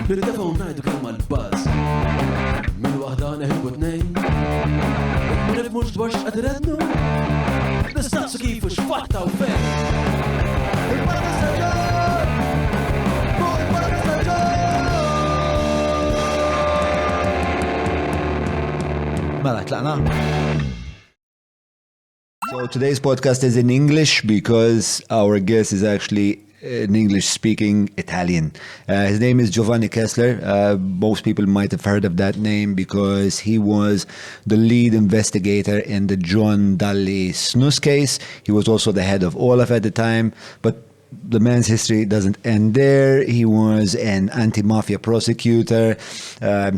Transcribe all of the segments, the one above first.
Nirdefaw najdu kemm l-buzz. Min waħda neħilbu tnejn. Ma nifhmux dwar x'qed irednu. Nistaqsu kif u x'fatta u fejn. Il-Bahamas Easter Egg! Fuq il-Bahamas Easter Egg! Mela, tlaqna. So today's podcast is in English because our guest is actually an English-speaking Italian. His name is Giovanni Kessler. Most people might have heard of that name because he was the lead investigator in the John Dalli snus case. He was also the head of Olaf at the time, but the man's history doesn't end there. He was an anti-Mafia prosecutor.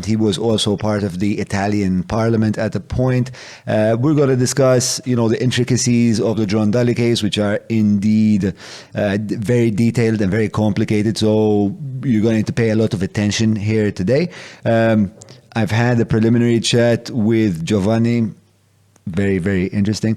He was also part of the Italian parliament at a point. We're going to discuss, the intricacies of the John Dalli case, which are indeed very detailed and very complicated. So you're going to pay a lot of attention here today. I've had a preliminary chat with Giovanni. Very, very interesting.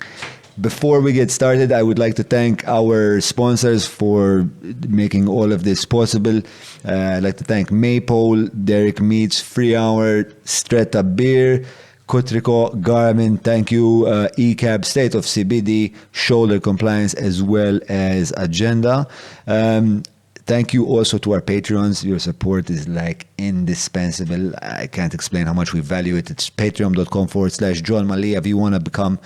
Before we get started, I would like to thank our sponsors for making all of this possible. I'd like to thank Maypole, Derek Meats, Free Hour, Stretta Beer, Kutriko, Garmin, thank you, ECAB, State of CBD, Shoulder Compliance, as well as Agenda. Thank you also to our Patreons. Your support is indispensable. I can't explain how much we value it. It's patreon.com/Jon Mallia if you want to become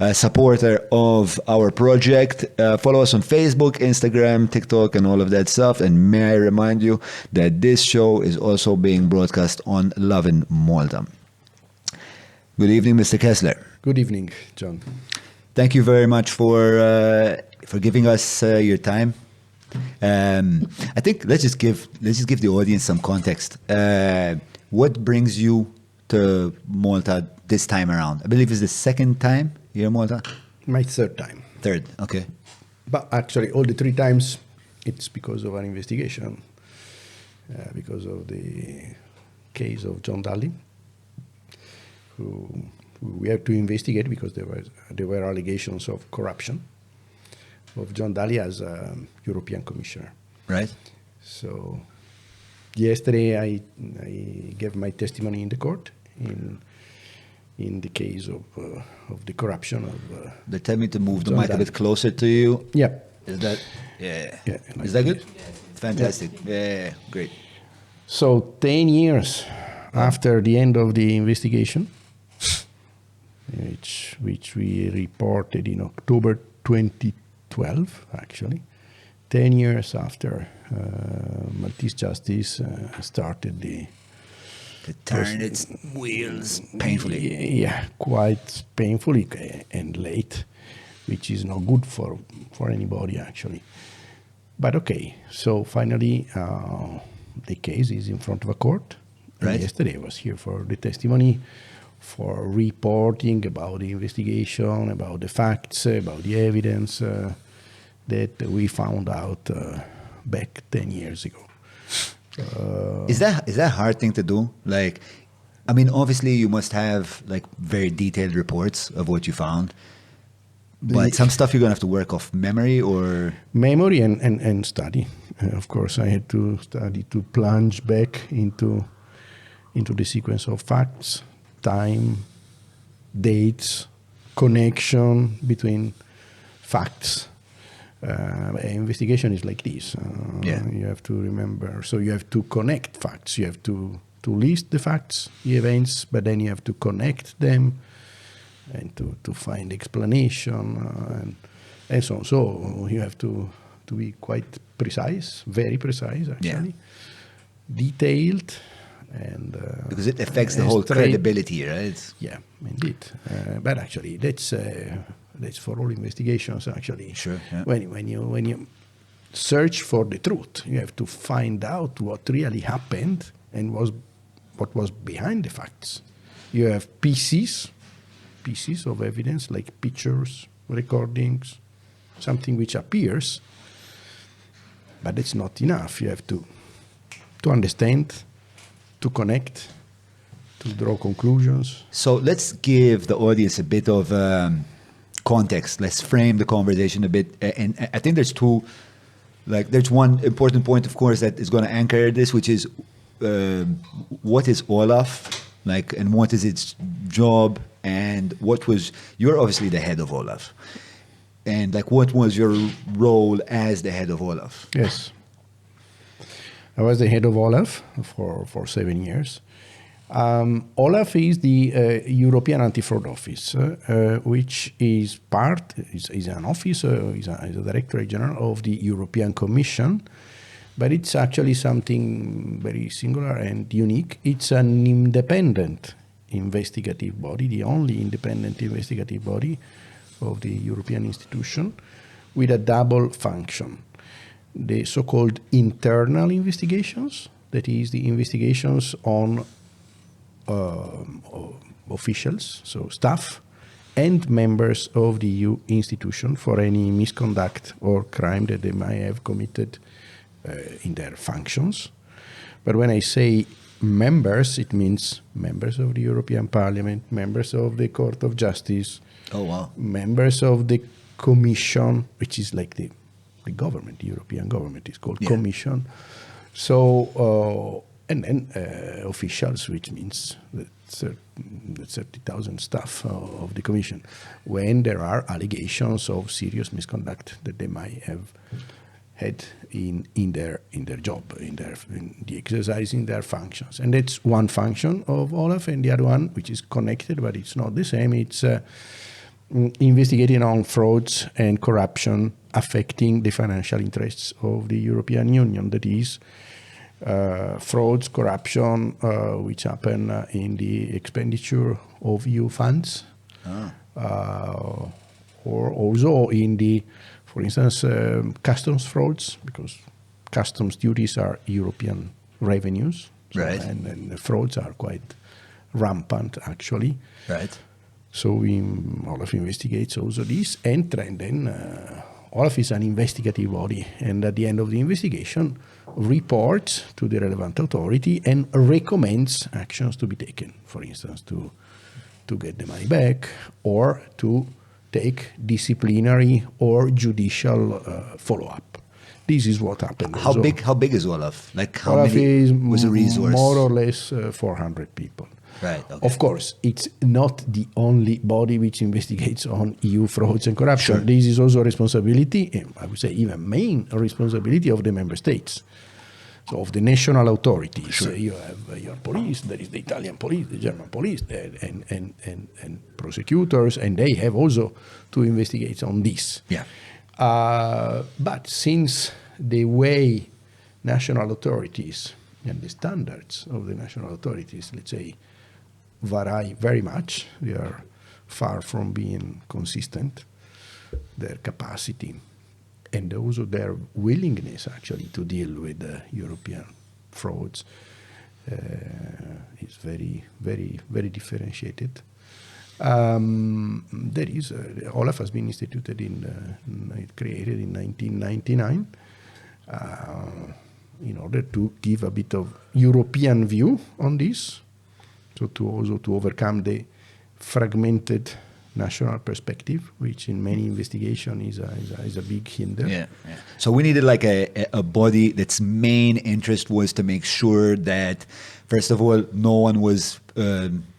a supporter of our project. Follow us on Facebook, Instagram, TikTok, and all of that stuff. And may I remind you that this show is also being broadcast on Lovin Malta. Good evening, Mr. Kessler. Good evening, John. Thank you very much for giving us your time. I think let's just give the audience some context. What brings you to Malta this time around? I believe it's the second time here in Malta? My third time. Third, okay. But actually, all the three times, it's because of an investigation, because of the case of John Dalli, who we had to investigate because there were allegations of corruption of John Dalli as a European Commissioner. Right. So yesterday I gave my testimony in the court in the case of the corruption of. They tell me to move John the mic Dalli. a bit closer to you. Yeah. Is that? Yeah. Yeah. Is that good? Fantastic. Yeah. Great. So 10 years after the end of the investigation, which we reported in October 2012, actually, 10 years after Maltese Justice started To turn its wheels painfully. Yeah, quite painfully and late, which is not good for anybody, actually. But okay, so finally the case is in front of a court. Right. And yesterday I was here for the testimony, for reporting about the investigation, about the facts, about the evidence that we found out back 10 years ago. Is that a hard thing to do? Obviously you must have very detailed reports of what you found, but some stuff you're going to have to work off memory or... Memory and study. Of course, I had to study to plunge back into the sequence of facts, time, dates, connection between facts. Investigation is like this. You have to remember. So you have to connect facts. You have to list the facts, the events, but then you have to connect them and to find explanation and so on. So you have to be quite precise, very precise actually, detailed. And because it affects the whole credibility, right? Yeah, indeed. But actually, that's for all investigations. Actually, sure. Yeah. When you search for the truth, you have to find out what really happened and what was behind the facts. You have pieces of evidence like pictures, recordings, something which appears, but it's not enough. You have to understand, to connect, to draw conclusions. So let's give the audience a bit of context. Let's frame the conversation a bit. And I think there's two, there's one important point, of course, that is going to anchor this, which is what is Olaf, like, and what is its job, and you're obviously the head of Olaf, and like, what was your role as the head of Olaf? Yes. I was the head of Olaf for 7 years. Olaf is the European Anti-Fraud Office, which is an office, is a Directorate General of the European Commission, but it's actually something very singular and unique. It's an independent investigative body, the only independent investigative body of the European institution, with a double function. The so-called internal investigations, that is the investigations on officials, so staff, and members of the EU institution for any misconduct or crime that they might have committed in their functions. But when I say members, it means members of the European Parliament, members of the Court of Justice, members of the Commission, which is like the government, the European government is called Commission. So, and then officials, which means the 30,000 staff of the Commission, when there are allegations of serious misconduct that they might have had in their job, in the exercising their functions. And that's one function of Olaf, and the other one, which is connected, but it's not the same, it's investigating on frauds and corruption affecting the financial interests of the European Union. That is, frauds, corruption, which happen in the expenditure of EU funds, or also in the, for instance, customs frauds, because customs duties are European revenues, so, right, and the frauds are quite rampant, actually. Right. So Olaf investigates also this, and then Olaf is an investigative body, and at the end of the investigation, reports to the relevant authority and recommends actions to be taken. For instance, to get the money back, or to take disciplinary or judicial follow-up. This is what happened. How big is Olaf? Like, how Olaf many was a resource? More or less 400 people. Right. Okay. Of course, it's not the only body which investigates on EU frauds and corruption. Sure. This is also a responsibility, I would say even main responsibility of the member states. So of the national authorities. Sure. You have your police, there is the Italian police, the German police, and prosecutors, and they have also to investigate on this. Yeah. But since the way national authorities and the standards of the national authorities, let's say, vary very much, they are far from being consistent, their capacity and also their willingness actually to deal with European frauds is very, very, very differentiated. There is Olaf has been instituted created in 1999 in order to give a bit of European view on this, so to overcome the fragmented national perspective, which in many investigations is a big hinder. Yeah, yeah. So we needed like a body that's main interest was to make sure that, first of all, no one was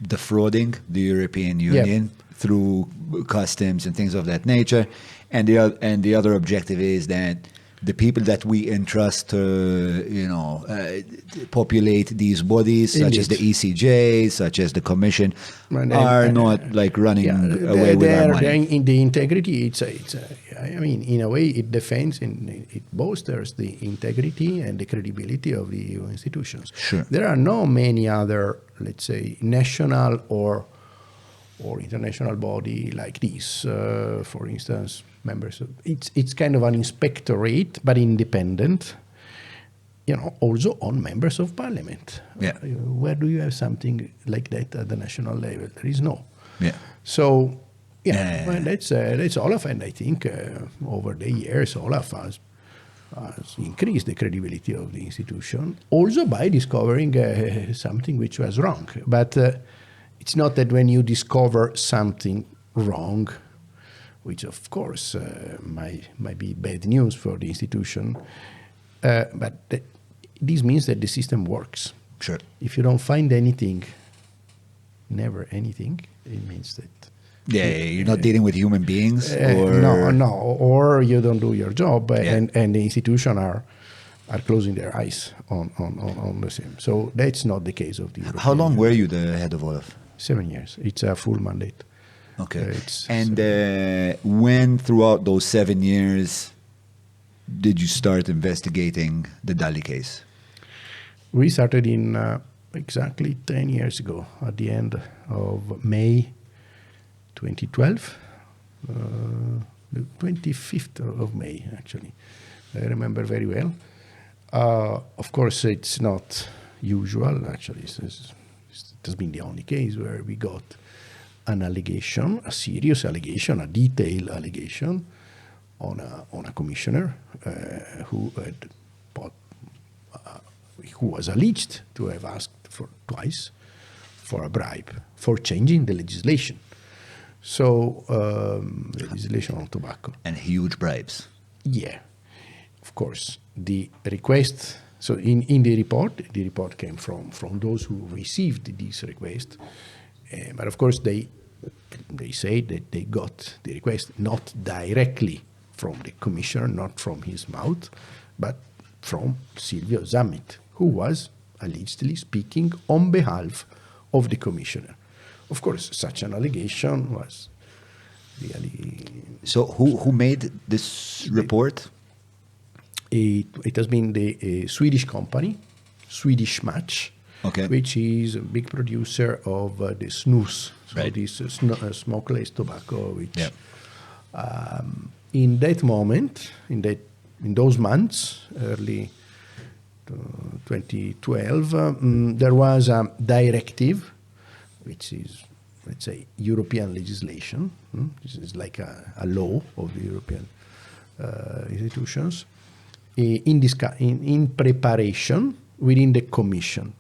defrauding the European Union through customs and things of that nature, and the other objective is that the people that we entrust to, populate these bodies, such as the ECJ, such as the Commission, are not like running away with our money. In the integrity, I mean, in a way, it defends and it bolsters the integrity and the credibility of the EU institutions. Sure. There are not many other, let's say, national or international body like this. For instance, members of it's kind of an inspectorate, but independent. Also on members of parliament. Yeah. Where do you have something like that at the national level? There is no. Yeah. So well, that's Olaf, and I think over the years Olaf has increased the credibility of the institution, also by discovering something which was wrong. But it's not that when you discover something wrong, which of course might be bad news for the institution, but this means that the system works. Sure. If you don't find anything, never anything, it means that You're not dealing with human beings, or or you don't do your job, and the institution are closing their eyes on the same. So that's not the case of the European How long Union. were you the head of Olaf? 7 years. It's a full mandate. Okay. And when throughout those 7 years did you start investigating the Dalli case? We started in exactly 10 years ago, at the end of May 2012, the 25th of May, actually. I remember very well. Of course, it's not usual, actually. It has been the only case where we got an allegation, a serious allegation, a detailed allegation on a commissioner who was alleged to have asked twice for a bribe for changing the legislation. So, legislation on tobacco. And huge bribes. Yeah, of course. The request, so in the report came from those who received this request. But of course, they say that they got the request not directly from the commissioner, not from his mouth, but from Silvio Zammit, who was allegedly speaking on behalf of the commissioner. Of course, such an allegation was really... So who made this report? It has been the Swedish company, Swedish Match, which is a big producer of the snus, so this smokeless tobacco, which in that moment, in those months, early 2012, there was a directive, which is, let's say, European legislation. This is like a law of the European institutions, in preparation within the Commission.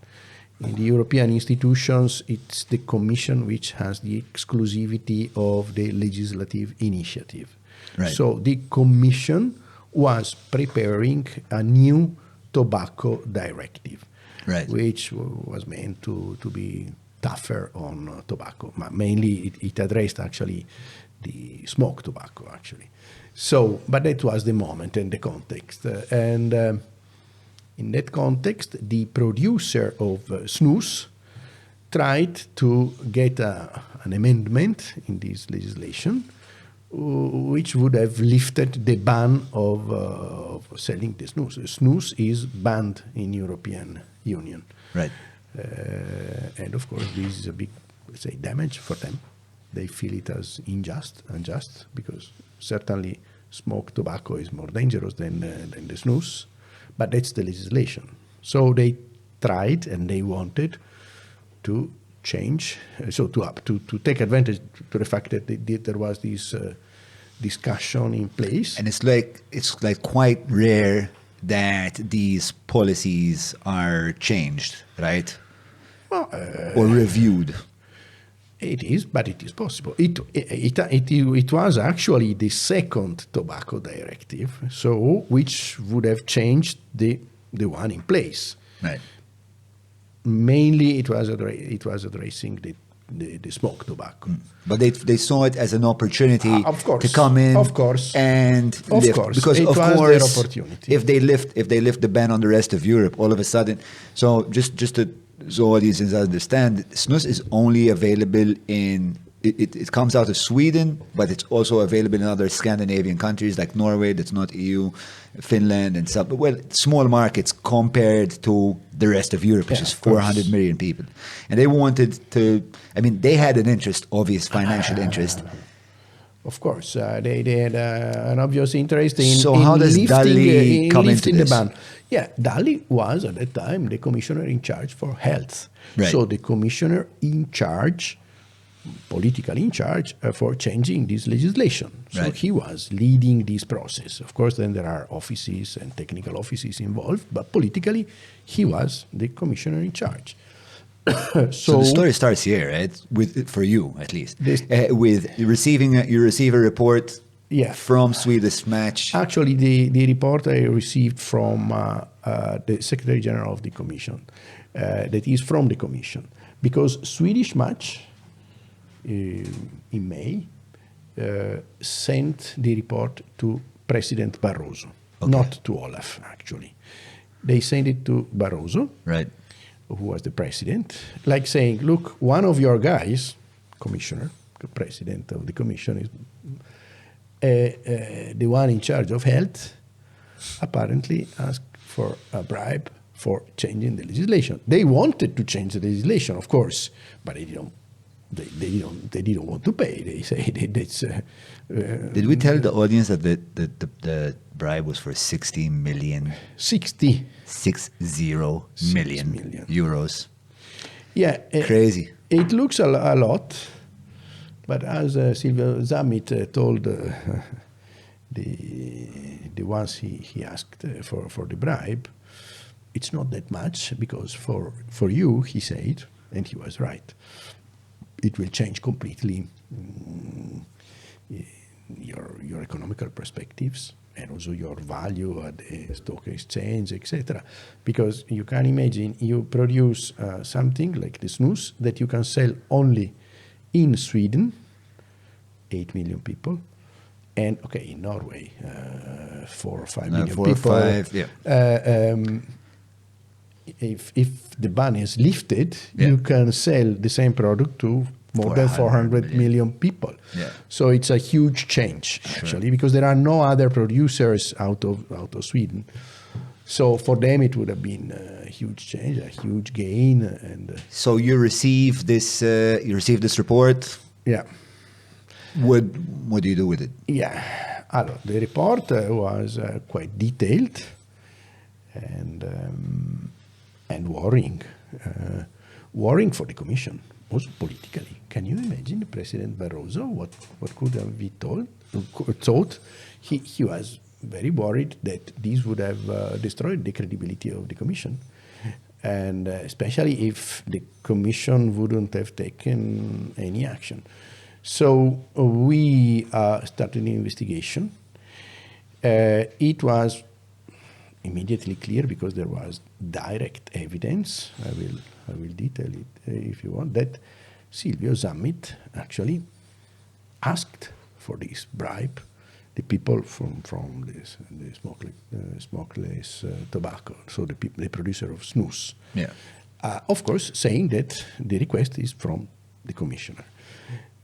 In the European institutions, it's the Commission which has the exclusivity of the legislative initiative. Right. So the Commission was preparing a new tobacco directive, which was meant to be tougher on tobacco. Mainly, it addressed actually the smoke tobacco, actually. So, but that was the moment and the context. And in that context, the producer of snus tried to get an amendment in this legislation which would have lifted the ban of selling the snus. Snus is banned in European Union. Right. And of course, this is a big, let's say, damage for them. They feel it as unjust, because certainly smoked tobacco is more dangerous than the snus, but that's the legislation. So they tried and they wanted to change, so to take advantage to the fact that there was this discussion in place. And it's like quite rare that these policies are changed, right? Well, or reviewed. It is, but it is possible. It was actually the second tobacco directive, so which would have changed the one in place. Right. Mainly, it was addressing the smoked tobacco. But they saw it as an opportunity to come in, and lift. Because of course, their opportunity. If they lift the ban on the rest of Europe, all of a sudden. So so audiences understand, snus is only available in. It comes out of Sweden, but it's also available in other Scandinavian countries like Norway, that's not EU, Finland, and some. Well, small markets compared to the rest of Europe, which is 400 million people. And they wanted to. I mean, they had an interest, obvious financial interest. Of course, they had an obvious interest in. So how does Dalli come into this? The ban? Yeah, Dalli was at that time the commissioner in charge for health. Right. So the commissioner in charge, politically in charge, for changing this legislation. So he was leading this process. Of course, then there are offices and technical offices involved, but politically, he was the commissioner in charge. So the story starts here, right? For you, at least, with you receive a report from Swedish Match. Actually, the report I received from the Secretary General of the Commission, that is from the Commission. Because Swedish Match, in May, sent the report to President Baroso, not to Olaf, actually. They sent it to Baroso, Right. who was the president, like saying, look, one of your guys, commissioner, the president of the commission, is the one in charge of health, apparently asked for a bribe for changing the legislation. They wanted to change the legislation, of course, but they didn't. They didn't want to pay. They say that's. Did we tell the audience that the bribe was for 60 million? 60 million euros. Yeah, Crazy. It looks a lot, but as Silvio Zammit told the ones he asked for the bribe, it's not that much because for you, he said, and he was right, it will change completely your economical perspectives and also your value at the stock exchange, etc. Because you can imagine you produce something like the snus that you can sell only in Sweden, 8 million people, and in Norway, 4 or 5 million 4 people. or 5, yeah. If the ban is lifted, Yeah. you can sell the same product to more than 400 million people. Yeah. So it's a huge change, actually, because there are no other producers out of Sweden. So for them, it would have been a huge change, a huge gain. And So you receive this report. yeah. What do you do with it? Yeah. The report was quite detailed and worrying. Worrying for the Commission, also politically. Can you imagine President Baroso, what could have been thought? He was very worried that this would have destroyed the credibility of the Commission. And especially if the Commission wouldn't have taken any action. So we started an investigation. It was immediately clear because there was direct evidence. I will detail it if you want. That Silvio Zammit actually asked for this bribe the people from the smokeless tobacco, so the producer of snus. Yeah. Of course, saying that the request is from the commissioner.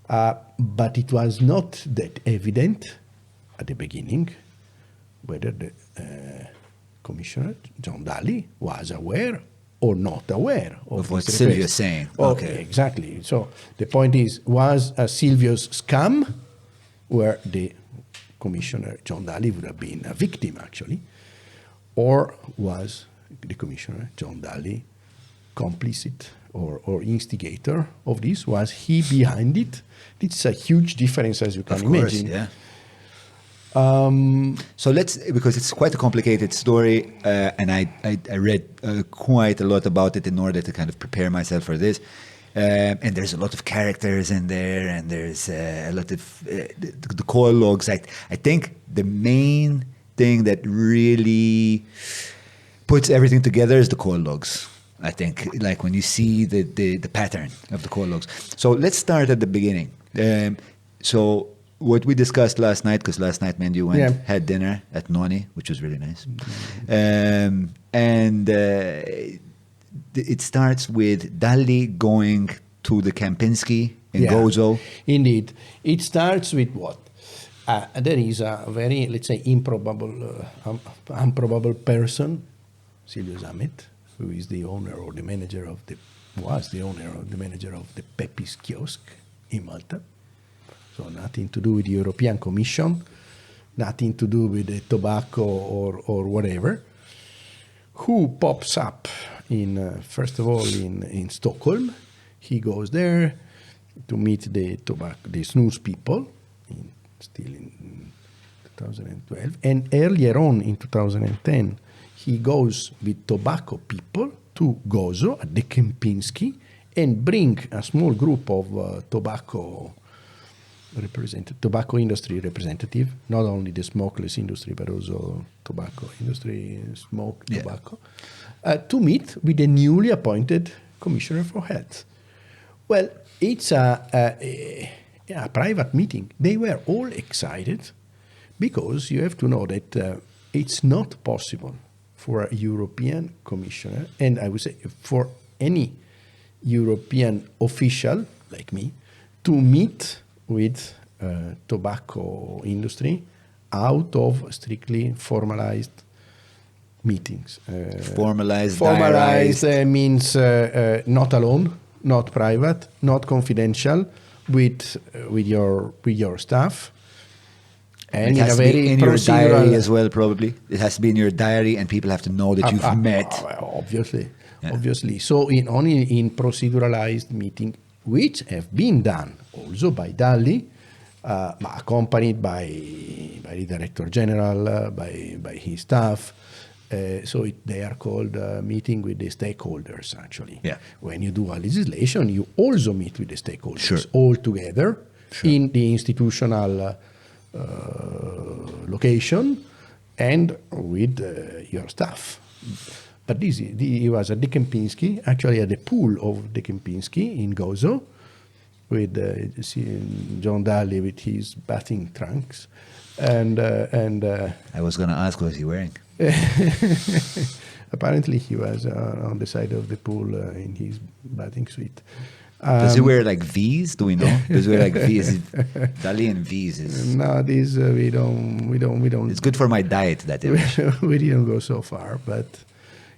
But it was not that evident at the beginning whether the commissioner, John Dalli, was aware or not aware of what this Silvio request. is saying. Okay, exactly. So the point is, was Silvio's scam where the commissioner, John Dalli, would have been a victim, actually, or was the commissioner, John Dalli, complicit or instigator of this? Was he behind it? It's a huge difference, as you can imagine. Yeah. So because it's quite a complicated story, and I read quite a lot about it in order to kind of prepare myself for this. And there's a lot of characters in there, and there's a lot of the call logs. I think the main thing that really puts everything together is the call logs. I think, like when you see the pattern of the call logs. So let's start at the beginning. So what we discussed last night, because last night, man, you went had dinner at Noni, which was really nice. It starts with Dalli going to the Kempinski in Gozo. Indeed. It starts with what? There is a very, let's say, improbable person, Silvio Zammit, who is the owner or the manager of was the owner or the manager of the Pepe's kiosk in Malta. So nothing to do with the European Commission, nothing to do with the tobacco or whatever, who pops up first of all in Stockholm. He goes there to meet the snus people, still in 2012. And earlier on in 2010, he goes with tobacco people to Gozo at the Kempinski and bring a small group of tobacco tobacco industry representative, not only the smokeless industry, but also tobacco industry, tobacco, to meet with the newly appointed Commissioner for Health. Well, it's a private meeting. They were all excited because you have to know that it's not possible for a European commissioner, and I would say for any European official like me, to meet with tobacco industry out of strictly formalized meetings. Formalized Means not alone, not private, not confidential, with your staff. And it has in a to very be in your procedural diary as well, probably. It has to be in your diary, and people have to know that you've met. Obviously. So only in proceduralized meeting, which have been done also by Dalli, accompanied by the Director General, by his staff. So they are called meeting with the stakeholders, actually. Yeah. When you do a legislation, you also meet with the stakeholders Sure. all together in the institutional location and with your staff. But he was at the Kempinski, actually at the pool of the Kempinski in Gozo, with John Dalli with his bathing trunks. And I was going to ask, what was he wearing? apparently he was on the side of the pool in his bathing suit. Does he wear like V's? Do we know? Does he wear like V's? Dalli and V's is... No, this we don't. It's good for my diet, that image. We didn't go so far, but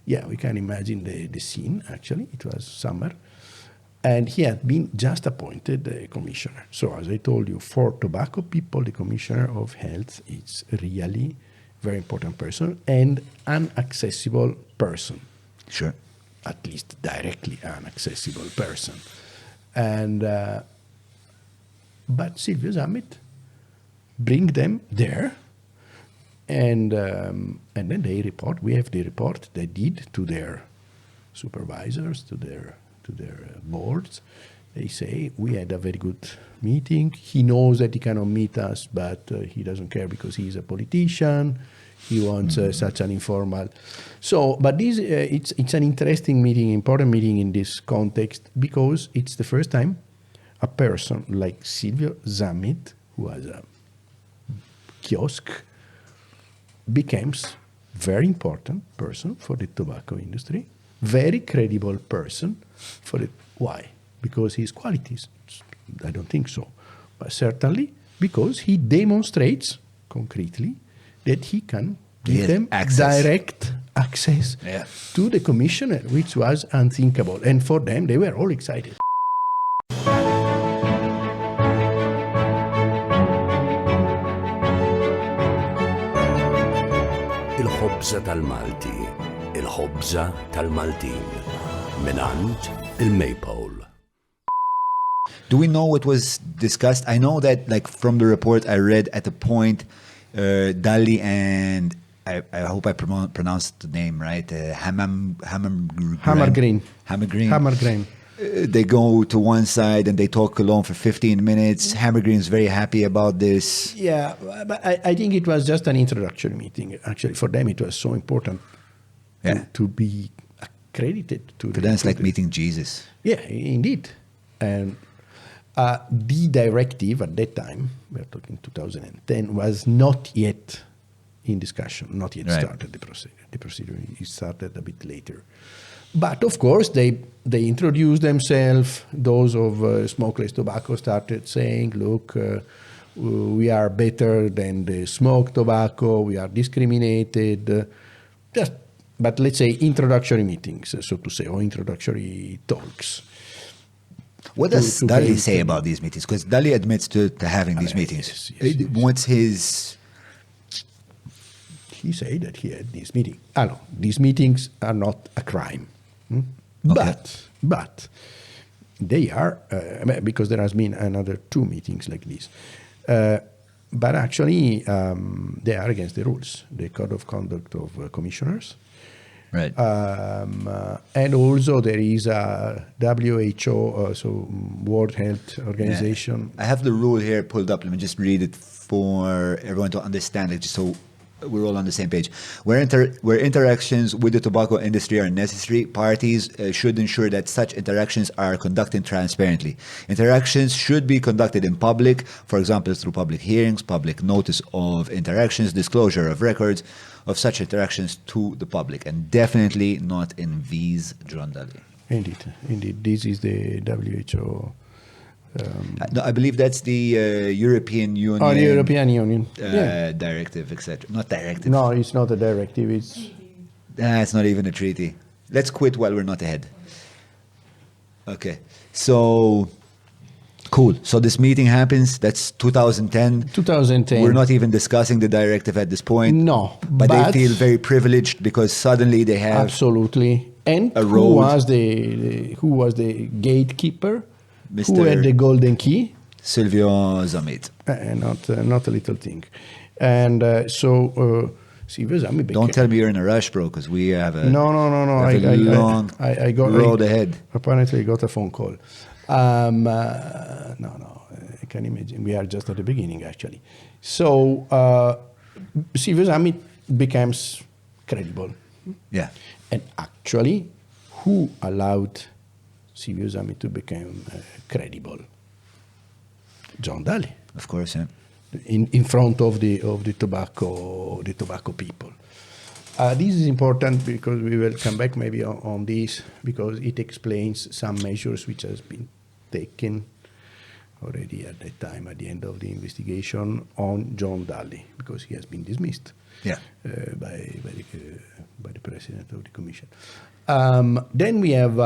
yeah, we can imagine the scene, actually. It was summer. And he had been just appointed commissioner. So as I told you, for tobacco people, the commissioner of health is really very important person and an accessible person. Sure. At least directly an accessible person. And but Silvio Zammit bring them there, and then they report. We have the report they did to their supervisors, to their boards. They say we had a very good meeting. He knows that he cannot meet us, but he doesn't care because he's a politician. He wants such an informal. So, but this it's an interesting meeting, important meeting in this context, because it's the first time a person like Silvio Zammit, who has a kiosk, becomes very important person for the tobacco industry, very credible person for it. Why? Because his qualities? I don't think so. But certainly because he demonstrates concretely that he can give them direct access to the commissioner, which was unthinkable. And for them, they were all excited. Il-ħobża tal-Malti, il-ħobża tal-Maltin, minant il-Maypole. Do we know what was discussed? I know that, like, from the report I read at the point, Dalli and I hope I pronounced the name right. Hammergreen. They go to one side and they talk alone for 15 minutes. Hammergreen's very happy about this. Yeah, but I think it was just an introductory meeting. Actually, for them it was so important to be accredited. For them it's like meeting Jesus. Yeah, indeed. And the directive at that time, we're talking 2010, was not yet in discussion, not yet started the procedure. The procedure started a bit later. But of course, they introduced themselves. Those of smokeless tobacco started saying, look, we are better than the smoked tobacco, we are discriminated. But let's say introductory meetings, so to say, or introductory talks. What does Dalli say about these meetings? Because Dalli admits to having these meetings. Yes. What's his... He said that he had this meeting. These meetings are not a crime. Okay. But they are, because there has been another 2 meetings like this. But actually, they are against the rules, the code of conduct of commissioners. Right. And also there is a WHO, so World Health Organization. I have the rule here pulled up. Let me just read it for everyone to understand it, just so we're all on the same page. Where interactions with the tobacco industry are necessary, parties should ensure that such interactions are conducted transparently. Interactions should be conducted in public, for example, through public hearings, public notice of interactions, disclosure of records of such interactions to the public, and definitely not in these, John Dalli. Indeed. This is the WHO. No, I believe that's the European Union. Oh, the European Union. Directive, etc. Not directive. No, it's not a directive. It's not even a treaty. Let's quit while we're not ahead. Okay. So, cool. So this meeting happens. That's 2010. 2010. We're not even discussing the directive at this point. No. But they feel very privileged because suddenly they have absolutely. And a who road. who was the gatekeeper? Mr. Who had the golden key? Silvio Zammit. Not a little thing. And so Silvio Zammit became... Don't tell me you're in a rush, bro, because we have a No. I got road ahead. Apparently, I got a phone call. No, I can imagine. We are just at the beginning, actually. So Silvio Zammit becomes credible. Yeah. And actually, who allowed Silvio Zammit to become credible? John Dalli. Of course, yeah. In front of the tobacco people. This is important because we will come back maybe on this because it explains some measures which has been taken already at that time at the end of the investigation on John Dalli because he has been dismissed by the president of the commission. Then we have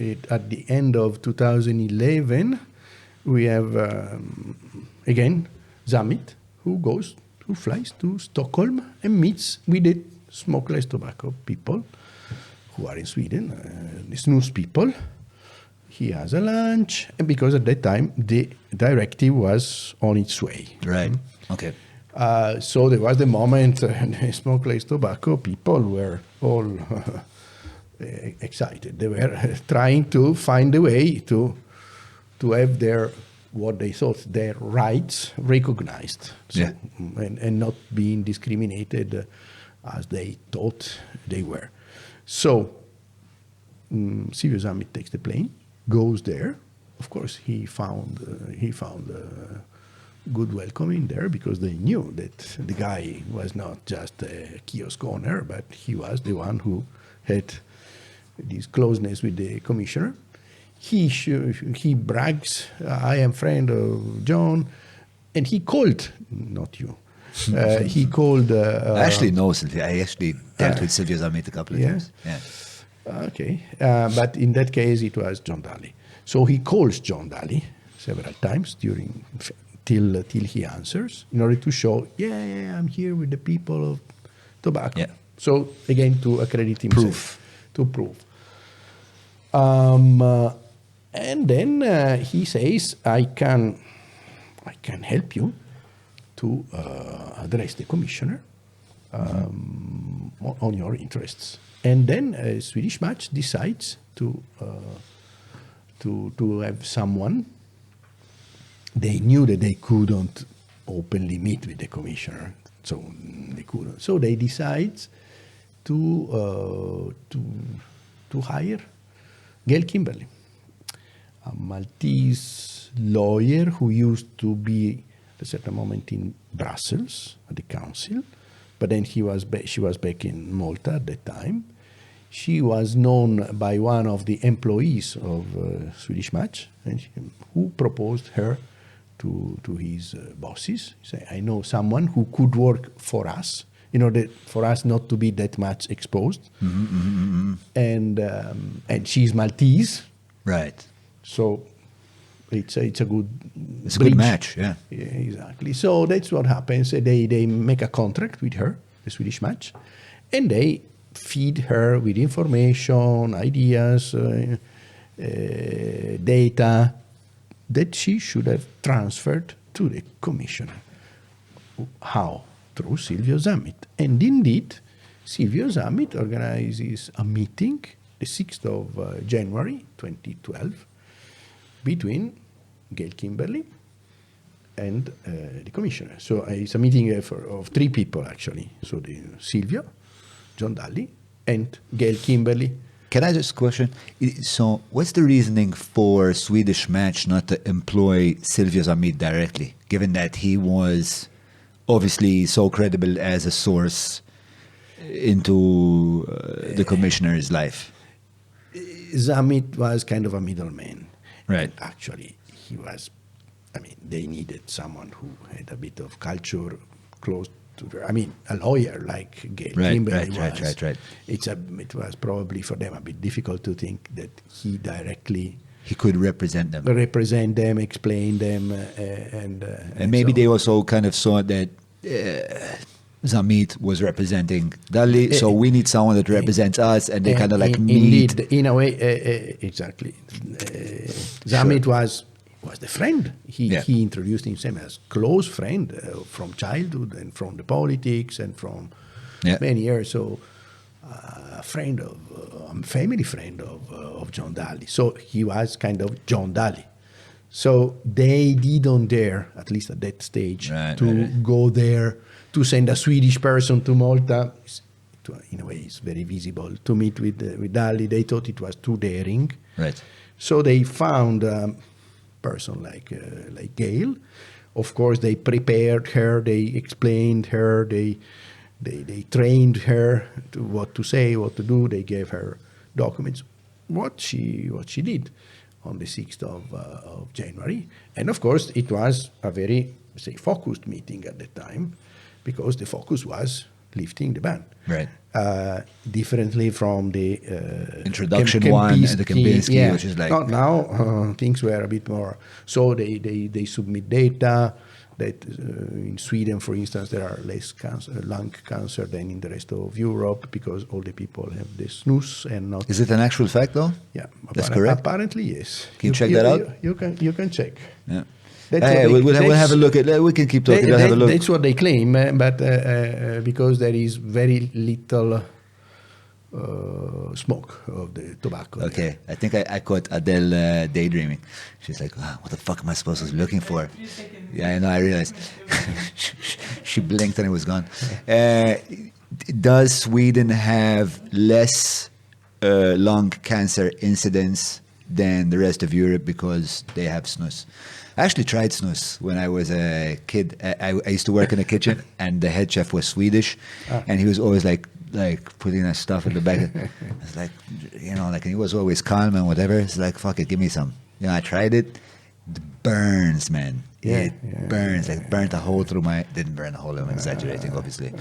at the end of 2011 we have again Zammit who flies to Stockholm and meets with the smokeless tobacco people who are in Sweden, the snus people. He has a lunch, and because at that time the directive was on its way. Right. Okay. So there was the moment the smokeless tobacco people were all excited. They were trying to find a way to have what they thought their rights recognized, and not being discriminated as they thought they were. So Silvio Zammit takes the plane, goes there. Of course, he found good welcoming there because they knew that the guy was not just a kiosk owner, but he was the one who had this closeness with the commissioner. He brags, I am friend of John, and he called, not you, he called... I actually know Silvio. I actually dealt with Silvio Zammit a couple of times. Yeah. Okay, but in that case it was John Dalli. So he calls John Dalli several times till he answers in order to show, I'm here with the people of tobacco. Yeah. So again, to accredit himself. To prove. And then he says, I can help you to address the commissioner on your interests. And then Swedish Match decides to have someone. They knew that they couldn't openly meet with the commissioner, so they couldn't. So they decide to hire Gail Kimberley, a Maltese lawyer who used to be at a certain moment in Brussels at the council, but then she was back in Malta at that time. She was known by one of the employees of Swedish Match, and who proposed her to his bosses. He said, I know someone who could work for us, in order for us not to be that much exposed. And she's Maltese. Right. So it's a good It's a good match, yeah. Yeah, exactly. So that's what happens. They make a contract with her, the Swedish Match, and they feed her with information, ideas, data that she should have transferred to the commissioner. How? Through Silvio Zammit. And indeed, Silvio Zammit organizes a meeting, the 6th of January 2012, between Gail Kimberley and the commissioner. So it's a meeting of three people, actually. So Silvio, John Dalli, and Gail Kimberley. Can I just question? So what's the reasoning for Swedish Match not to employ Silvio Zammit directly, given that he was obviously so credible as a source into the commissioner's life? Zammit was kind of a middleman. Right. Actually, he was, they needed someone who had a bit of culture close to, a lawyer like Gail Kimberley was. Right. It was probably for them a bit difficult to think that he directly... He could represent them. Explain them, and maybe so they also kind of saw that Zammit was representing Dalli, so we need someone that represents us, and they kind of like need... Indeed, in a way, exactly. Zammit was the friend. He introduced himself as close friend from childhood and from the politics and from many years. So friend of, family friend of John Dalli. So he was kind of John Dalli. So they didn't dare, at least at that stage, go there to send a Swedish person to Malta. In a way, it's very visible to meet with Dalli. They thought it was too daring. Right. So they found a person like Gail. Of course, they prepared her. They explained her. They trained her to what to say, what to do. They gave her documents. What she did on the 6th of January. And of course, it was a very, focused meeting at the time, because the focus was lifting the ban. Right. Differently from the introduction one and the Kempinski, which is like... Now things were a bit more... So they submit data that in Sweden, for instance, there are less lung cancer than in the rest of Europe, because all the people have the snus and not... Is it an actual fact, though? Yeah. That's correct? Apparently, yes. Can you check that out? You can check. Yeah. We'll have a look at. We can keep talking. Have a look. That's what they claim, but because there is very little smoke of the tobacco. Okay, I think I caught Adele daydreaming. She's like, "What the fuck am I supposed to be looking for?" Yeah, I know. I realized. She blinked and it was gone. Does Sweden have less lung cancer incidence than the rest of Europe because they have snus? I actually tried snus when I was a kid. I used to work in a kitchen, and the head chef was Swedish, and he was always like putting that stuff in the back. It's like, and he was always calm and whatever. It's like, fuck it, give me some. I tried it. It burns, man. It burns. Burnt a hole through my... Didn't burn a hole. I'm exaggerating, obviously.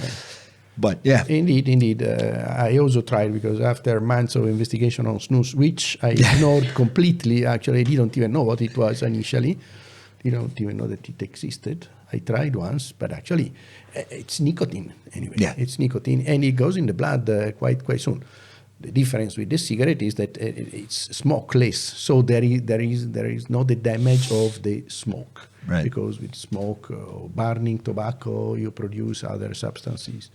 But yeah. Indeed. I also tried, because after months of investigation on snus, which I ignored completely, actually, I didn't even know what it was initially. Didn't even know that it existed. I tried once, but actually, it's nicotine anyway. Yeah. It's nicotine, and it goes in the blood quite soon. The difference with the cigarette is that it's smokeless, so there is not the damage of the smoke. Right. Because with smoke or burning tobacco, you produce other substances.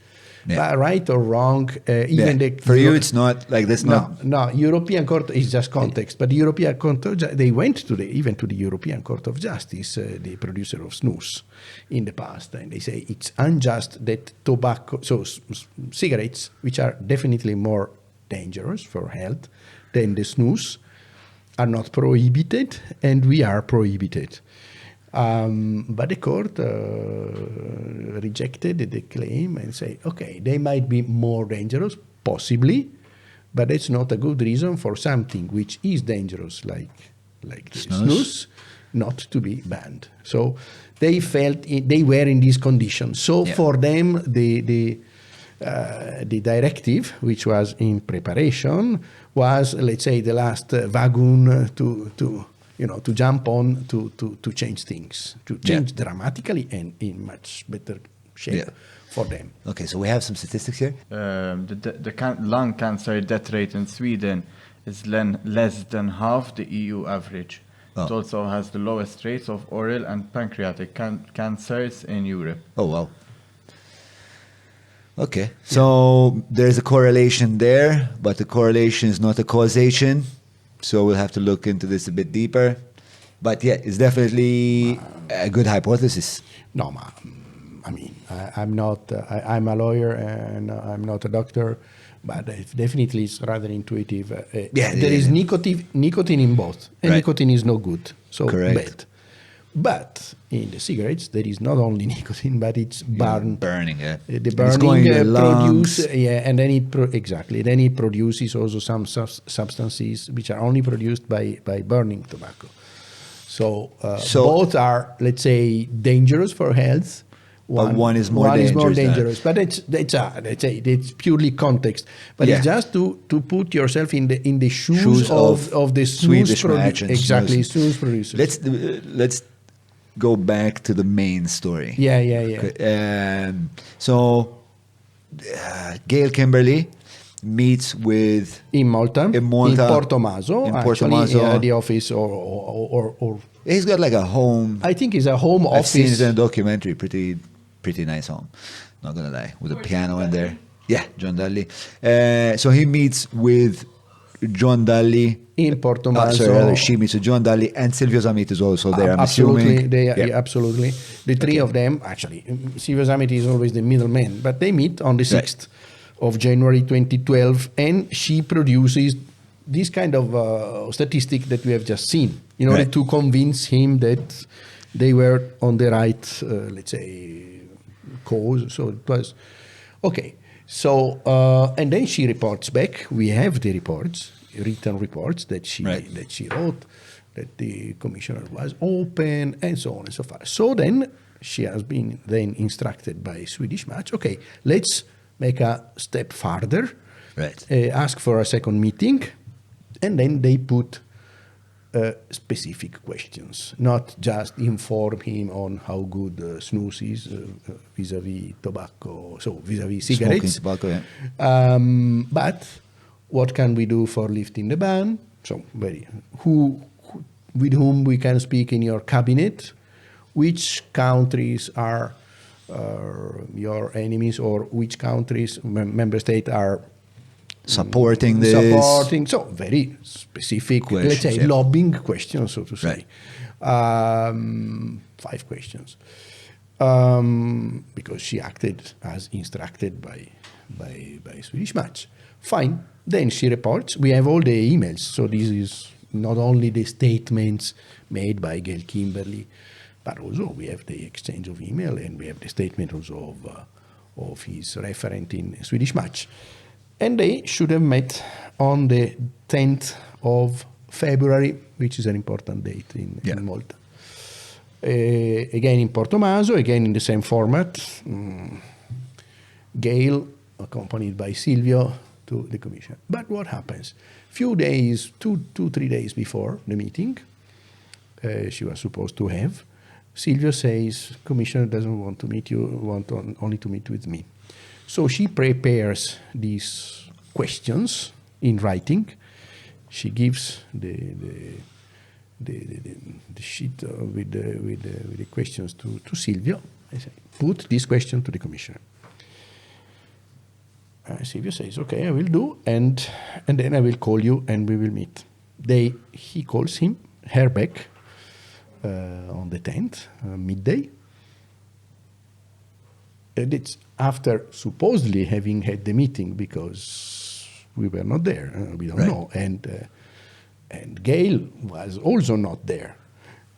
Yeah. But right or wrong, even for you, it's not like this. No. European Court is just context. But the European Court, they went even to the European Court of Justice, the producer of snus, in the past, and they say it's unjust that tobacco, so cigarettes, which are definitely more dangerous for health than the snus, are not prohibited, and we are prohibited. But the court rejected the claim and say, okay, they might be more dangerous, possibly, but it's not a good reason for something which is dangerous, like snus, not to be banned. So they felt they were in this condition. So for them, the directive, which was in preparation, was, let's say, the last wagon to jump on to change things, to change dramatically and in much better shape for them. Okay, so we have some statistics here. The lung cancer death rate in Sweden is less than half the EU average. Oh. It also has the lowest rates of oral and pancreatic cancers in Europe. Oh, wow. Okay. So there's a correlation there, but the correlation is not a causation. So we'll have to look into this a bit deeper. But yeah, it's definitely a good hypothesis. No, I mean, I'm not. I'm a lawyer and I'm not a doctor, but it definitely it's rather intuitive. There is nicotine in both, and nicotine is no good, so bad. But in the cigarettes, there is not only nicotine, but it's burning. Yeah, the burning produce. Yeah, and then then it produces also some substances which are only produced by burning tobacco. So both are, let's say, dangerous for health. One is more dangerous. But it's purely context. But it's just to put yourself in the shoes of the Swedish merchants. Exactly, snus producers. Let's go back to the main story. Yeah. So Gail Kimberly meets with in Malta, in Porto Maso, the office or he's got like a home. I think it's a home office. I've seen it in a documentary. Pretty nice home. Not gonna lie, with a piano in there. Yeah, John Dalli. So he meets with John Dalli in Porto Maso. She meets with John Dalli, and Silvio Zammit is also there. I'm absolutely, assuming. Absolutely. The three of them, actually, Silvio Zammit is always the middleman, but they meet on the 6th of January 2012, and she produces this kind of statistic that we have just seen in order to convince him that they were on the right, let's say, cause. So it was okay. So and then she reports back. We have the reports, written reports that she wrote, that the commissioner was open, and so on and so forth. So then she has been then instructed by Swedish Match. Okay, let's make a step further. Ask for a second meeting, and then they put specific questions, not just inform him on how good snus is vis-a-vis tobacco, so vis-a-vis cigarettes. Smoking tobacco, but what can we do for lifting the ban? So with whom we can speak in your cabinet? Which countries are your enemies, or which countries, member states are supporting this? So very specific questions, let's say lobbying questions, so to say. 5 questions. Because she acted as instructed by Swedish Match. Fine. Then she reports. We have all the emails. So this is not only the statements made by Gail Kimberly, but also we have the exchange of email, and we have the statement also of his referent in Swedish Match. And they should have met on the 10th of February, which is an important date in Malta. Again in Porto Maso, again in the same format. Gail, accompanied by Silvio, to the commission. But what happens? Few days, 2-3 days before the meeting, she was supposed to have, Silvio says, Commissioner doesn't want to meet you, only to meet with me. So she prepares these questions in writing. She gives the sheet with the questions to Silvio. I say, put this question to the commissioner. Silvio says, okay, I will do, and then I will call you and we will meet. He calls her back on the 10th, midday. And it's after supposedly having had the meeting, because we were not there, we don't know, and Gail was also not there.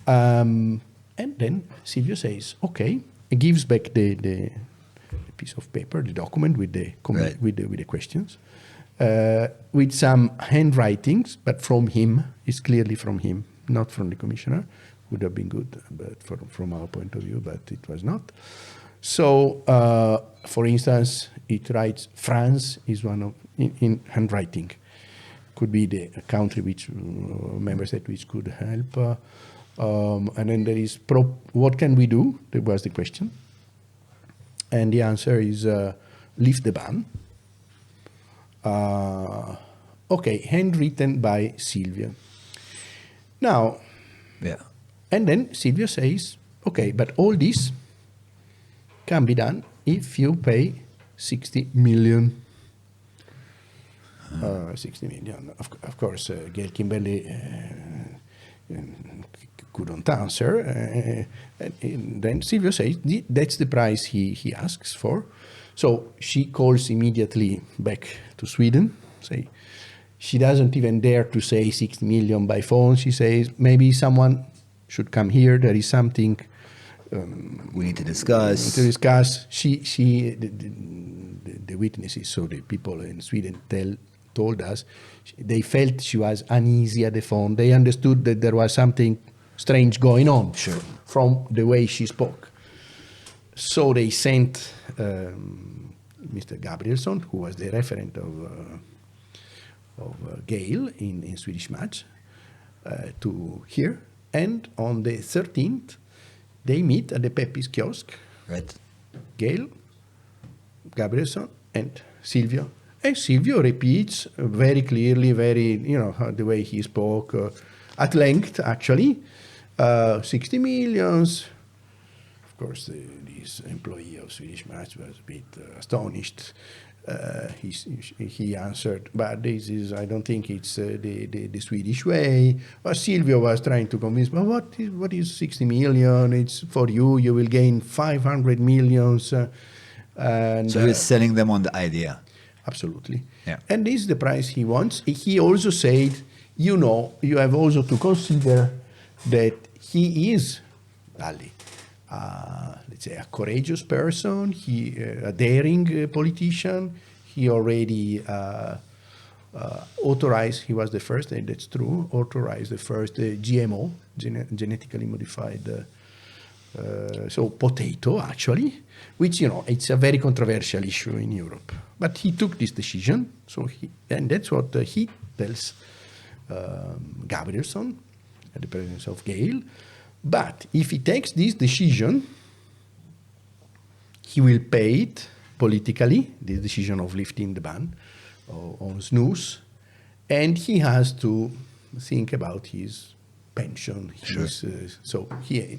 And then Silvio says, okay, he gives back the piece of paper, the document with the questions, with some handwritings, but from him. It's clearly from him, not from the commissioner. Would have been good, but from our point of view, but it was not. So, for instance, it writes France is one of in handwriting. Could be the country which member state which could help, and then there is what can we do? That was the question. And the answer is lift the ban. Okay, handwritten by Silvio. Now, and then Silvio says, okay, but all this can be done if you pay 60 million. 60 million. Of course, Gail Kimberley couldn't answer. And then Silvio says that's the price he asks for. So she calls immediately back to Sweden. She doesn't even dare to say 60 million by phone. She says maybe someone should come here. There is something we need to discuss. The witnesses, so the people in Sweden told us, they felt she was uneasy at the phone. They understood that there was something strange going on from the way she spoke. So they sent Mr. Gabrielsson, who was the referent of Gail in Swedish Match, to here. And on the 13th, they meet at the Peppi's kiosk. Right. Gail, Gabrielsson, and Silvio. And Silvio repeats very clearly, the way he spoke at length, actually. 60 millions. Of course, this employee of Swedish Match was a bit astonished. He answered, but this is, I don't think it's the Swedish way. But Silvio was trying to convince me, what is 60 million? It's for you, you will gain 500 millions. And, so he's selling them on the idea. Absolutely. Yeah. And this is the price he wants. He also said, you have also to consider that he is, Dalli, let's say, a courageous person, a daring politician. He already authorized, he was the first, and that's true, authorized the first GMO, genetically modified, so potato, actually, which, it's a very controversial issue in Europe. But he took this decision, and that's what he tells Gabrielsson at the presence of Gail. But if he takes this decision, he will pay it politically, the decision of lifting the ban on snus, and he has to think about his pension. So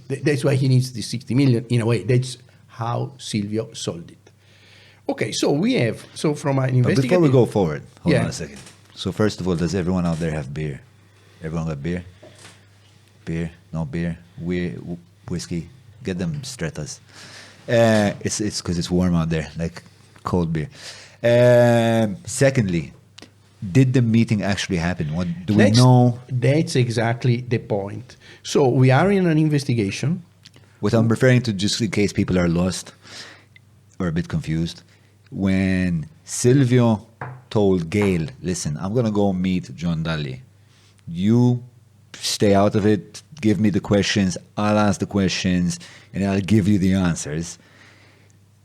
that's why he needs the 60 million, in a way. That's how Silvio sold it. Okay, so from an investigation... But before we go forward, hold on a second. So first of all, does everyone out there have beer? Everyone got beer? Beer? No beer? Whiskey? Get them Stratas. It's because it's warm out there, like cold beer. Secondly, did the meeting actually happen? What do we know? That's exactly the point. So we are in an investigation. What I'm referring to, just in case people are lost or a bit confused, when Silvio told Gail, listen, I'm going to go meet John Dalli. You stay out of it, give me the questions, I'll ask the questions, and I'll give you the answers.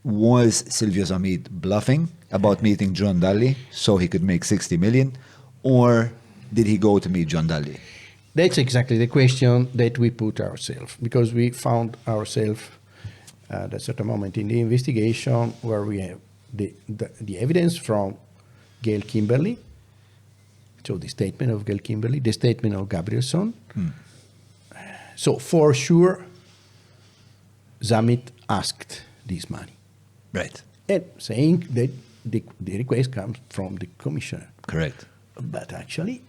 Was Silvio Zammit bluffing about meeting John Dalli so he could make 60 million, or did he go to meet John Dalli? That's exactly the question that we put ourselves, because we found ourselves at a certain moment in the investigation where we have the evidence from Gail Kimberley, so the statement of Gail Kimberley, the statement of Gabrielsson. So for sure, Zammit asked this money. Right. And saying that the request comes from the commissioner. Correct. But actually,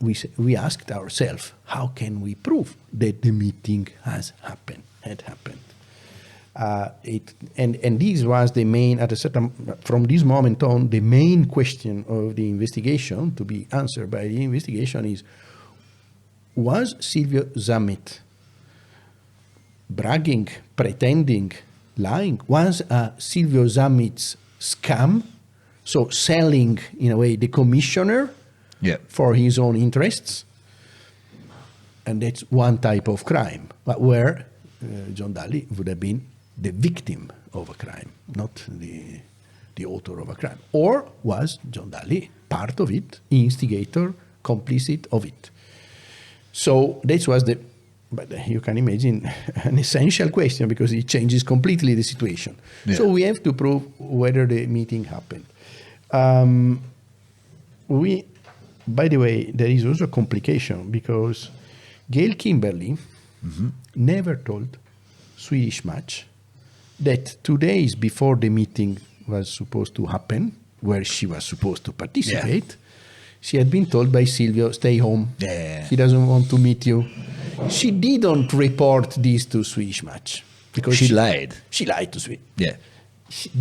we asked ourselves, how can we prove that the meeting had happened? And this was the main, from this moment on, the main question of the investigation to be answered by the investigation is, was Silvio Zammit bragging, pretending, lying? Was Silvio Zammit's scam, so selling, in a way, the commissioner for his own interests? And that's one type of crime, but where John Dalli would have been the victim of a crime, not the author of a crime. Or was John Dalli part of it, instigator, complicit of it? So that was but you can imagine, an essential question, because it changes completely the situation. Yeah. So we have to prove whether the meeting happened. By the way, there is also a complication, because Gail Kimberley never told Swedish Match that 2 days before the meeting was supposed to happen, where she was supposed to participate, she had been told by Silvio, stay home. He doesn't want to meet you. She didn't report this to Swedish Match. Because She lied. She lied to Sweden. Yeah.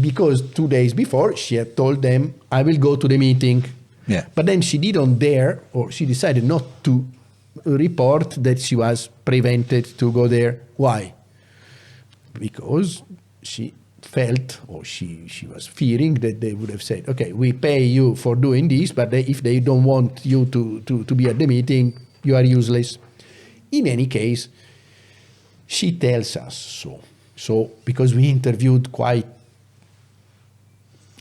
Because 2 days before, she had told them, I will go to the meeting. Yeah. But then she didn't dare, or she decided not to report that she was prevented to go there. Why? Because she felt, or she was fearing that they would have said, okay, we pay you for doing this, but if they don't want you to be at the meeting, you are useless. In any case, she tells us so. So, because we interviewed quite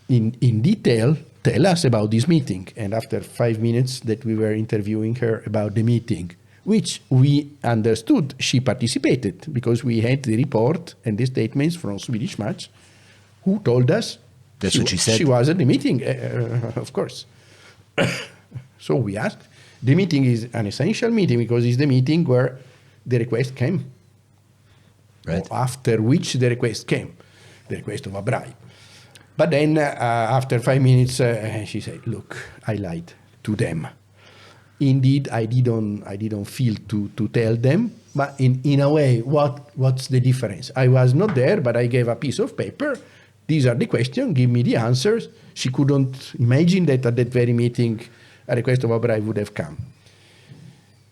in detail, tell us about this meeting. And after 5 minutes that we were interviewing her about the meeting, which we understood she participated, because we had the report and the statements from Swedish Match, who told us That's what she said. She was at the meeting, of course. So we asked. The meeting is an essential meeting because it's the meeting where the request came. Right. Or after which the request came, the request of a bribe. But then after 5 minutes, she said, look, I lied to them. Indeed, I didn't feel to tell them, but in a way, what's the difference? I was not there, but I gave a piece of paper. These are the questions, give me the answers. She couldn't imagine that at that very meeting, a request of a bribe would have come.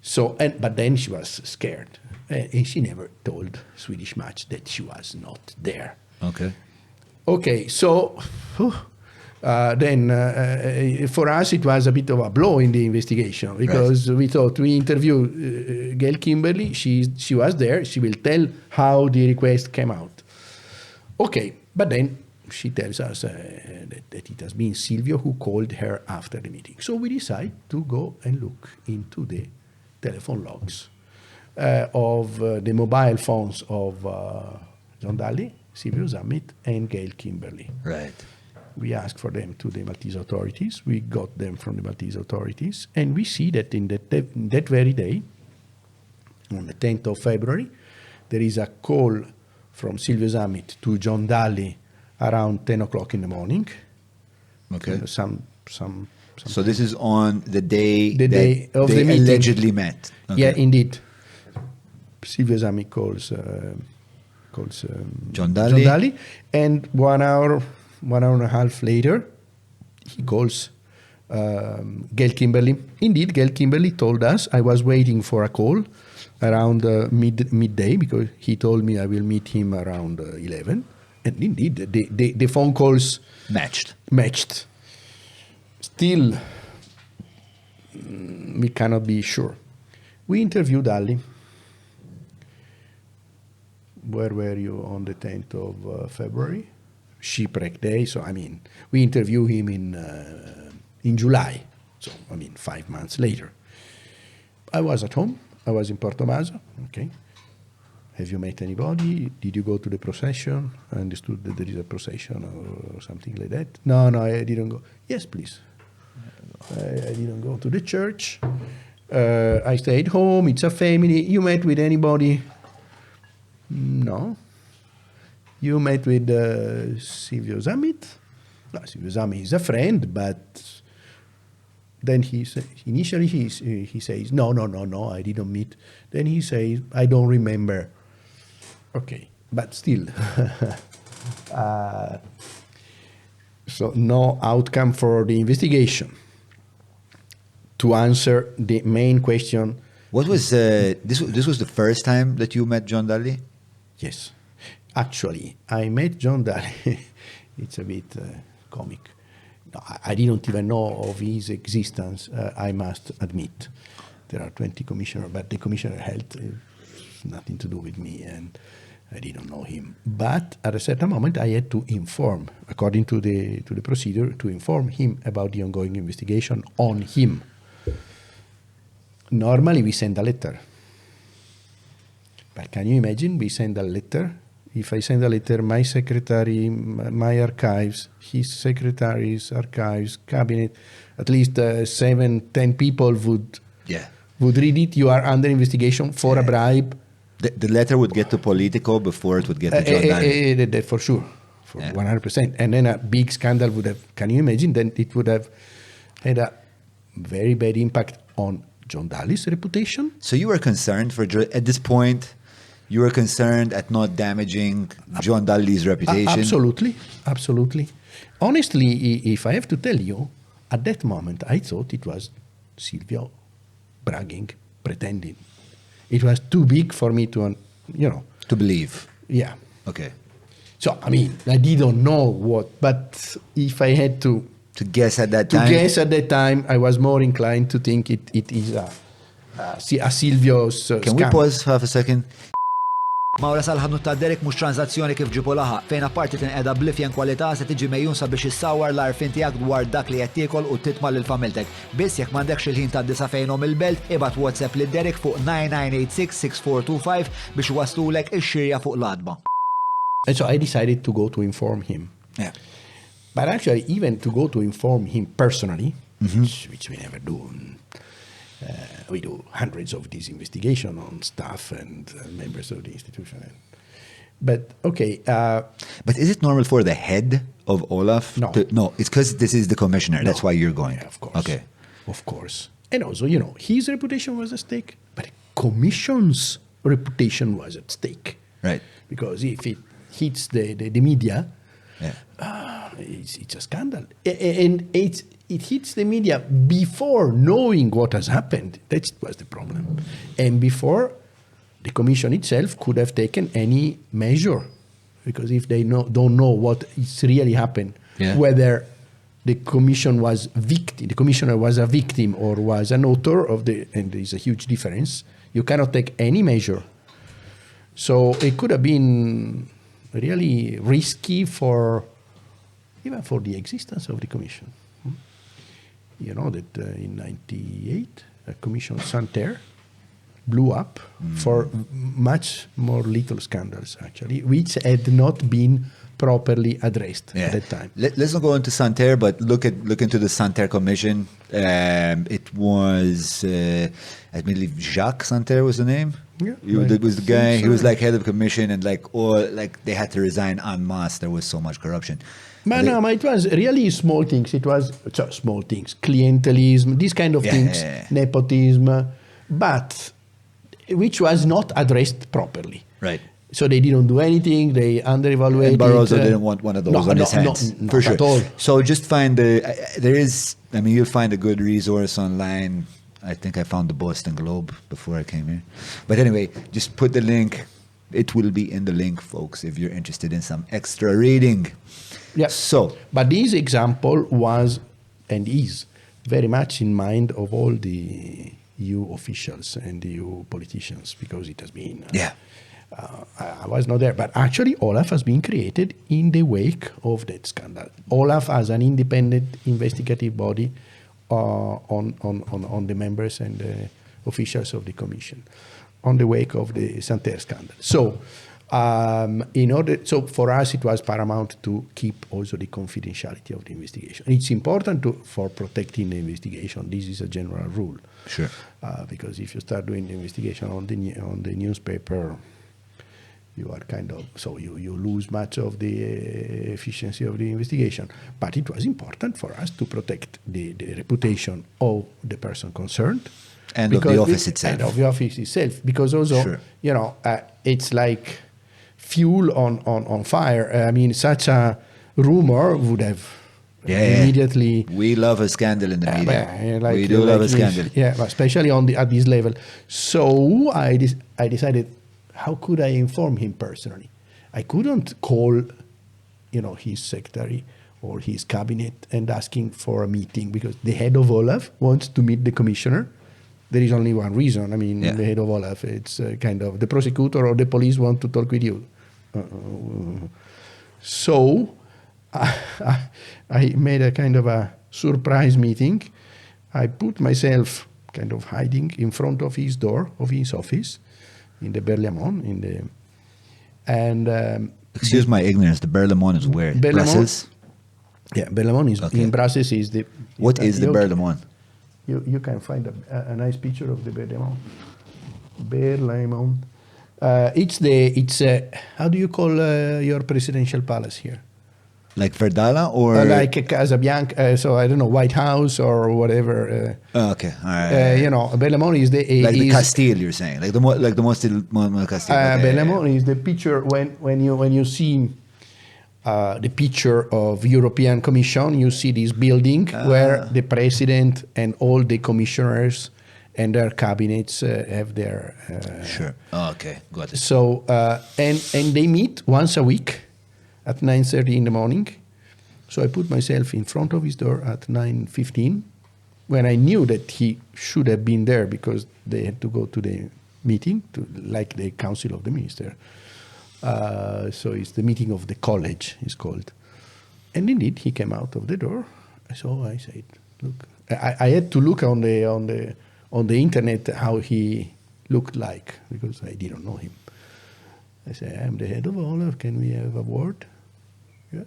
So, but then she was scared. And she never told Swedish Match that she was not there. Okay, so then for us it was a bit of a blow in the investigation because we thought we interview Gail Kimberly, she was there, she will tell how the request came out. Okay, but then she tells us that it has been Silvio who called her after the meeting. So we decide to go and look into the telephone logs of the mobile phones of John Dalli, Silvio Zammit, and Gail Kimberly. Right. We asked for them to the Maltese authorities. We got them from the Maltese authorities. And we see that in that very day, on the 10th of February, there is a call from Silvio Zammit to John Dalli around 10 o'clock in the morning. Okay. So this is on the day day of they the meeting. allegedly met. Okay. Yeah, indeed. Silvio Zammit calls John Dalli. And 1 hour and a half later, he calls Gail Kimberly. Indeed, Gail Kimberly told us, I was waiting for a call around midday because he told me I will meet him around 11. And indeed, the phone calls Matched. Still, we cannot be sure. We interviewed Dalli. Where were you on the 10th of February? Shipwreck day. So, we interviewed him in July. So, 5 months later. I was at home. I was in Porto Maso. Okay. Have you met anybody? Did you go to the procession? I understood that there is a procession or something like that. No, I didn't go. Yes, please. I didn't go to the church. I stayed home. It's a family. You met with anybody? No. You met with Silvio Zammit? No, Silvio Zammit is a friend, but then initially he says, no, I didn't meet. Then he says, I don't remember. Okay, but still. So no outcome for the investigation. To answer the main question. What was this was the first time that you met John Dalli? Yes. Actually, I met John Dalli. It's a bit comic. No, I didn't even know of his existence, I must admit. There are 20 commissioners, but the commissioner health has nothing to do with me, and I didn't know him. But at a certain moment, I had to inform, according to the procedure, to inform him about the ongoing investigation on him. Normally, we send a letter. But can you imagine we send a letter? If I send a letter, my secretary, my archives, his secretary's archives, cabinet, at least 7-10 people would read it. You are under investigation for a bribe. The letter would get to Politico before it would get to John Dalli. For for 100%. And then a big scandal would have, can you imagine, then it would have had a very bad impact on John Dalli's reputation. So you were concerned at this point, you were concerned at not damaging John Dalli's reputation? Absolutely, absolutely. Honestly, if I have to tell you, at that moment, I thought it was Silvio bragging, pretending. It was too big for me to, To believe. Yeah. Okay. So, I mean, I didn't know what, but if I had to guess at that time? I was more inclined to think it is a Silvio's Can we pause half a second? Mawra sal-ħadnu ta' Derek mhux transazzjoni kif ġibu laħa, fejn apparti tinqeda b'lifjan kwalità se tiġi mejjun sabiex issawwar l-arfin tiegħek dwar dak li qed tiekol u titma' lil familtek. Biss jekk m'għandekx il-ħin tad-disa fejnhom il-belt, ibad WhatsApp lil Derek fuq 9986-6425 biex waslulek ix-xirja fuq l-adba. And so I decided to go to inform him. Yeah. But actually, even to go to inform him personally, which we never do. We do hundreds of these investigations on staff and members of the institution. But okay. But is it normal for the head of Olaf? No. No, it's because this is the commissioner. No. That's why you're going. Yeah, of course. Okay. Of course. And also, his reputation was at stake, but the commission's reputation was at stake. Right. Because if it hits the media, it's a scandal. And it hits the media before knowing what has happened. That was the problem. And before the commission itself could have taken any measure. Because if they don't know what is really happened, whether the commissioner was a victim or was an author of and there is a huge difference, you cannot take any measure. So it could have been really risky even for the existence of the commission. You know that in 98, a commission Santerre blew up for much more little scandals, actually, which had not been properly addressed at that time. Let's not go into Santerre, but look into the Santerre Commission. It was, I believe, Jacques Santerre was the name. Yeah, It was the guy. He was like head of commission, and they had to resign en masse. There was so much corruption. But it was really small things. It was small things, clientelism, these kind of things, nepotism, but which was not addressed properly. Right. So they didn't do anything. They underevaluated. And Baroso didn't want one of those on his hands, for sure. At all. So just find you'll find a good resource online. I think I found the Boston Globe before I came here. But anyway, just put the link. It will be in the link, folks, if you're interested in some extra reading. Yeah. So, but this example was and is very much in mind of all the EU officials and the EU politicians, because it has been. I was not there, but actually Olaf has been created in the wake of that scandal. Olaf as an independent investigative body on the members and the officials of the commission, on the wake of the Santerre scandal. So, for us it was paramount to keep also the confidentiality of the investigation. It's important for protecting the investigation. This is a general rule. Sure. Because if you start doing the investigation on the newspaper, you are you lose much of the efficiency of the investigation. But it was important for us to protect the reputation of the person concerned. And of the office itself. And of the office itself. Because also, it's like fuel on fire. I mean, such a rumor would have immediately... We love a scandal in the media. We do love a scandal. Yeah, especially at this level. So I decided, how could I inform him personally? I couldn't call, his secretary or his cabinet and asking for a meeting, because the head of Olaf wants to meet the commissioner. There is only one reason. I mean, the head of Olaf, it's the prosecutor or the police want to talk with you. So I made a kind of a surprise meeting. I put myself kind of hiding in front of his door of his office in the Berlaymont. Excuse my ignorance, the Berlaymont is where? Brussels? Yeah, Berlaymont is in Brussels. What is the Berlaymont? You can find a nice picture of the Berlaymont. Berlaymont. It's how do you call your presidential palace here? Like Verdala or like Casabianca, so I don't know, White House or whatever. Okay, all right. Bellamoni is the Like the Castile, you're saying, like the most Castile. Bellamoni is the picture when you see the picture of European Commission. You see this building where the president and all the commissioners and their cabinets have their. Sure. Okay, got it. So and they meet once a week at 9:30 in the morning. So I put myself in front of his door at 9:15 when I knew that he should have been there because they had to go to the meeting, like the Council of the Minister. So it's the meeting of the college, it's called. And indeed, he came out of the door. So I said, look, I had to look on the internet how he looked like because I didn't know him. I said, I'm the head of Olaf, can we have a word? Yeah.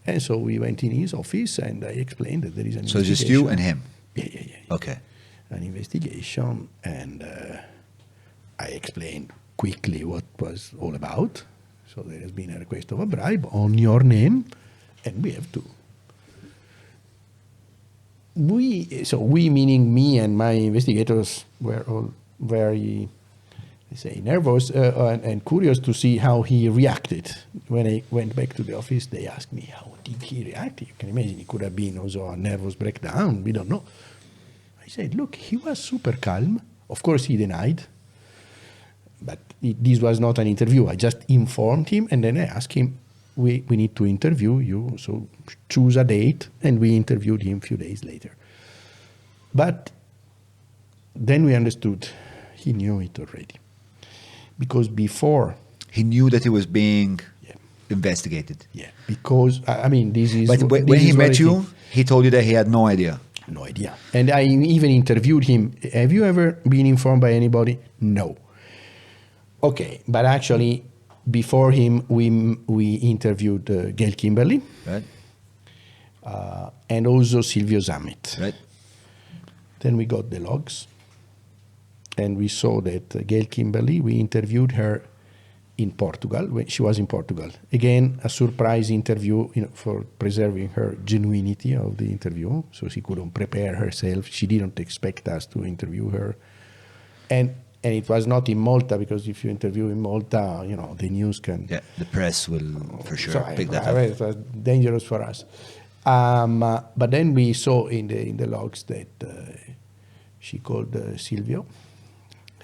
And so we went in his office and I explained that there is an investigation. So just you and him? Yeah. Okay. An investigation and I explained quickly what was all about. So there has been a request of a bribe on your name and we have to. We meaning me and my investigators were all very nervous and curious to see how he reacted. When I went back to the office, they asked me, how did he react? You can imagine it could have been also a nervous breakdown. We don't know. I said, look, he was super calm. Of course, he denied. But this was not an interview. I just informed him, and then I asked him, we need to interview you, so choose a date, and we interviewed him a few days later. But then we understood he knew it already. Because before... He knew that he was being investigated. Yeah, because, I mean, this is... But when he met you, he told you that he had no idea. No idea. And I even interviewed him. Have you ever been informed by anybody? No. Okay, but actually, before him, we interviewed Gail Kimberley. Right. And also Silvio Zammit. Right. Then we got the logs. And we saw that Gail Kimberley, we interviewed her in Portugal, when she was in Portugal. Again, a surprise interview for preserving her genuinity of the interview, so she couldn't prepare herself. She didn't expect us to interview her. And it was not in Malta, because if you interview in Malta, the news can... Yeah, the press will for sure pick that up. It was dangerous for us. But then we saw in the logs that she called Silvio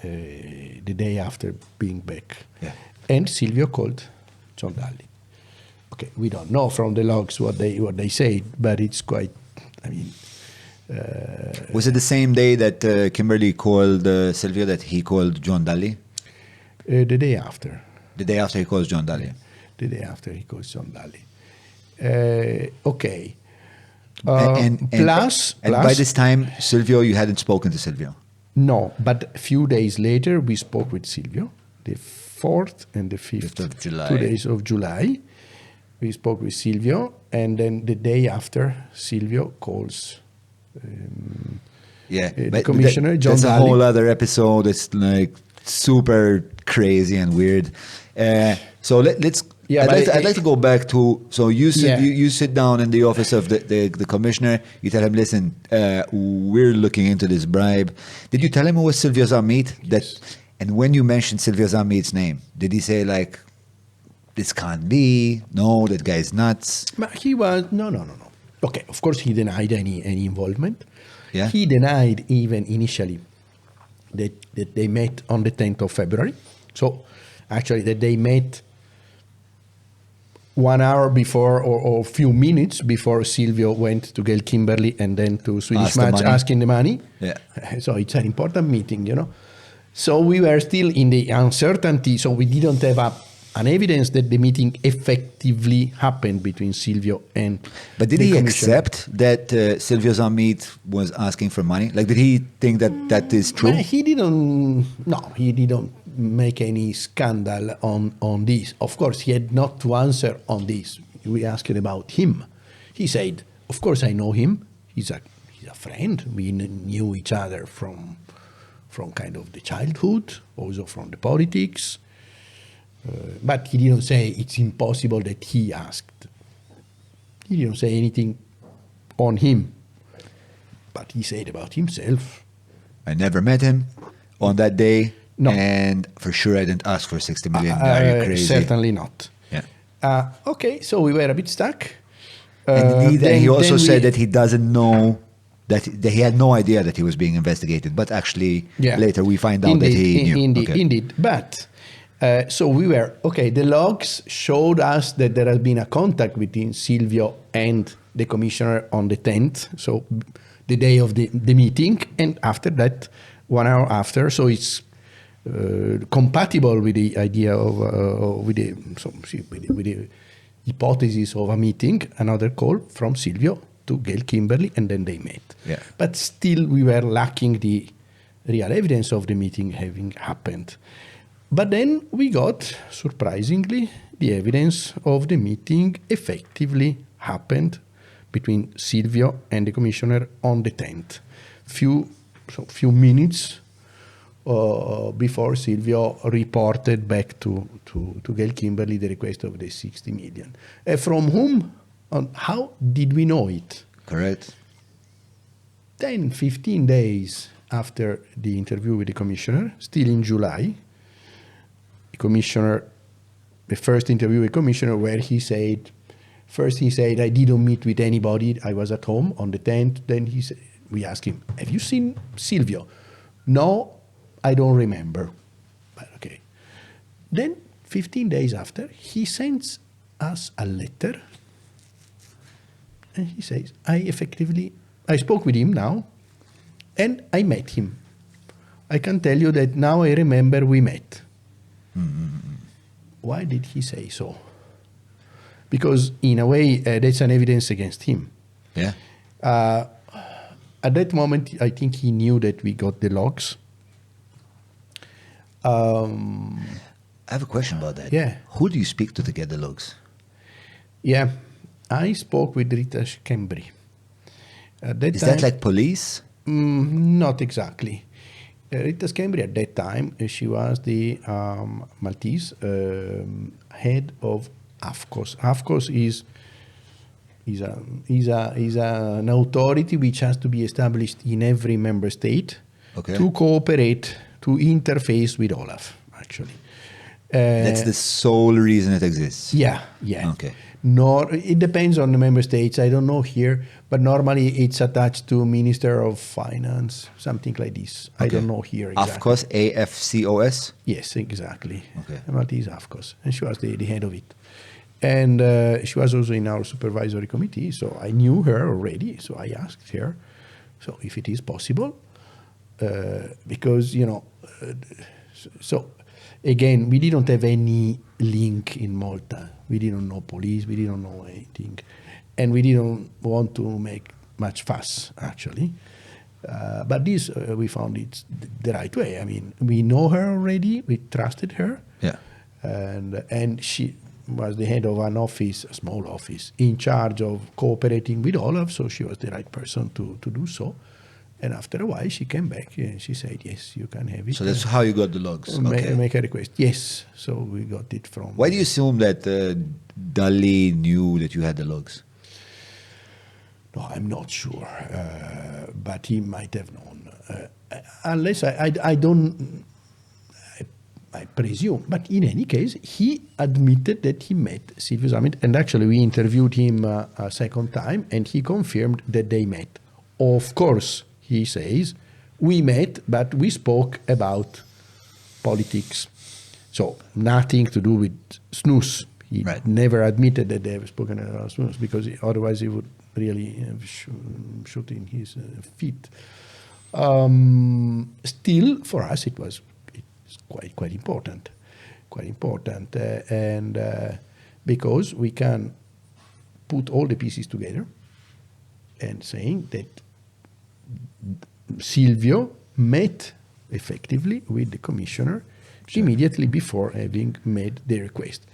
the day after being back. Yeah. And Silvio called John Dalli. Okay, we don't know from the logs what they said, but it's quite, was it the same day that Kimberly called Silvio that he called John Dalli? The day after. The day after he calls John Dalli? The day after he calls John Dalli. Okay. And plus, by this time, Silvio, you hadn't spoken to Silvio? No, but a few days later, we spoke with Silvio, the 4th and the 5th of July. 2 days of July. We spoke with Silvio, and then the day after, Silvio calls the commissioner, John Dalli. That's a whole other episode. It's like super crazy and weird. So let's... Yeah, I'd like to go back to, so you sit down in the office of the commissioner, you tell him, listen, we're looking into this bribe. Did you tell him it was Silvio Zammit? Yes. And when you mentioned Silvio Zammit's name, did he say like, this can't be, no, that guy's nuts? But he was, no. Okay, of course he denied any involvement. Yeah. He denied even initially that they met on the 10th of February. So actually that they met 1 hour before or a few minutes before Silvio went to Gail Kimberley and then to Swedish Match asking the money. Yeah. So it's an important meeting, So we were still in the uncertainty, so we didn't have an evidence that the meeting effectively happened between Silvio and But did he accept that Silvio Zammit was asking for money? Like, did he think that is true? He didn't make any scandal on this. Of course, he had not to answer on this. We asked about him. He said, of course I know him. He's a friend. We knew each other from kind of the childhood, also from the politics. But he didn't say it's impossible that he asked He didn't say anything on him, but he said about himself. I never met him on that day. No. And for sure I didn't ask for 60 million. Are you crazy? Certainly not. Yeah. Okay, so we were a bit stuck. And he also then said that he doesn't know, that he had no idea that he was being investigated, but actually later we find out that he knew. Indeed. But so we were, the logs showed us that there has been a contact between Silvio and the commissioner on the 10th, so the day of the meeting, and after that, 1 hour after, so it's compatible with the idea of, with the hypothesis of a meeting, another call from Silvio to Gail Kimberly, and then they met. Yeah. But still we were lacking the real evidence of the meeting having happened. But then we got, surprisingly, the evidence of the meeting effectively happened between Silvio and the commissioner on the 10th. Few minutes before Silvio reported back to Gail Kimberly the request of the 60 million. From whom? How did we know it? Correct. 10, 15 days after the interview with the commissioner, still in July, the first interview with the commissioner where he said, I didn't meet with anybody, I was at home on the 10th. Then we asked him, have you seen Silvio? No, I don't remember. But okay. Then 15 days after, he sends us a letter and he says, I spoke with him now and I met him. I can tell you that now I remember we met. Mm-hmm. Why did he say so? Because in a way, that's an evidence against him. Yeah. At that moment, I think he knew that we got the logs. I have a question about that. Yeah. Who do you speak to get the logs? Yeah, I spoke with Rita Schembri. Is that like police? Not exactly. Rita Schembri at that time, she was the Maltese head of AFCOS. AFCOS is an authority which has to be established in every member state to cooperate, to interface with Olaf, actually. That's the sole reason it exists? Yeah. Okay. It depends on the member states. I don't know here, but normally it's attached to Minister of Finance, something like this. Okay. I don't know here exactly. AFCOS, AFCOS? Yes, exactly. Okay. Maltese AFCOS. And she was the head of it. And she was also in our supervisory committee, so I knew her already. So I asked her, so if it is possible, because, so again, we didn't have any link in Malta. We didn't know police, we didn't know anything. And we didn't want to make much fuss, actually. But this, we found it the right way. I mean, we know her already, we trusted her. Yeah. And she was the head of an office, a small office, in charge of cooperating with Olaf, so she was the right person to do so. And after a while, she came back and she said, yes, you can have it. So that's how you got the logs? Make a request. Yes. So we got it from... Why do you assume that Dalli knew that you had the logs? No, I'm not sure. But he might have known. Unless I don't... I presume. But in any case, he admitted that he met Silvio Zammit. And actually, we interviewed him a second time, and he confirmed that they met. Of course, he says, we met, but we spoke about politics. So nothing to do with snus. He never admitted that they have spoken about snus, because otherwise he would really shoot in his feet. Still, for us, it's quite important. And because we can put all the pieces together and saying that Silvio met effectively with the commissioner immediately before having made the request.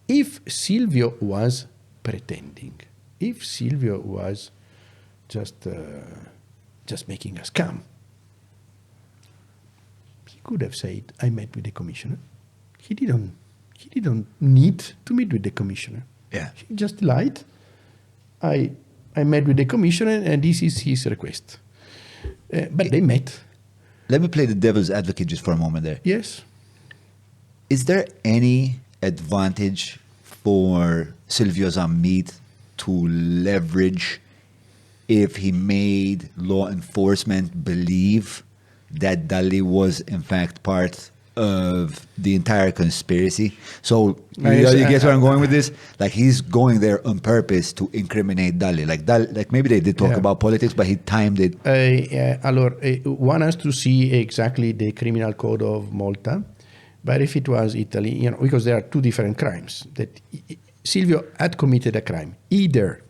If Silvio was pretending, if Silvio was just making us come, he could have said, I met with the commissioner. He didn't need to meet with the commissioner. Yeah. He just lied I met with the commissioner, and this is his request. But they met. Let me play the devil's advocate just for a moment there. Yes. Is there any advantage for Silvio Zammit to leverage if he made law enforcement believe that Dalli was in fact part of the entire conspiracy? So you get where I'm going with this? Like he's going there on purpose to incriminate Dalli. Like maybe they did talk about politics, but he timed it. One has to see exactly the criminal code of Malta. But if it was Italy, because there are two different crimes that Silvio had committed a crime. Either,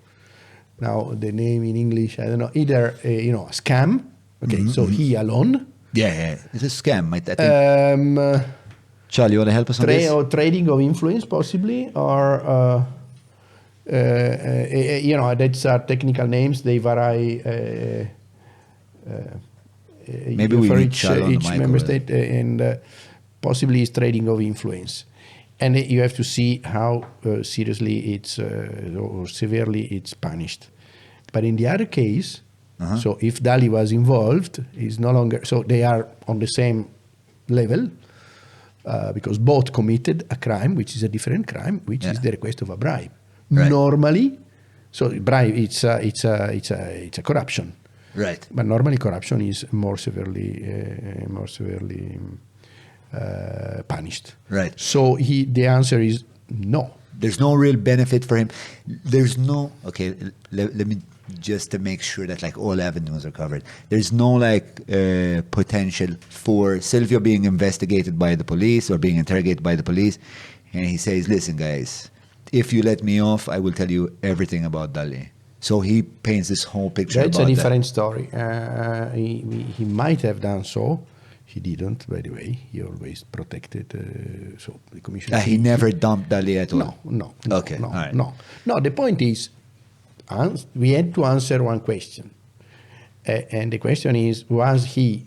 now the name in English, I don't know, either, a scam. Okay, so he alone. Yeah, it's a scam. I think. Charlie, you want to help us on this? Or trading of influence, possibly, or that's technical names. They vary. Maybe we for need each microphone. member state, and possibly is trading of influence, and you have to see how seriously it's or severely it's punished. But in the other case. So if Dalli was involved, he's no longer. So they are on the same level because both committed a crime, which is a different crime, which is the request of a bribe. Right. Normally, so bribe it's a corruption. Right. But normally corruption is more severely punished. Right. So the answer is no. There's no real benefit for him. There's no. Okay, let me. Just to make sure that like all avenues are covered. There's no potential for Silvio being investigated by the police or being interrogated by the police. And he says, listen guys, if you let me off, I will tell you everything about Dalli. So he paints this whole picture That's about a different story. He might have done so. He didn't, by the way. He always protected. So the commission. He never dumped Dalli at all? No. Okay, No, all right. no. The point is, we had to answer one question. And the question is, was he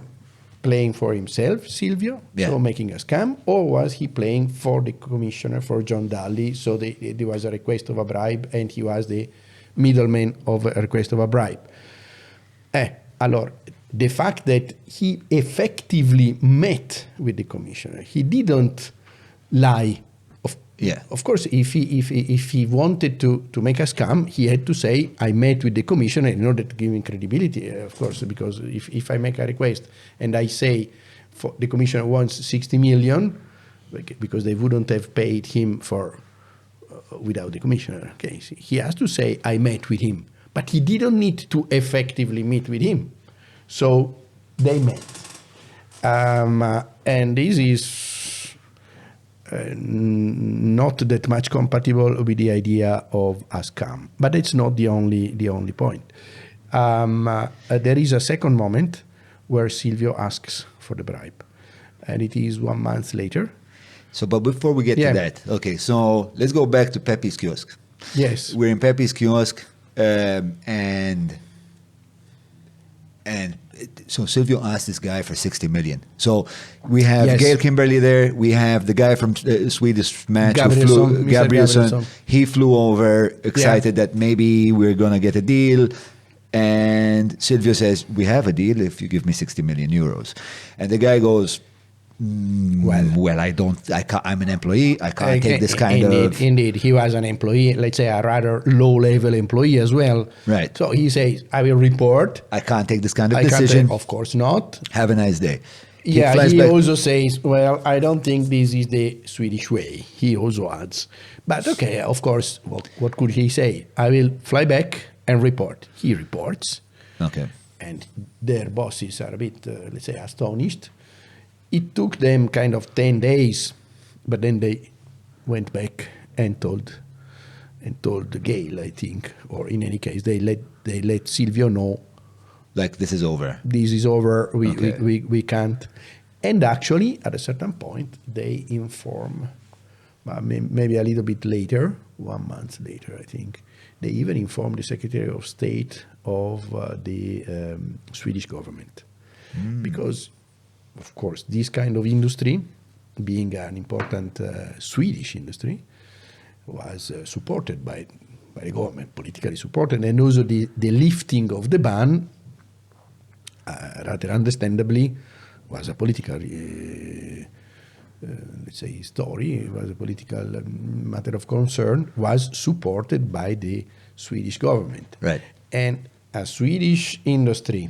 playing for himself, Silvio, so making a scam, or was he playing for the commissioner, for John Dalli, so there was a request of a bribe and he was the middleman of a request of a bribe? Allora, the fact that he effectively met with the commissioner, he didn't lie. Of course, if he wanted to make a scam, he had to say, I met with the commissioner in order to give him credibility, of course, because if I make a request and I say the commissioner wants 60 million, because they wouldn't have paid him for without the commissioner. Okay, he has to say, I met with him. But he didn't need to effectively meet with him. So they met. And this is not that much compatible with the idea of a scam, but it's not the only point. There is a second moment where Silvio asks for the bribe, and it is 1 month later. So, but before we get to that, okay, so let's go back to Pepe's kiosk. Yes, we're in Pepe's kiosk, and so Silvio asked this guy for 60 million. So we have Gail Kimberly there. We have the guy from Swedish Match, Gabrielsson. He flew over, excited that maybe we're going to get a deal. And Silvio says, we have a deal if you give me 60 million euros. And the guy goes, well, I'm an employee. I can't take this kind of... Indeed, he was an employee, let's say a rather low-level employee as well. Right. So he says, I will report. I can't take this kind of decision. Of course not. Have a nice day. He also says, well, I don't think this is the Swedish way. He also adds. But okay, of course, what could he say? I will fly back and report. He reports. Okay. And their bosses are a bit, let's say, astonished. It took them kind of 10 days, but then they went back and told Gail, I think, or in any case, they let Silvio know, like, this is over. This is over. We can't. And actually, at a certain point, they inform. Maybe a little bit later, 1 month later, I think, they even informed the Secretary of State of the Swedish government, because. Of course, this kind of industry, being an important Swedish industry, was supported by by the government, politically supported, and also the lifting of the ban, rather understandably, was a political, let's say, story. It was a political matter of concern. Was supported by the Swedish government, Right. and a Swedish industry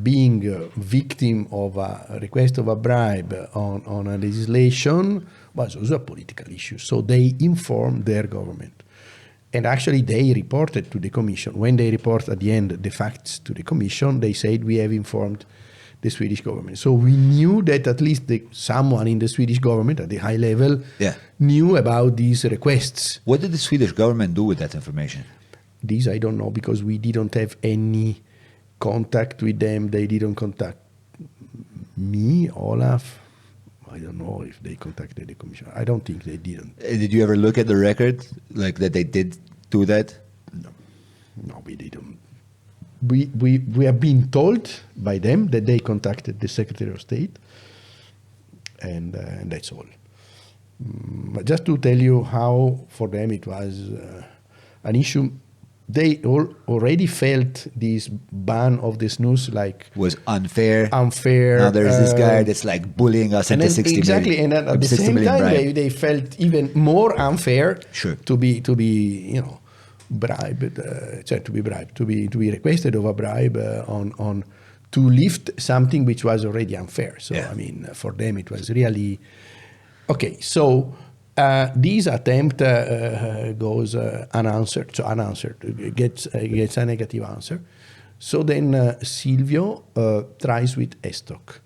being a victim of a request of a bribe on a legislation was also a political issue. So they informed their government. And actually they reported to the commission. When they report at the end the facts to the commission, they said, we have informed the Swedish government. So we knew that at least someone in the Swedish government at the high level knew about these requests. What did the Swedish government do with that information? This I don't know, because we didn't have any contact with them. They didn't contact me, Olaf. I don't know if they contacted the commission. I don't think they didn't. Did you ever look at the record, like that they did do that? No, we didn't. We have been told by them that they contacted the Secretary of State, and that's all. But just to tell you how for them it was an issue, they already felt this ban of the snus like was unfair. Unfair. Now there's this guy that's like bullying us into 60 exactly, million. and at the same time they felt even more unfair to be bribed, to be requested of a bribe on to lift something which was already unfair. So I mean, for them it was really okay. So. This attempt goes unanswered, gets a negative answer. So then Silvio tries with ESTOC.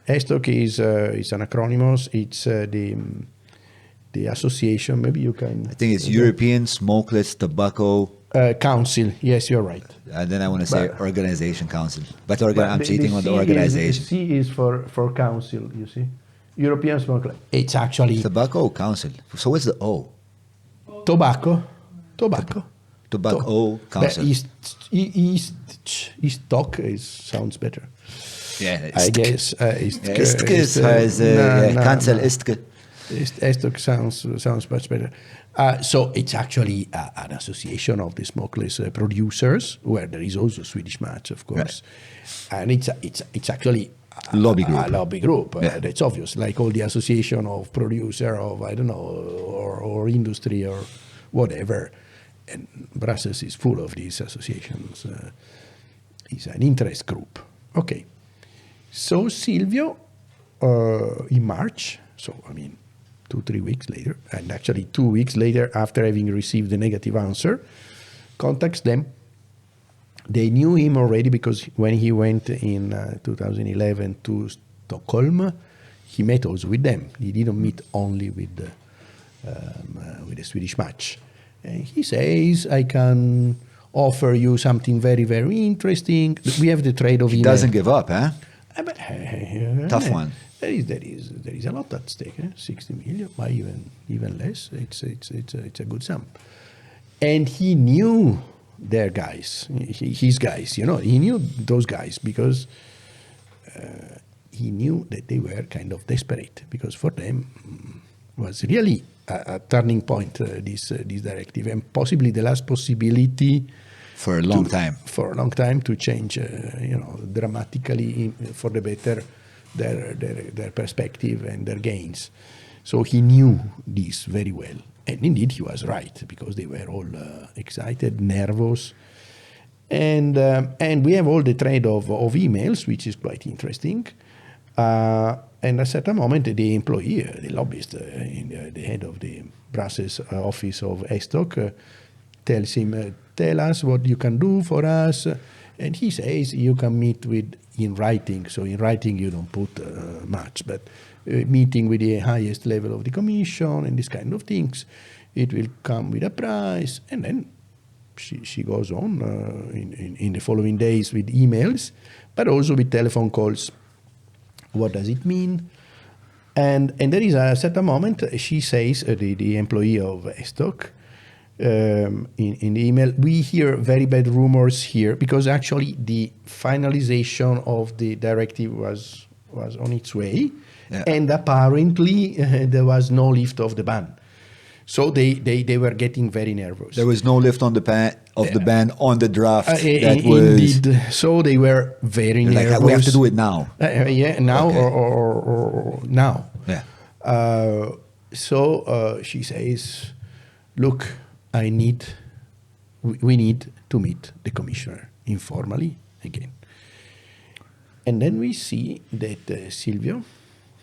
ESTOC is an acronym. It's the association. Maybe you can. I think it's European Smokeless Tobacco Council. Yes, you're right. And then I want to say Organization Council, but I'm cheating on the organization. The C is for council. You see. European Smokeless. It's actually Tobacco Council. So what's the O? Tobacco. Tobacco Council. ESTOC sounds better. Yeah, I guess. Council Istke. ESTOC sounds much better. So it's actually an association of the smokeless producers, where there is also Swedish match, of course, and it's actually. Lobby group. A lobby group. That's obvious. Like all the association of producer of, I don't know, or industry or whatever. And Brussels is full of these associations. It's an interest group. Okay. So Silvio, in March, so I mean, 2-3 weeks later, and actually 2 weeks later after having received the negative answer, contacts them. They knew him already because when he went in 2011 to Stockholm, he met also with them. He didn't meet only with the Swedish match. And he says, I can offer you something very, very interesting. We have the trade of email. He doesn't give up, huh? Tough one. There is a lot at stake. 60 million, why even less? It's a good sum. And he knew their guys, his guys, he knew those guys because he knew that they were kind of desperate, because for them was really a turning point, this directive, and possibly the last possibility for a long time to change, dramatically for the better their perspective and their gains. So he knew this very well. And indeed, he was right, because they were all excited, nervous. And we have all the thread of emails, which is quite interesting. And at a certain moment, the employee, the lobbyist, the head of the Brussels office of ESTOC, tells him, tell us what you can do for us. And he says, you can meet in writing. So in writing, you don't put much, but meeting with the highest level of the commission and this kind of things. It will come with a price. And then she goes on in the following days with emails, but also with telephone calls. What does it mean? And there is a certain moment, she says, the employee of ESTOC, in the email, we hear very bad rumors here, because actually the finalization of the directive was on its way. Yeah. And apparently there was no lift of the ban. So they were getting very nervous. There was no lift on the ban on the draft. Indeed. So they were very nervous. Like, we have to do it now. Now Okay. or now. Yeah. So she says, look, we need to meet the commissioner informally again. And then we see that Silvio,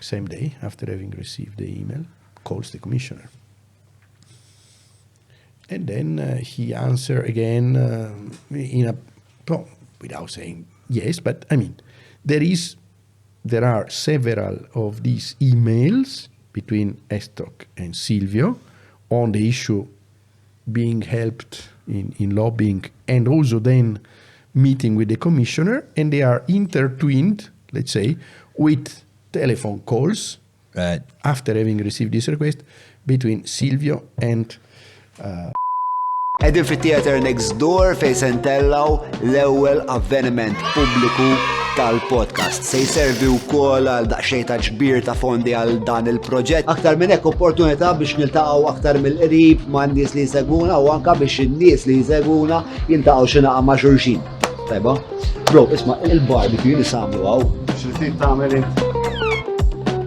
same day after having received the email, calls the commissioner. And then he answers again without saying yes, but I mean, there are several of these emails between Estoc and Silvio on the issue being helped in lobbying and also then meeting with the commissioner, and they are intertwined, let's say, with telephone calls after having received this request between Silvio and Edin fit-theater next door fej sentellaw l-ewwel avveniment pubbliku tal-podcast. Se jservi wkoll għal daqsxejn ta' ġbir ta' fondi għal dan il-proġett. Aktar minn hekk opportunità biex niltaqgħu aktar mill-qrib ma' nies li jsegwuna u anke biex in-nies li jsegwuna jiltaqgħu xi naqa' ma' xulxin. Tajba? Bro, isma' il-barbecue li samlu hawn. X'trid tagħmel int?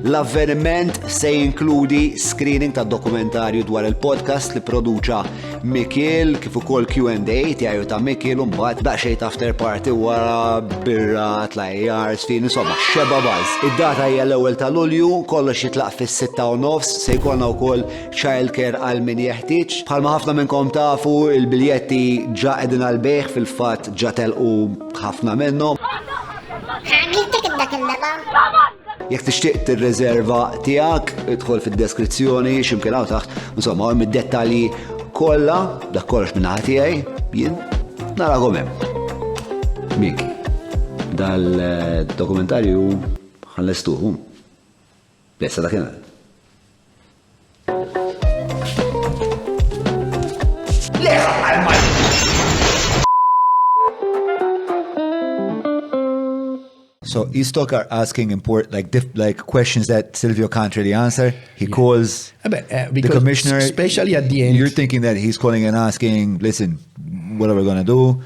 L-avveniment se jinkludi screening ta' dokumentarju dwar il-podcast li produċa Mikil kif ukoll Q&A tiegħu ta' Mikil u mbagħad daqsxejn ta' after party wara birra tlajjars fin insomma xeba buzz. Id-data hija l-ewwel ta' Lulju, kollox jitlaq fis-6:30, se jkollna wkoll childcare għal min jeħtieġ. Bħalma ħafna minnkom tafu il-biljetti ġa qegħdin għal bejħ fil-fatt ġa telqu ħafna minnhom. Jekk tixtieq tir-reserva tiegħek, idħol fid-deskrizzjoni x'imkien hawn taħt, insomma hemm id-dettalji kollha, dak kollox minn naħa tiegħi, jien narakom hemm. Miki, dal-dokumentarju ħallestuh. Lesta dakinhar. So Estoc are asking like questions that Silvio can't really answer. He calls the commissioner. Especially at the end. You're thinking that he's calling and asking, listen, what are we going to do?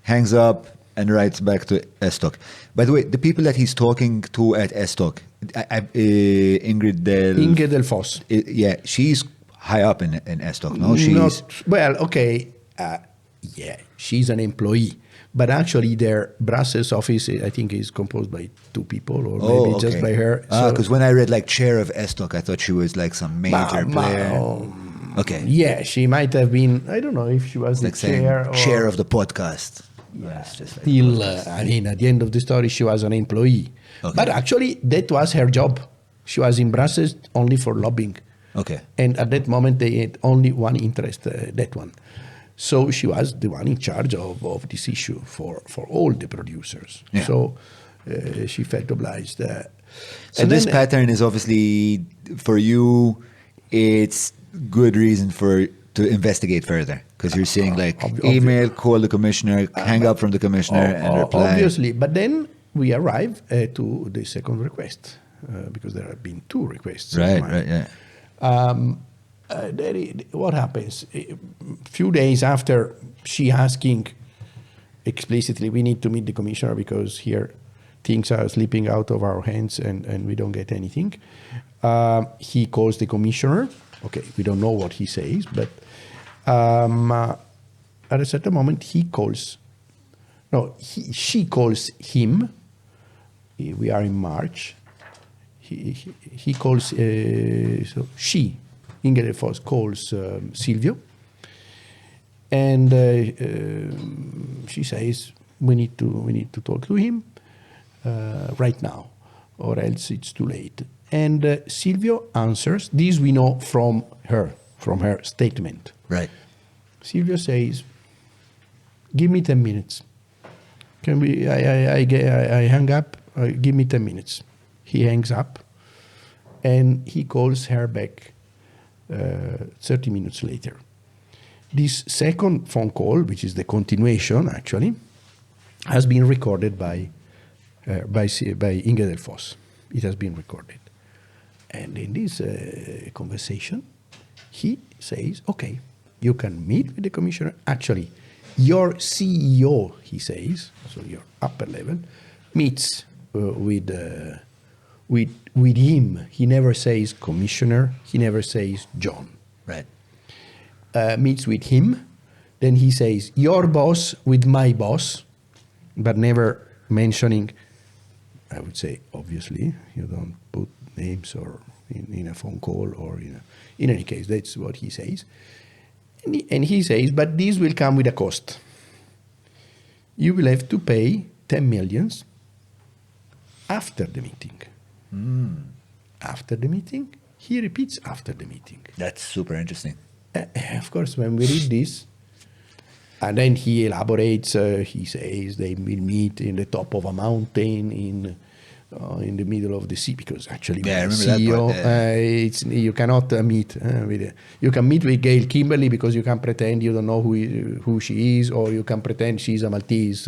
Hangs up and writes back to Estoc. By the way, the people that he's talking to at Estoc, Ingrid Del Foss. Yeah, she's high up in Estoc, no? She's she's an employee. But actually, their Brussels office, I think, is composed by 2 people, or maybe just by her. Because when I read like chair of Estoc, I thought she was like some major player. Okay. Yeah, she might have been. I don't know if she was like the chair. Chair of the podcast. Yeah, just like still, I mean, at the end of the story, she was an employee. Okay. But actually, that was her job. She was in Brussels only for lobbying. Okay. And at that moment, they had only one interest, that one. So she was the one in charge of this issue for all the producers. Yeah. So she felt obliged. So this pattern is obviously, for you, it's good reason to investigate further. Because you're seeing like email, call the commissioner, hang up from the commissioner and reply. Obviously. But then we arrive to the second request. Because there have been 2 requests. Right, yeah. What happens? A few days after she asking explicitly, we need to meet the commissioner because here things are slipping out of our hands and we don't get anything. He calls the commissioner. Okay, we don't know what he says, but at a certain moment she calls him. We are in March. He calls, Ingrid Foss calls Silvio, and she says we need to talk to him right now, or else it's too late. And Silvio answers. This we know from her statement. Right. Silvio says, "Give me 10 minutes. Can we? I hang up. Give me 10 minutes." He hangs up, and he calls her back 30 minutes later. This second phone call, which is the continuation, actually, has been recorded by Ingrid Del Foss. It has been recorded. And in this conversation, he says, okay, you can meet with the commissioner. Actually, your CEO, he says, so your upper level, meets with him. He never says commissioner. He never says John. Right. Meets with him. Then he says, your boss with my boss, but never mentioning, I would say, obviously, you don't put names or in a phone call or in any case, that's what he says. And he says, but this will come with a cost. You will have to pay 10 millions after the meeting. After the meeting, he repeats after the meeting. That's super interesting. Of course, when we read this, and then he elaborates, he says they will meet in the top of a mountain in the middle of the sea, because actually I remember CEO, that part, you cannot meet with you can meet with Gail Kimberly because you can pretend you don't know who she is, or you can pretend she's a Maltese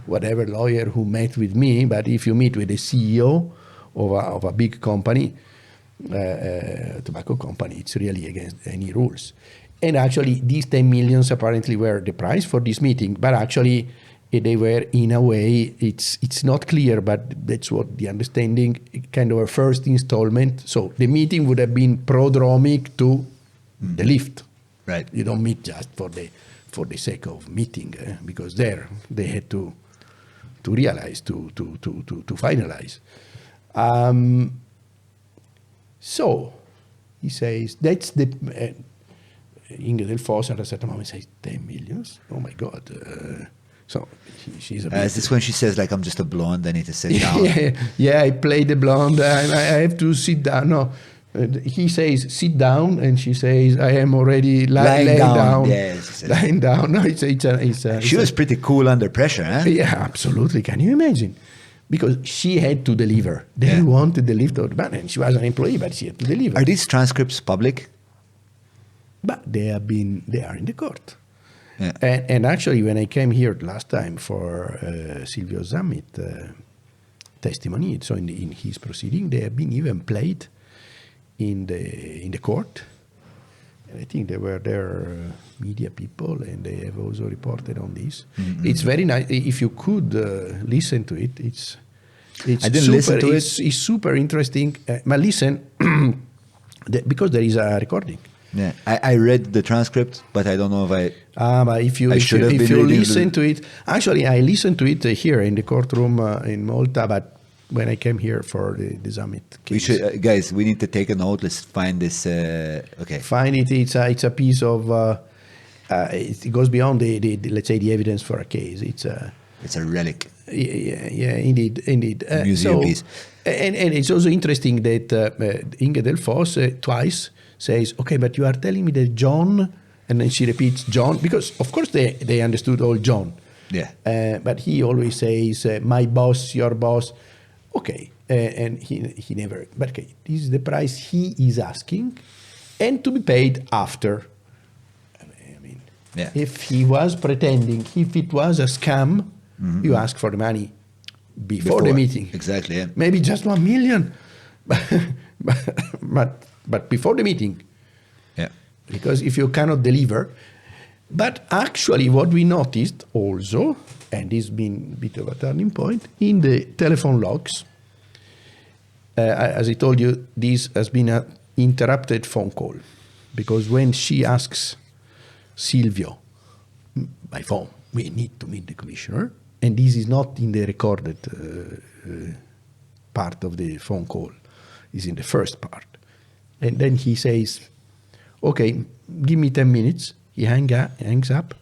whatever lawyer who met with me. But if you meet with the CEO of a big company, tobacco company, it's really against any rules. And actually, these 10 millions apparently were the price for this meeting, but actually they were, in a way, it's not clear, but that's what the understanding, kind of a first installment. So the meeting would have been prodromic to the lift. Right. You don't meet just for the sake of meeting, because there they had to realize, to finalize. So he says that's the. Inge del Foss at a certain moment says 10 millions. Oh my God! So she's a bit. Is this when she says like I'm just a blonde? I need to sit down. Yeah, I play the blonde. I have to sit down. No, he says sit down, and she says I am already lying down. Yes, lying down. No, she was pretty cool under pressure, huh? Yeah, absolutely. Can you imagine? Because she had to deliver. They wanted the lift of the man, and she was an employee, but she had to deliver. Are these transcripts public? But they are in the court. Yeah. And actually, when I came here last time for Silvio Zammit testimony, so in his proceeding, they have been even played in the court. And I think they were there media people, and they have also reported on this. Mm-hmm. It's very nice. If you could listen to it, it's I didn't listen to it. It's super interesting. But listen, because there is a recording. Yeah, I read the transcript, but I don't know if I. But if you listen to it, actually, I listened to it here in the courtroom in Malta. But when I came here for the Zammit case, we should, guys, we need to take a note. Let's find this. Okay, find it. It's a piece of. It goes beyond the let's say the evidence for a case. It's a relic. Yeah, indeed. Museum piece. And it's also interesting that Inge del Foss twice says, okay, but you are telling me that John, and then she repeats John, because of course they understood all John. Yeah. But he always says, my boss, your boss. Okay. And he never, but okay, this is the price he is asking, and to be paid after. I mean, if he was pretending, if it was a scam, you ask for the money before the meeting. Exactly, yeah. Maybe just 1 million. But before the meeting. Yeah. Because if you cannot deliver. But actually what we noticed also, and this has been a bit of a turning point, in the telephone logs, as I told you, this has been an interrupted phone call. Because when she asks Silvio by phone, we need to meet the commissioner, and this is not in the recorded part of the phone call, it's in the first part. And then he says, okay, give me 10 minutes. He hangs up.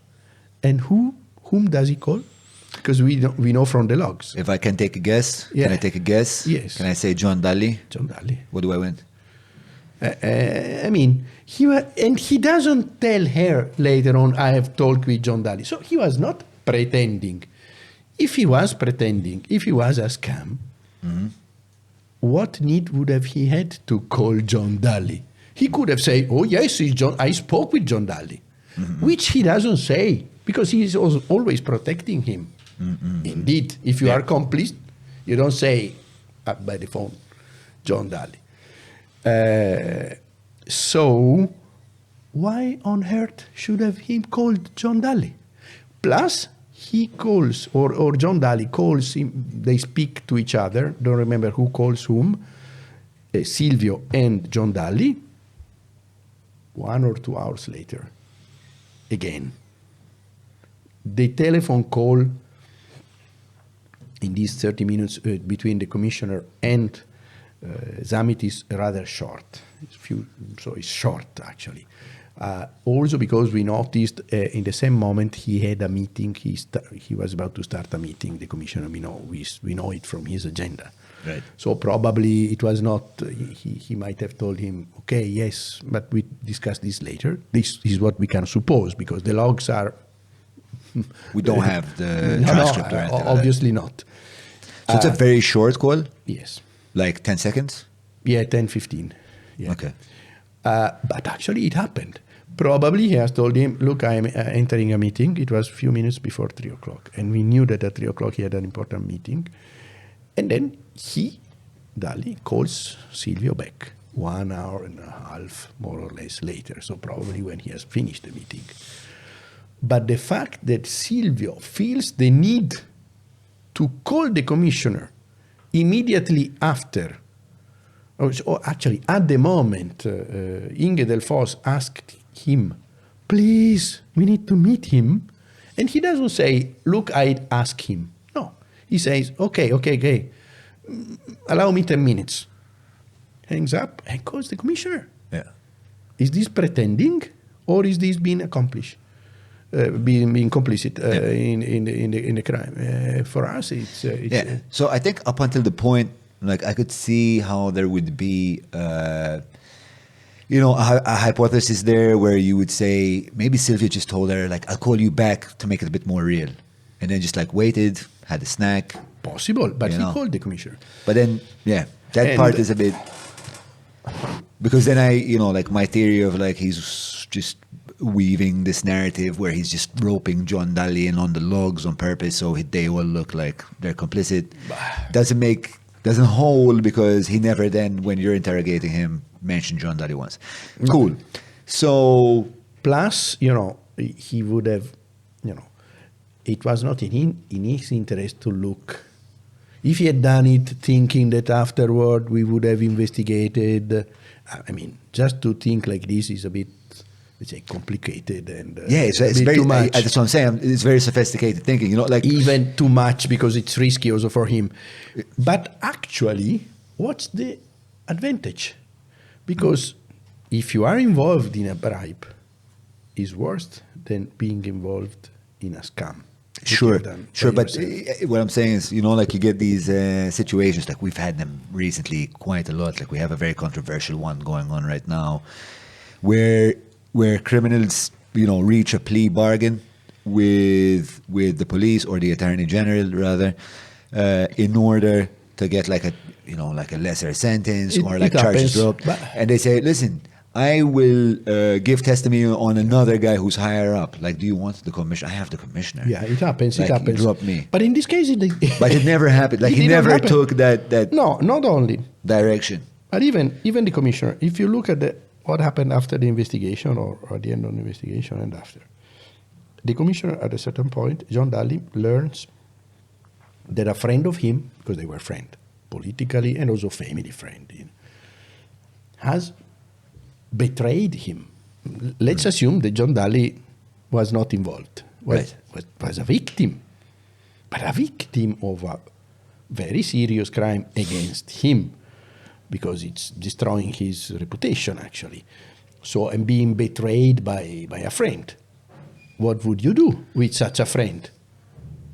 And whom does he call? Because we know from the logs. If I can take a guess, can I take a guess? Yes. Can I say John Dalli? John Dalli. What do I win? I mean, he doesn't tell her later on, I have talked with John Dalli. So he was not pretending. If he was pretending, if he was a scam, what need would have he had to call John Dalli? He could have said, oh yes, I spoke with John Dalli, which he doesn't say, because he is always protecting him. Indeed, if you are complicit, you don't say by the phone, John Dalli. So why on earth should have him called John Dalli? Plus, he calls, or John Dalli calls him, they speak to each other, don't remember who calls whom, Silvio and John Dalli, 1 or 2 hours later, again. The telephone call in these 30 minutes between the commissioner and Zammit is rather short. So it's short, actually. Also because we noticed in the same moment he had a meeting, he was about to start a meeting, the commissioner, we know it from his agenda. Right. So probably it was not, he might have told him, okay, yes, but we discuss this later. This is what we can suppose, because the logs are... We don't have the transcript or anything. Obviously not. So it's a very short call? Yes. Like 10 seconds? Yeah, 10, 15. Yeah. Okay. But actually it happened. Probably he has told him, look, I am entering a meeting. It was a few minutes before 3 o'clock. And we knew that at 3 o'clock he had an important meeting. And then he, Dalli, calls Silvio back 1 hour and a half, more or less, later. So probably when he has finished the meeting. But the fact that Silvio feels the need to call the commissioner immediately after, or actually at the moment, Inge Del Fos asked him, please, we need to meet him. And he doesn't say, look, I'd ask him. No, he says, okay, allow me 10 minutes. Hangs up and calls the commissioner. Yeah. Is this pretending or is this being accomplished? Being complicit in the crime. For us, it's yeah. So I think up until the point, like I could see how there would be, a hypothesis there where you would say maybe Silvio just told her like I'll call you back to make it a bit more real, and then just like waited, had a snack. Possible, but he called the commissioner. But then, yeah, that part is a bit because then like my theory of like he's just weaving this narrative where he's just roping John Dalli in on the logs on purpose so they all look like they're complicit. Doesn't hold because he never then, when you're interrogating him, mentioned John Dalli once. Cool. So plus, he would have, it was not in his interest to look. If he had done it thinking that afterward we would have investigated, I mean, just to think like this is a bit, let's say, complicated and it's very too much. That's what I'm saying. It's very sophisticated thinking, like even too much because it's risky also for him. But actually, what's the advantage? Because if you are involved in a bribe, it's worse than being involved in a scam. Sure. But what I'm saying is, like you get these situations, like we've had them recently quite a lot. Like we have a very controversial one going on right now, where criminals, reach a plea bargain with the police or the attorney general rather, in order to get like a lesser sentence or like charges dropped. And they say, listen, I will give testimony on another guy who's higher up. Like, do you want the commissioner? I have the commissioner. Yeah, it happens. Like, it happens. Drop me. But in this case, but it never happened. Like he never took that. No, not only direction. But even the commissioner. If you look at what happened after the investigation or at the end of the investigation and after, the commissioner at a certain point, John Dalli, learns that a friend of him, because they were friends, politically and also family friend, has betrayed him. Let's assume that John Dalli was not involved, was a victim, but a victim of a very serious crime against him, because it's destroying his reputation, actually. So, and being betrayed by a friend. What would you do with such a friend?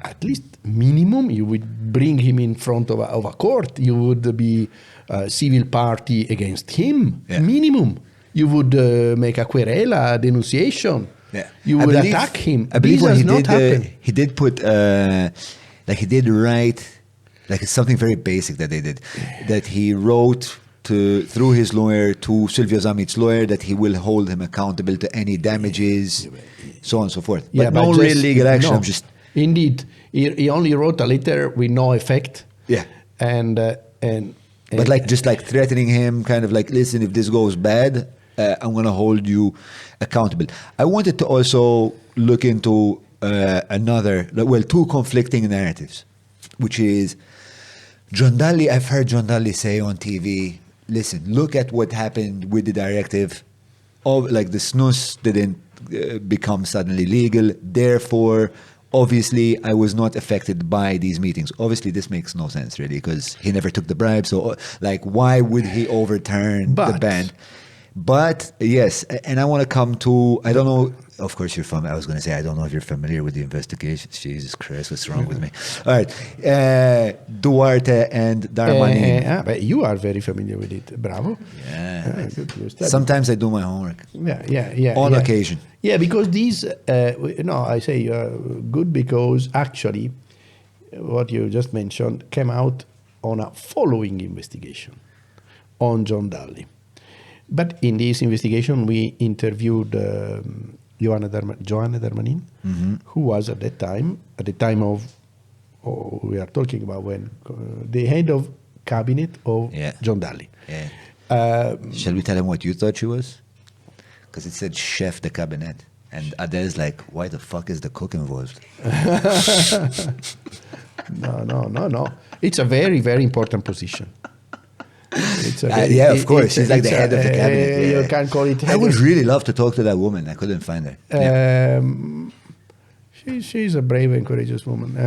At least minimum, you would bring him in front of a court. You would be a civil party against him, minimum. You would make a querela, a denunciation. Yeah. You would attack him. I believe what he did put, he did write, like it's something very basic that they did, that he wrote through his lawyer to Silvio Zammit's lawyer that he will hold him accountable to any damages, so on and so forth. But no real legal action. No. Indeed, he only wrote a letter with no effect. Yeah, and but just like threatening him, kind of like, listen, if this goes bad, I'm going to hold you accountable. I wanted to also look into two conflicting narratives, which is John Dalli. I've heard John Dalli say on TV, listen, look at what happened with the directive of like the snus didn't become suddenly legal. Therefore, obviously, I was not affected by these meetings. Obviously, this makes no sense really because he never took the bribe. So like, why would he overturn the ban? But yes, and I want to come to, I don't know, of course I was going to say, I don't know if you're familiar with the investigation. Jesus Christ, what's wrong with me? All right. Duarte and Darmanin. But you are very familiar with it. Bravo. Yeah. Good. Sometimes I do my homework. Yeah. On occasion. Yeah, because these, I say you are good because actually what you just mentioned came out on a following investigation on John Dalli. But in this investigation, we interviewed Johanna Darmanin, who was at the time of, we are talking about when, the head of cabinet of John Dalli. Yeah. Shall we tell him what you thought she was? Because it said chef de cabinet. And Adele's like, why the fuck is the cook involved? No. It's a very, very important position. Of course. She's like the head of the cabinet. You can't call it head. I would really love to talk to that woman. I couldn't find her. She's a brave and courageous woman.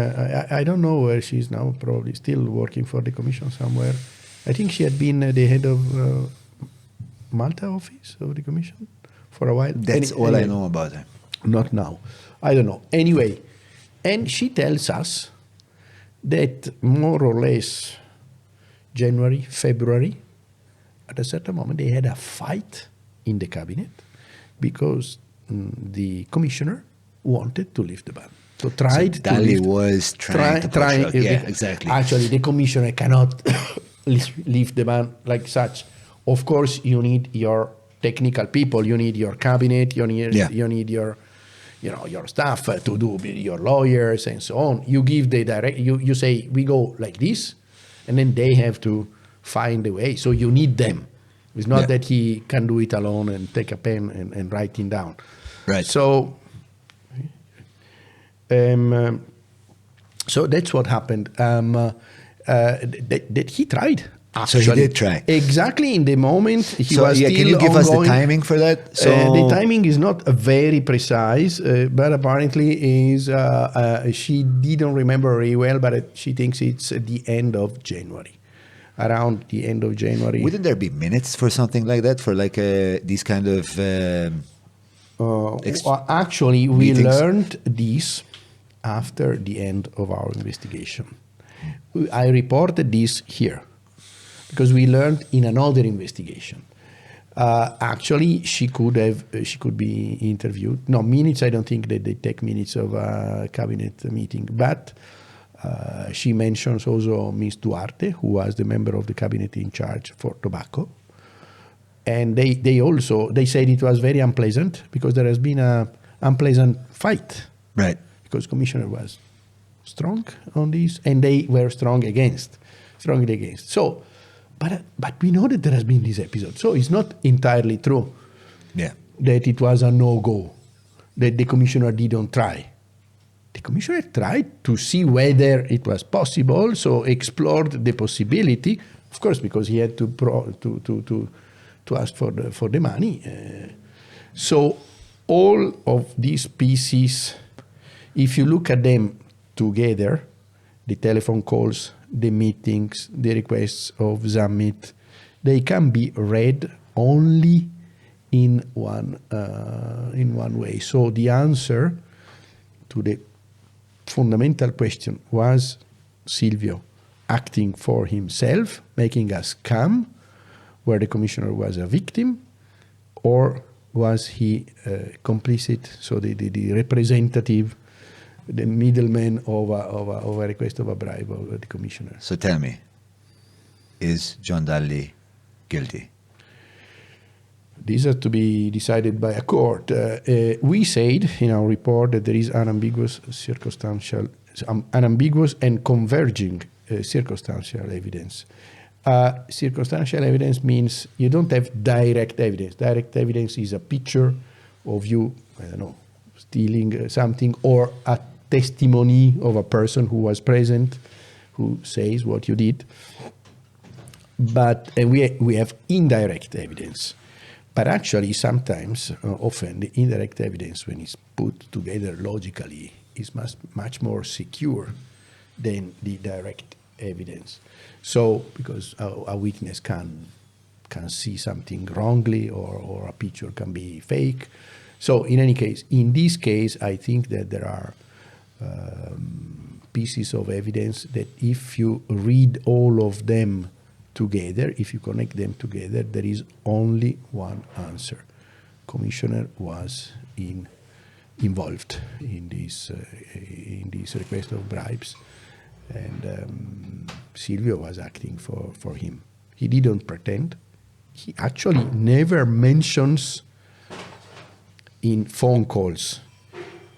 I don't know where she is now, probably still working for the commission somewhere. I think she had been the head of Malta office of the commission for a while. That's all I know about her. Not now. I don't know. Anyway, and she tells us that more or less January, February, at a certain moment, they had a fight in the cabinet because the commissioner wanted to lift the ban. So Dalli was trying to push out. Yeah, exactly. Actually, the commissioner cannot lift the ban like such. Of course, you need your technical people. You need your cabinet. You need your staff to do your lawyers and so on. You give the you say we go like this. And then they have to find a way. So you need them. It's not that he can do it alone and take a pen and write it down. Right. So that's what happened. That he tried. Actually. So he did try. Exactly in the moment he was still can you give us the timing for that? So the timing is not very precise, but apparently is she didn't remember very well, but she thinks it's at the end of January, around the end of January. Wouldn't there be minutes for something like that, for like these kind of actually, we learned this after the end of our investigation. I reported this here, because we learned in another investigation. Actually, she could be interviewed. No, minutes, I don't think that they take minutes of a cabinet meeting, but she mentions also Ms. Duarte, who was the member of the cabinet in charge for tobacco. And they said it was very unpleasant because there has been an unpleasant fight. Right. Because commissioner was strong on this and they were strongly against. So, but we know that there has been this episode. So it's not entirely true that it was a no-go, that the commissioner didn't try. The commissioner tried to see whether it was possible, so explored the possibility, of course, because he had to ask for the money. So all of these pieces, if you look at them together, the telephone calls, the meetings, the requests of Zammit, they can be read only in one way. So the answer to the fundamental question, was Silvio acting for himself, making a scam where the commissioner was a victim, or was he complicit, so the representative, the middleman of a request of a bribe of the commissioner? So tell me, is John Dalli guilty? This has to be decided by a court. We said in our report that there is unambiguous and converging circumstantial evidence. Circumstantial evidence means you don't have direct evidence. Direct evidence is a picture of you, I don't know, stealing something, or a testimony of a person who was present, who says what you did. But we have indirect evidence. But actually, sometimes, often, the indirect evidence, when it's put together logically, is much more secure than the direct evidence. So, because a witness can see something wrongly, or a picture can be fake. So, in any case, in this case, I think that there are pieces of evidence that if you read all of them together, if you connect them together, there is only one answer. Commissioner was involved in this request of bribes, and Silvio was acting for him. He didn't pretend. He actually never mentions in phone calls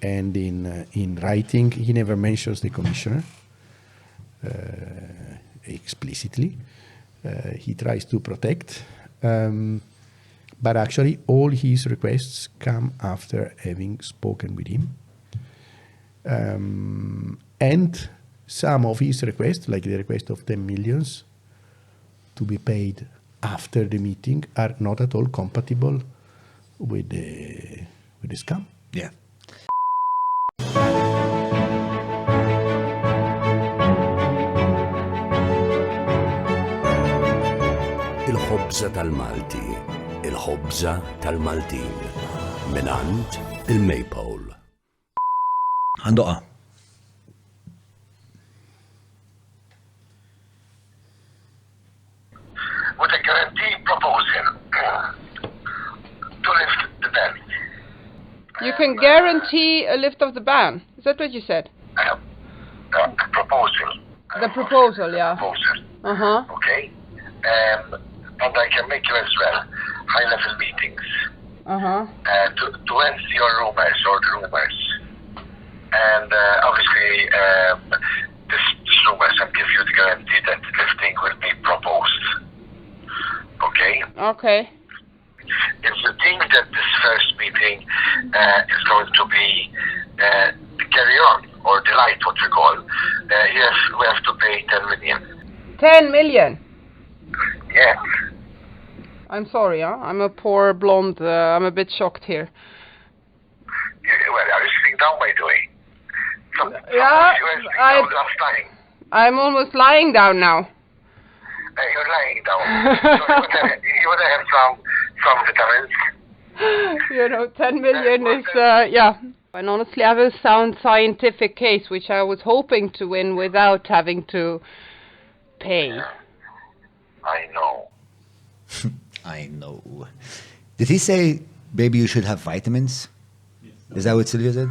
and in writing, he never mentions the commissioner explicitly. He tries to protect, but actually all his requests come after having spoken with him. And some of his requests, like the request of 10 million to be paid after the meeting, are not at all compatible with the scam. Yeah. Il-ħobża tal-Malti, il-ħobża tal-Maltin, minant il-Maypole. Għandoqa. With a guarantee proposal to lift the ban. You can guarantee a lift of the ban. Is that what you said? Proposal. The proposal, yeah. Proposal. Uh-huh. Okay. And I can make you as well high-level meetings Uh-huh. to end your rumors or the rumors. And obviously, this rumors and give you the guarantee that lifting will be proposed. Okay? Okay. If you think that this first meeting is going to be the carry on or the light, what we call, yes, we have to pay 10 million. 10 million. Yes. I'm sorry, huh? I'm a poor blonde. I'm a bit shocked here. Well, are you sitting down, by the way? Yeah, You were sitting down last time. I'm almost lying down now. You're lying down. So you would have some vitamins. You know, 10 million is, yeah. And honestly, I have a sound scientific case, which I was hoping to win without having to pay. I know. I know. Did he say, baby, you should have vitamins? Yes. Is that what Silvio said?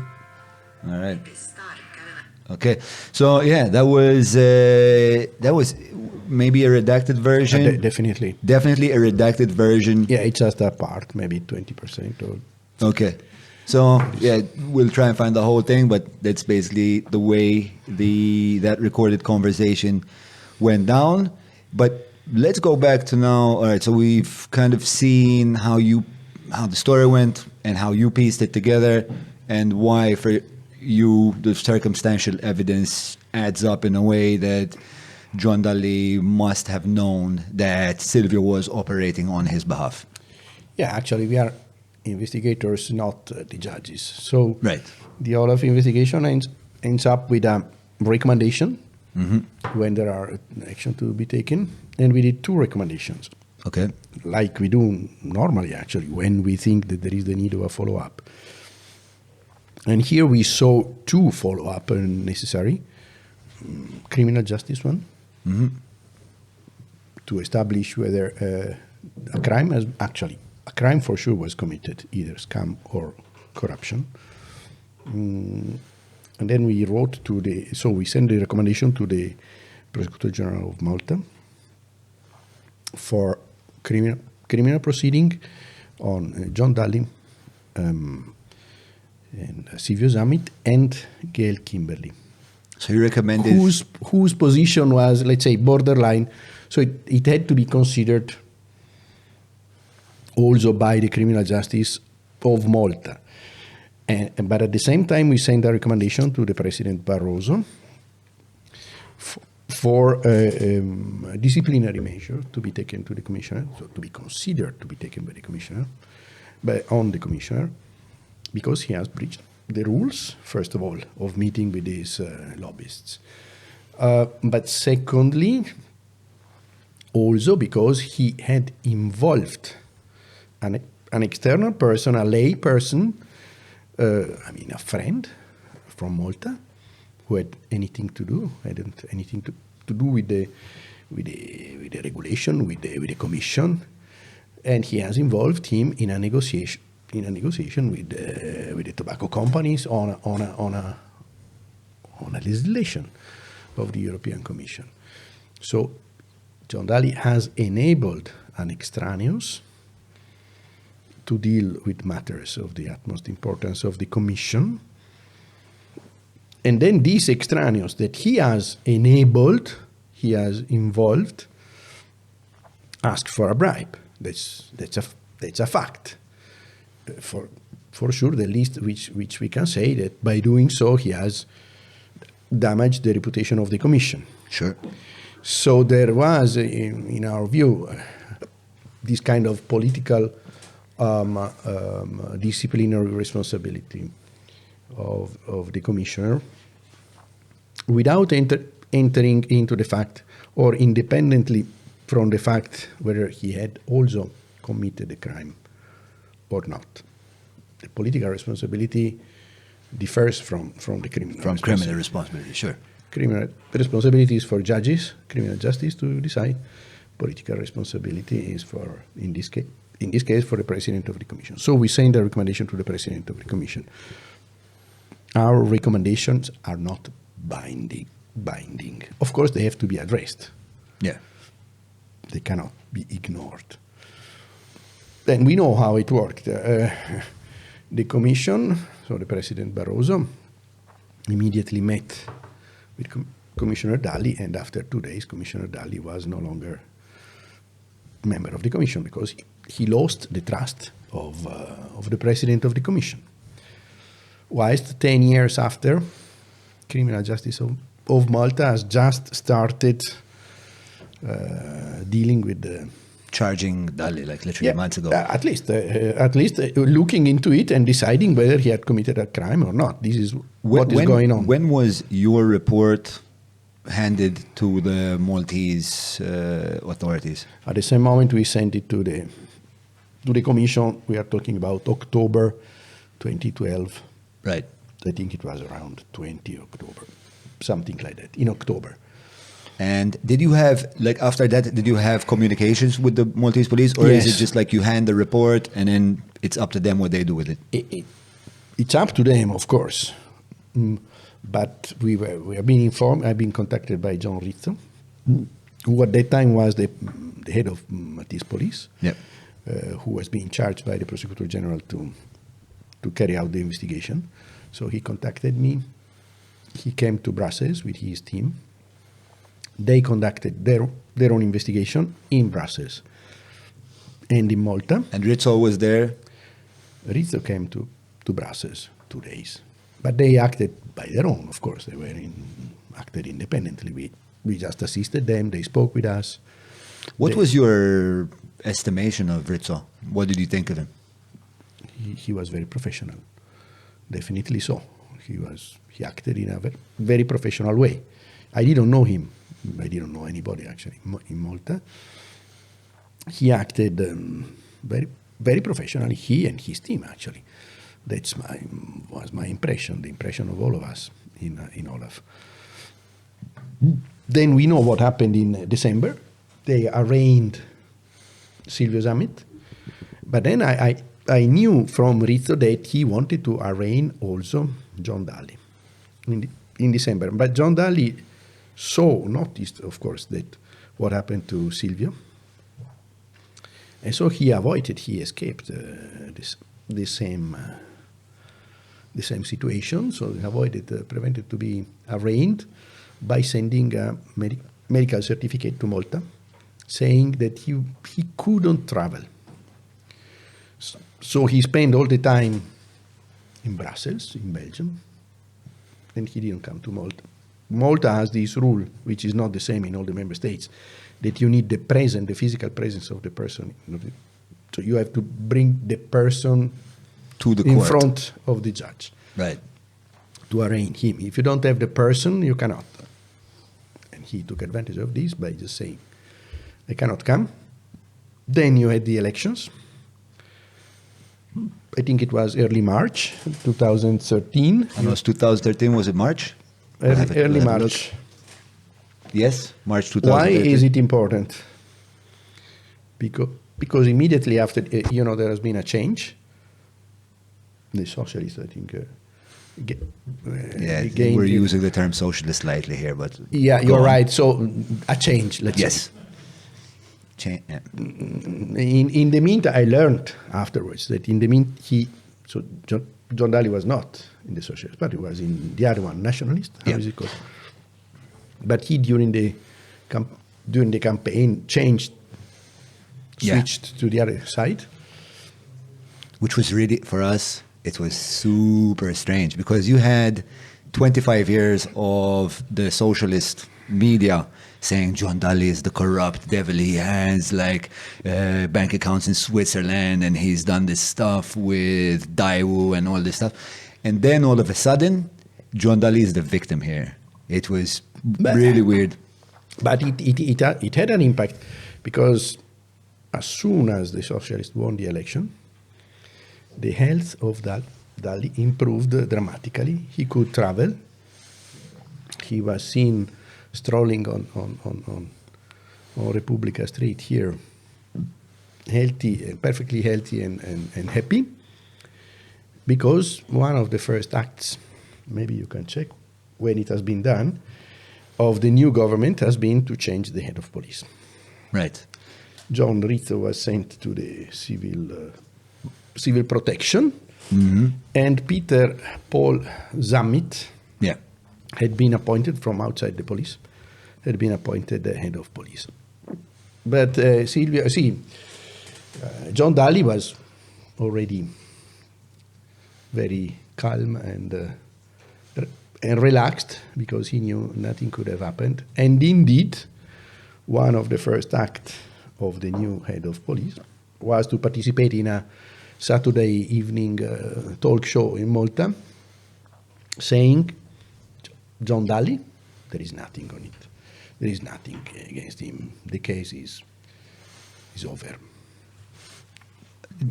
All right. Okay. So, yeah, that was maybe a redacted version. Definitely. Definitely a redacted version. Yeah, it's just a part, maybe 20% or... Okay. So, yeah, we'll try and find the whole thing, but that's basically the way that recorded conversation went down. But let's go back to now. All right, so we've kind of seen how the story went and how you pieced it together, and why for you the circumstantial evidence adds up in a way that John Dalli must have known that Silvio was operating on his behalf. Yeah, actually, we are investigators, not the judges. So right. The Olaf investigation ends up with a recommendation when there are action to be taken. And we did 2 recommendations. Okay. Like we do normally, actually, when we think that there is the need of a follow-up. And here we saw 2 follow-up necessary. Criminal justice one, to establish whether a crime for sure was committed, either scam or corruption. And then we wrote we sent the recommendation to the Prosecutor General of Malta for criminal proceeding on John Dalli and Silvio Zammit and Gail Kimberley. So you recommended whose position was, let's say, borderline So it had to be considered also by the criminal justice of Malta. But at the same time, we sent a recommendation to the President Baroso for a disciplinary measure to be taken to the commissioner, so to be considered to be taken by the commissioner, on the commissioner, because he has breached the rules, first of all, of meeting with these lobbyists. But secondly, also because he had involved an external person, a lay person, a friend from Malta, who had anything to do, hadn't anything to do with the regulation, with the commission, and he has involved him in a negotiation with the tobacco companies on a legislation of the European Commission. So John Dalli has enabled an extraneous to deal with matters of the utmost importance of the Commission. And then these extraneous that he has enabled, he has involved, asked for a bribe. That's a fact. For sure, the least which we can say that by doing so, he has damaged the reputation of the Commission. Sure. So there was, in our view, this kind of political disciplinary responsibility of the commissioner without entering into the fact or independently from the fact whether he had also committed a crime or not. The political responsibility differs from the criminal responsibility, sure. Criminal responsibility is for judges, criminal justice to decide. Political responsibility is for, in this case, for the President of the Commission. So we send a recommendation to the President of the Commission. Our recommendations are not binding. Of course, they have to be addressed. Yeah. They cannot be ignored. Then we know how it worked. The Commission, so the President Baroso, immediately met with Commissioner Dalli, and after 2 days, Commissioner Dalli was no longer member of the Commission because he lost the trust of the President of the Commission. Whilst 10 years after, criminal justice of Malta has just started dealing with the charging Dalli, like literally months ago. At least looking into it and deciding whether he had committed a crime or not. This is what is going on. When was your report handed to the Maltese authorities? At the same moment we sent it to the Commission. We are talking about October 2012. Right. I think it was around 20 October, something like that, in October. And did you have, like after that, did you have communications with the Maltese police, or Yes. is it just like you hand the report and then it's up to them what they do with it? It's up to them, of course. But we have been informed. I've been contacted by John Rizzo, who at that time was the head of Maltese police, Yep. who was being charged by the Prosecutor General to carry out the investigation. So he contacted me. He came to Brussels with his team. They conducted their own investigation in Brussels and in Malta. And Rizzo was there? Rizzo came to Brussels 2 days. But they acted by their own, of course. They were acted independently. We just assisted them. They spoke with us. What was your estimation of Rizzo? What did you think of him? He was very professional. Definitely so. He acted in a very professional way. I didn't know him. I didn't know anybody actually in Malta. He acted very, very professionally. He and his team actually. That was my impression. The impression of all of us in Olaf. Then we know what happened in December. They arraigned Silvio Zammit, but then I knew from Rizzo that he wanted to arraign also John Dalli in December. But John Dalli noticed, of course, that what happened to Silvio. And so he escaped the same situation. So he prevented to be arraigned by sending a medical certificate to Malta saying that he couldn't travel. So he spent all the time in Brussels, in Belgium, and he didn't come to Malta. Malta has this rule, which is not the same in all the member states, that you need the physical presence of the person. So you have to bring the person To the in court. front of the judge Right. to arraign him. If you don't have the person, you cannot. And he took advantage of this by just saying, I cannot come. Then you had the elections. I think it was early March 2013. And it was 2013, was it March? Early We'll have a March. look. Yes, March Why 2013. is it important? Because immediately after, there has been a change. The socialists, I think, Yeah, gained we're the- using the term socialist lightly here, but Yeah, go you're on. right. So a change, let's Yes. say. Yeah. In the meantime, I learned afterwards that John Dalli was not in the Socialist Party, was in the other one, Nationalist. How Yeah. is it called? But he, during the campaign, changed, Yeah. switched to the other side. Which was really, for us, it was super strange because you had 25 years of the socialist media saying John Dalli is the corrupt devil. He has bank accounts in Switzerland and he's done this stuff with Daewoo and all this stuff. And then all of a sudden, John Dalli is the victim here. It was really weird. But it had an impact because as soon as the socialists won the election, the health of Dalli improved dramatically. He could travel. He was seen strolling on Republica Street here, healthy, perfectly healthy and happy, because one of the first acts, maybe you can check when it has been done, of the new government has been to change the head of police. Right. John Rizzo was sent to the civil protection, and Peter Paul Zammit Yeah. had been appointed from outside the police, had been appointed the head of police. But John Dalli was already very calm and relaxed because he knew nothing could have happened. And indeed, one of the first acts of the new head of police was to participate in a Saturday evening talk show in Malta, saying, John Dalli, there is nothing on it. There is nothing against him. The case is over.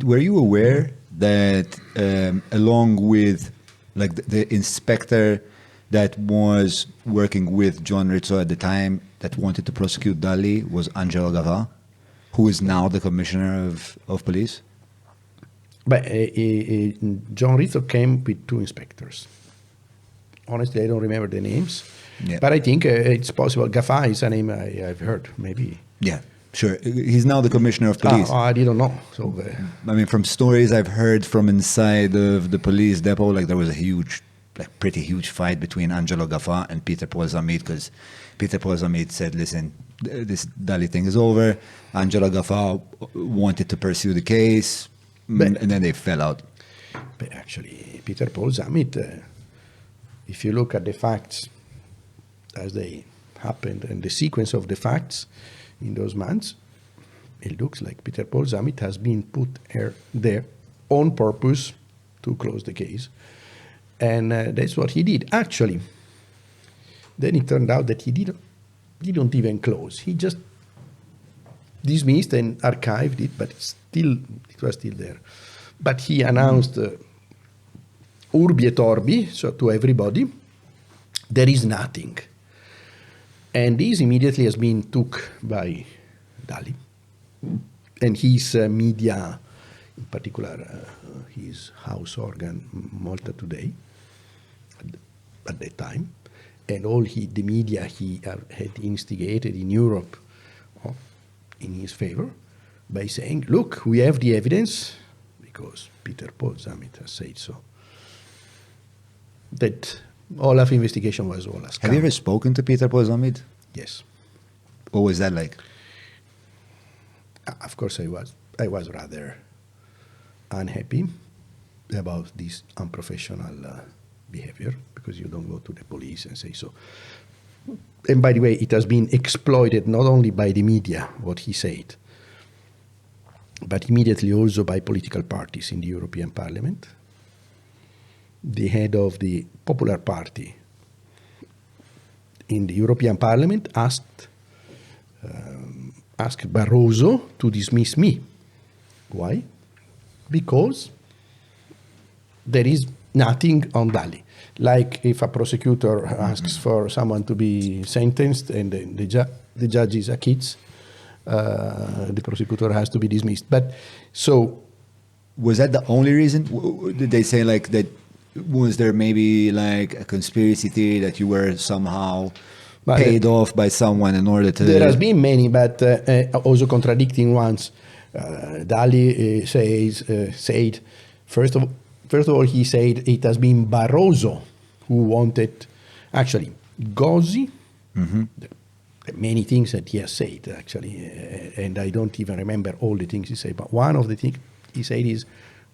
Were you aware that along with the inspector that was working with John Rizzo at the time that wanted to prosecute Dalli was Angelo Gava, who is now the commissioner of police? But John Rizzo came with two inspectors. Honestly, I don't remember the names. Yeah. But I think it's possible. Gaffa is a name I've heard, maybe. Yeah, sure. He's now the commissioner of police. I didn't know. So, I mean, from stories I've heard from inside of the police depot, there was a pretty huge fight between Angelo Gaffa and Peter Paul Zammit, because Peter Paul Zammit said, listen, this Dalli thing is over. Angelo Gaffa wanted to pursue the case, and then they fell out. But actually, Peter Paul Zammit, if you look at the facts as they happened and the sequence of the facts in those months, it looks like Peter Paul Zammit has been put there on purpose to close the case. And that's what he did. Actually, then it turned out that he didn't even close. He just dismissed and archived it, but it was still there. But he announced urbi et orbi, so to everybody, there is nothing. And this immediately has been took by Dalli and his media, in particular his house organ Malta Today at that time, and all the media he had instigated in Europe in his favor by saying, look, we have the evidence, because Peter Paul Zammit has said so, that Olaf investigation was all a scam. Have you ever spoken to Peter Paul Zammit? Yes. What was that like? of course, I was rather unhappy about this unprofessional behavior, because you don't go to the police and say so. And by the way, it has been exploited not only by the media, what he said, but immediately also by political parties in the European Parliament. The head of the Popular Party in the European Parliament asked Baroso to dismiss me. Why? Because there is nothing on Dalli. Like if a prosecutor asks for someone to be sentenced and the judge is acquits, the prosecutor has to be dismissed. But so, was that the only reason? Did they say like that? Was there maybe like a conspiracy theory that you were somehow paid off by someone in order to? There has been many, but also contradicting ones. Dalli said first of all, he said it has been Baroso who wanted, actually, Gozi, many things that he has said, actually, and I don't even remember all the things he said, but one of the things he said is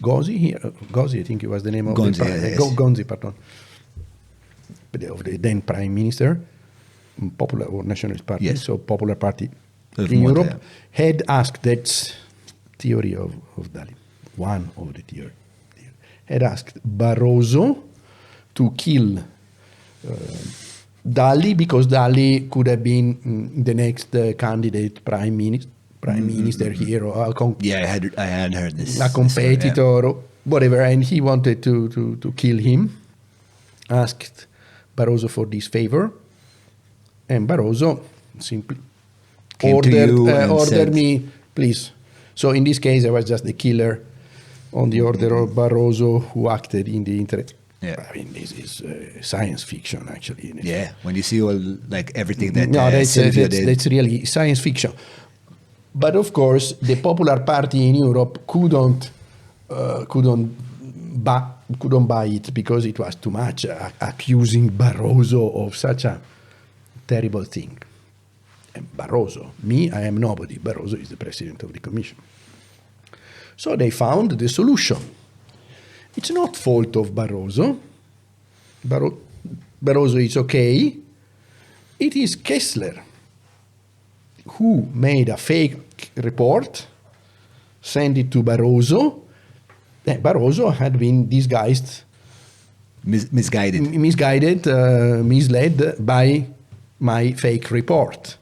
Gozi, I think it was the name of Gonzi, pardon, of the then Prime Minister, Popular or Nationalist Party, so Popular Party in Europe, had asked, that's theory of Dalli, one of the theory, had asked Baroso to kill Dalli, because Dalli could have been the next candidate prime minister here, or I had heard this. A competitor, or whatever, and he wanted to kill him. Asked Baroso for this favor, and Baroso simply ordered me, please. So in this case, I was just the killer on the order of Baroso, who acted in the interest. Yeah. I mean, this is science fiction, actually. Yeah, when you see all like everything that that's really science fiction. But of course, the Popular Party in Europe couldn't buy it, because it was too much, accusing Baroso of such a terrible thing. And Baroso, I am nobody. Baroso is the president of the Commission. So they found the solution. It's not fault of Baroso. Baroso is okay. It is Kessler who made a fake report, sent it to Baroso. Baroso had been disguised, misled by my fake report.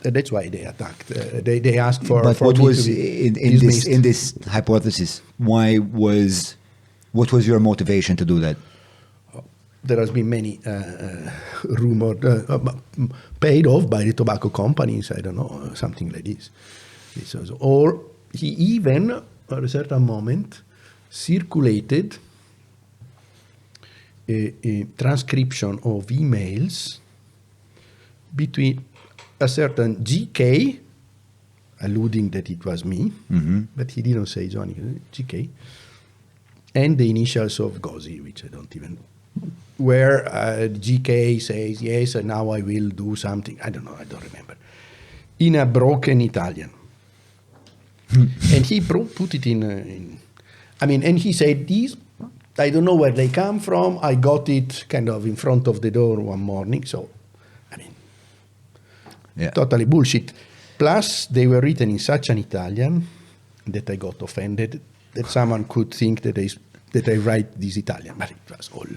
That's why they attacked. They asked for. But what was in this hypothesis? What was your motivation to do that? There has been many rumored paid off by the tobacco companies. I don't know, something like this. Or he even, at a certain moment, circulated a transcription of emails between a certain GK, alluding that it was me, but he didn't say Johnny, GK, and the initials of Gozi, which I don't even, where GK says, yes, and now I will do something, I don't know, I don't remember, in a broken Italian. And he put it in, and he said, these, I don't know where they come from, I got it kind of in front of the door one morning, so, totally bullshit. Plus, they were written in such an Italian that I got offended that someone could think that I write this Italian, but it was all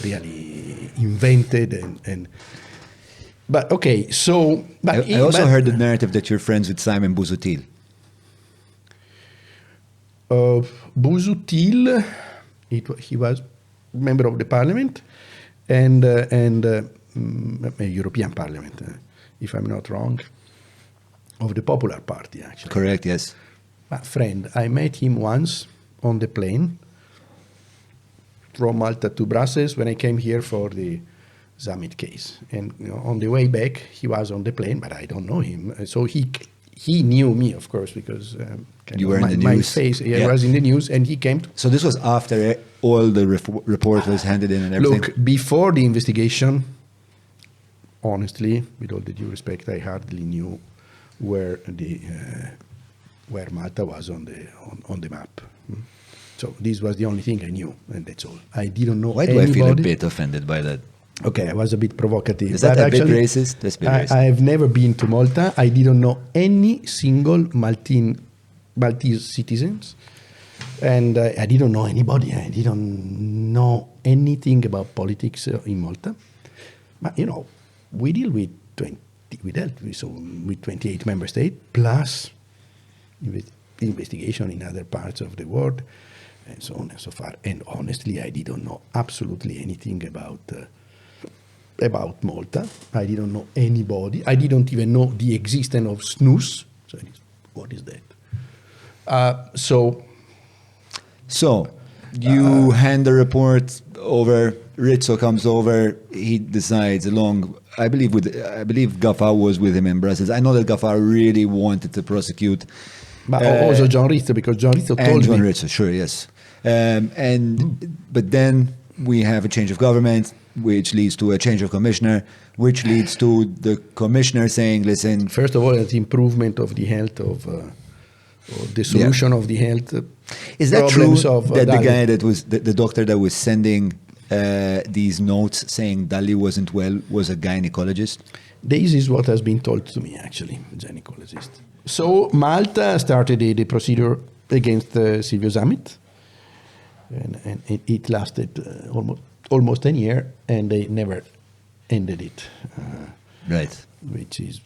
really invented and but okay. So, but I also heard the narrative that you're friends with Simon Busuttil. Busuttil, he was member of the Parliament and European Parliament. If I'm not wrong, of the Popular Party, actually. Correct, yes. My friend, I met him once on the plane from Malta to Brussels when I came here for the Zammit case. And on the way back, he was on the plane, but I don't know him. So he knew me, of course, because you were in the news. My face, I was in the news, and he came. So this was after all the report was handed in and everything? Look, before the investigation, honestly, with all the due respect, I hardly knew where Malta was on the map. So this was the only thing I knew, and that's all. I didn't know Why do I feel a bit offended by that? Okay, I was a bit provocative. Is that but a bit actually, racist? That's a bit racist. I have never been to Malta. I didn't know any single Maltese citizens, and I didn't know anybody. I didn't know anything about politics in Malta. But we dealt with 28 member states plus investigation in other parts of the world, and so on and so forth. And honestly, I didn't know absolutely anything about Malta. I didn't know anybody. I didn't even know the existence of snus. So what is that? So you hand the report over. Rizzo comes over. He decides I believe Ghaffar was with him in Brussels. I know that Ghaffar really wanted to prosecute. But also John Rizzo, because John Rizzo told John me. Rizzo, sure, yes. But then we have a change of government, which leads to a change of commissioner, which leads to the commissioner saying, listen... First of all, it's improvement of the health of the solution of the health Is that true of that Dalli. the guy that was, the doctor that was sending these notes saying Dalli wasn't well was a gynecologist? This is what has been told to me, actually, gynecologist. So Malta started the procedure against Silvio Zammit, and it lasted almost 10 years, and they never ended it. Right. Which is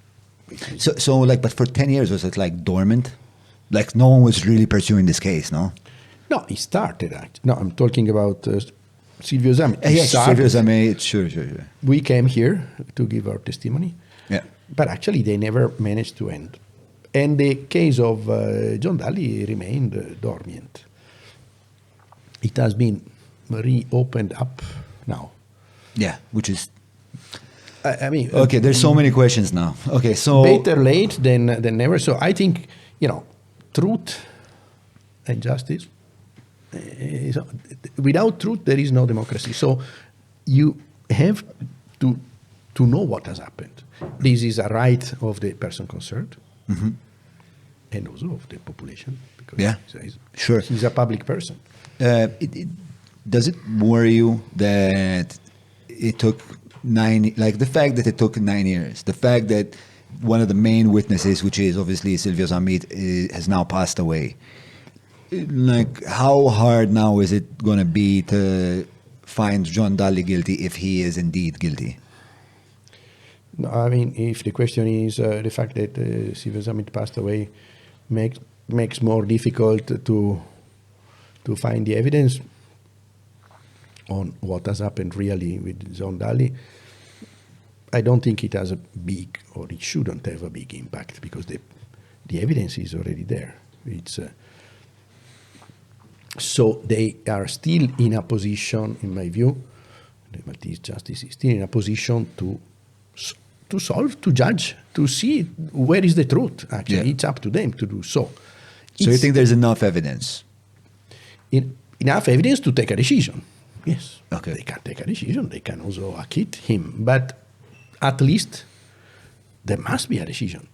So like, but for 10 years was it like dormant? Like no one was really pursuing this case, no? No, it started. No, I'm talking about Silvio Zammit. Yes, Silvio Zammit, sure. We came here to give our testimony, but actually they never managed to end. And the case of John Dalli remained dormant. It has been reopened up now. Yeah, which is... I mean... Okay, there's so many questions now. Okay, so... Better late than never. So I think, truth and justice, without truth, there is no democracy. So you have to know what has happened. This is a right of the person concerned. Mm-hmm. And also of the population, because he's a public person. Does it worry you that it took the fact that it took 9 years, the fact that one of the main witnesses, which is obviously Silvio Zammit, has now passed away? Like, how hard now is it going to be to find John Dalli guilty if he is indeed guilty? No, I mean, if the question is the fact that Silvio Zammit passed away makes more difficult to find the evidence on what has happened really with John Dalli, I don't think it has a big, or it shouldn't have a big impact, because the evidence is already there. So they are still in a position, in my view, the Maltese justice is still in a position to solve, to judge, to see where is the truth. Actually, it's up to them to do so. So you think there's enough evidence? Enough evidence to take a decision. Yes. Okay. They can take a decision. They can also acquit him. But at least there must be a decision.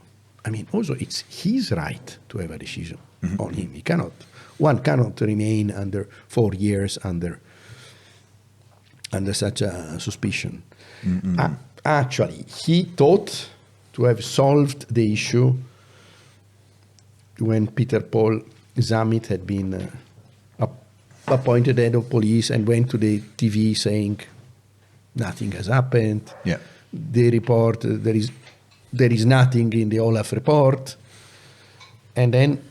I mean, also it's his right to have a decision on him. One cannot remain under 4 years under such a suspicion. Actually, he thought to have solved the issue when Peter Paul Zammit had been appointed head of police and went to the TV saying nothing has happened. Yeah. The report, there is nothing in the Olaf report. And then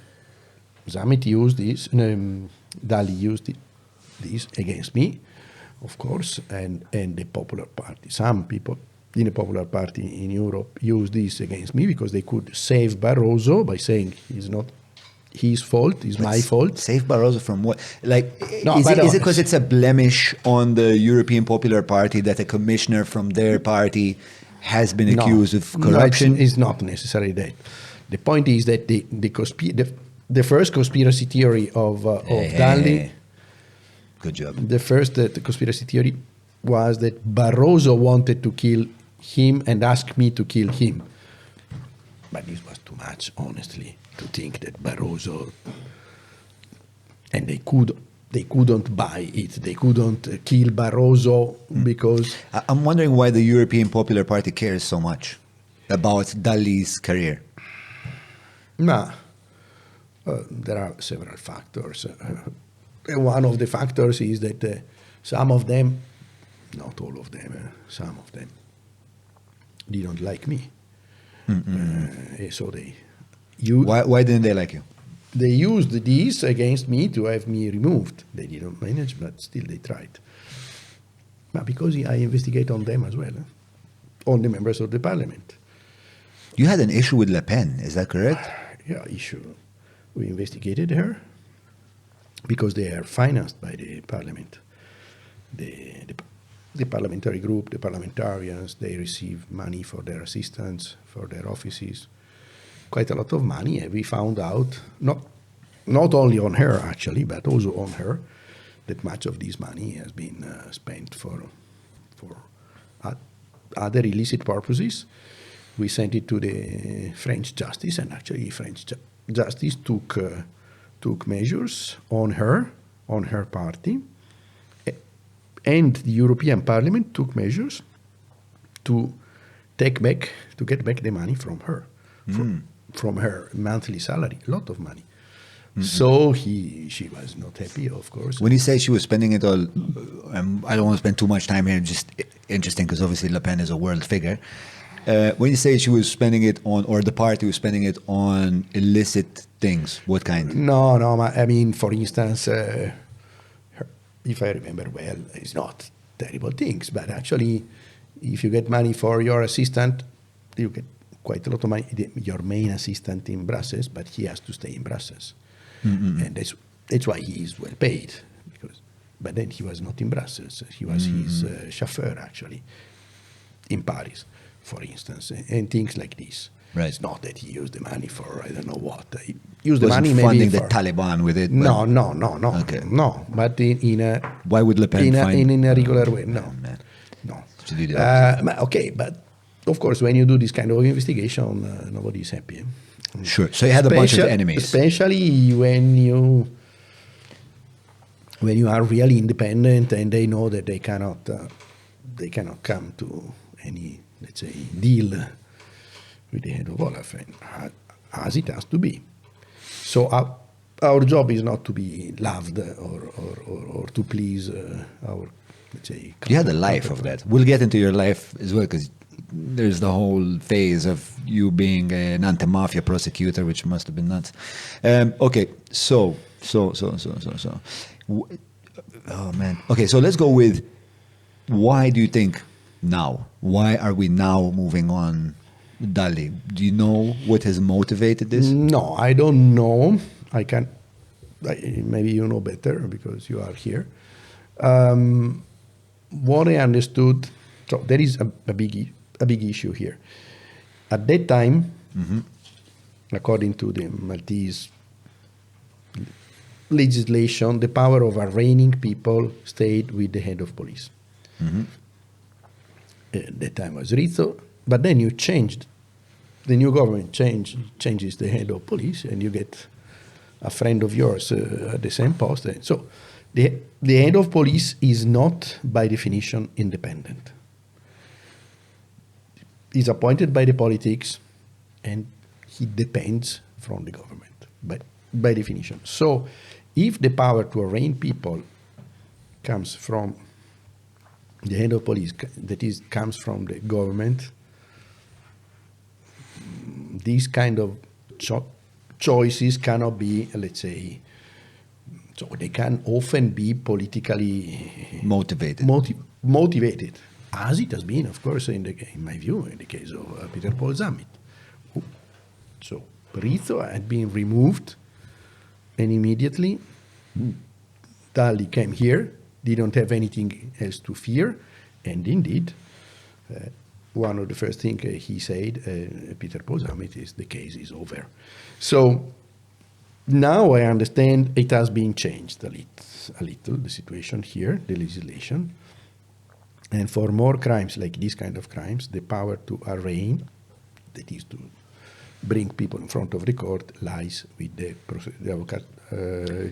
Zammit used this, Dalli used this against me, of course, and the Popular Party. Some people in the Popular Party in Europe used this against me because they could save Baroso by saying it's not his fault, it's my fault. Save Baroso from what? Like, No, is it because it's a blemish on the European Popular Party that a commissioner from their party has been accused of corruption? No, it's not necessarily that. The point is that the first conspiracy theory of Dalli. Good job. The first conspiracy theory was that Baroso wanted to kill him and asked me to kill him. But this was too much, honestly, to think that Baroso, and they couldn't buy it. They couldn't kill Baroso because... I'm wondering why the European Popular Party cares so much about Dalli's career. There are several factors. One of the factors is that some of them, not all of them, some of them didn't like me. So they used... Why didn't they like you? They used this against me to have me removed. They didn't manage, but still they tried. But because I investigate on them as well, on the members of the parliament. You had an issue with Le Pen, is that correct? Yeah, issue. We investigated her because they are financed by the parliament. The parliamentary group, the parliamentarians, they receive money for their assistants, for their offices, quite a lot of money. And we found out, not only on her actually, but also on her, that much of this money has been spent for other illicit purposes. We sent it to the French justice, and actually French justice took measures on her party. And the European Parliament took measures to get back the money from her, from her monthly salary, a lot of money. So she was not happy, of course. When you say she was spending it all, I don't want to spend too much time here, just interesting because obviously Le Pen is a world figure. When you say she was spending it on, or the party was spending it on illicit things, what kind? No, I mean, for instance, if I remember well, it's not terrible things, but actually, if you get money for your assistant, you get quite a lot of money. Your main assistant in Brussels, but he has to stay in Brussels, and that's why he is well paid. But then he was not in Brussels; he was his chauffeur actually in Paris, for instance, and things like this. Right. It's not that he used the money for I don't know what. He used the money funding maybe the for Taliban with it. No. Okay. No, but in a Why would Le Pen in a regular way? No. Should do the Okay, but of course, when you do this kind of investigation, nobody is happy. Sure. So you had a bunch of enemies. Especially when you are really independent and they know that they cannot come to any, let's say, deal with the head of Olaf, as it has to be. So our job is not to be loved or to please our, let's say... You had a life of that. We'll get into your life as well, because there's the whole phase of you being an anti-mafia prosecutor, which must have been nuts. Okay, so. Oh, man. Okay, so let's go with, why do you think now? Why are we now moving on with Dalli? Do you know what has motivated this? No, I don't know. Maybe you know better because you are here. What I understood, so there is a big issue here. At that time, according to the Maltese legislation, the power of arraigning people stayed with the head of police. That time was Rizzo, but then you changed. The new government changes the head of police, and you get a friend of yours at the same post. So the head of police is not, by definition, independent. He's appointed by the politics, and he depends from the government, by definition. So if the power to arraign people comes from the head of police, that is, comes from the government, these kind of choices cannot be, let's say, so they can often be politically motivated, as it has been, of course, in my view, in the case of Peter Paul Zammit. So Rizzo had been removed, and immediately Dalli came here, didn't have anything else to fear, and indeed, one of the first things he said, Peter Paul Zammit, is the case is over. So now I understand it has been changed a little, the situation here, the legislation. And for more crimes like these kind of crimes, the power to arraign, that is bring people in front of the court lies with the Avvocat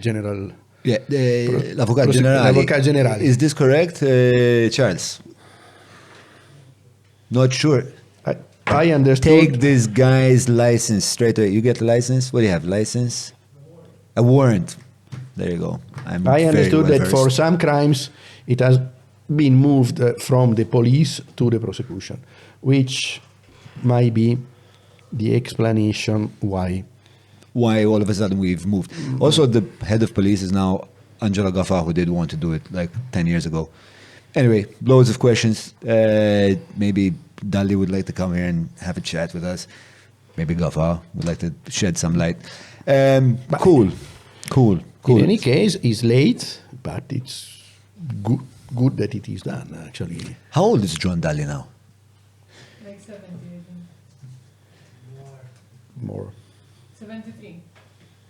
General. Yeah, l'Avvocat Generale. Is this correct, Charles? Not sure. I understood. Take this guy's license straight away. You get a license? What do you have? License? A warrant. There you go. I understood that for some crimes it has been moved from the police to the prosecution, which might be the explanation why all of a sudden we've moved. Also, the head of police is now Angela Gaffa, who did want to do it like 10 years ago. Anyway, loads of questions. Maybe Dalli would like to come here and have a chat with us. Maybe Gaffa would like to shed some light. Cool. In any case, it's late, but it's good that it is done, actually. How old is John Dalli now? Like 70, I think. More. 73.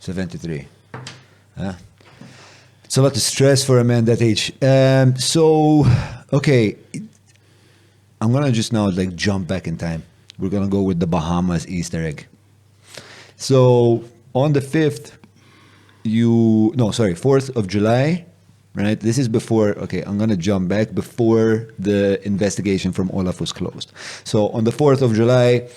73. It's a lot of stress for a man that age. Okay, I'm going to just now like jump back in time. We're going to go with the Bahamas Easter Egg. So on the 4th of July, right? This is before, okay, I'm going to jump back before the investigation from Olaf was closed. So on the 4th of July,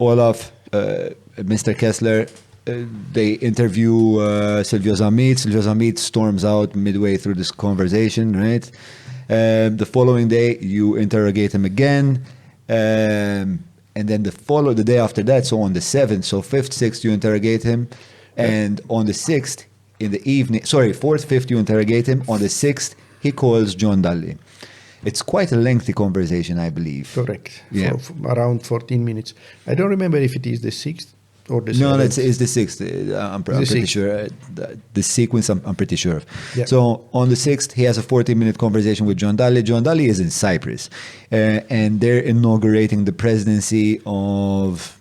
Olaf, Mr. Kessler, they interview Silvio Zammit. Silvio Zammit storms out midway through this conversation, right? The following day, you interrogate him again. And then the day after that, so on the 7th, so 5th, 6th, you interrogate him. And on the 6th, in the evening, 4th, 5th, you interrogate him. On the 6th, he calls John Dalli. It's quite a lengthy conversation, I believe. Correct. Yeah. For around 14 minutes. I don't remember if it is the 6th or the 7th. No, it's the 6th. I'm pretty sure. The sequence, I'm pretty sure of. Yeah. So on the 6th, he has a 14-minute conversation with John Dalli. John Dalli is in Cyprus. And they're inaugurating the presidency of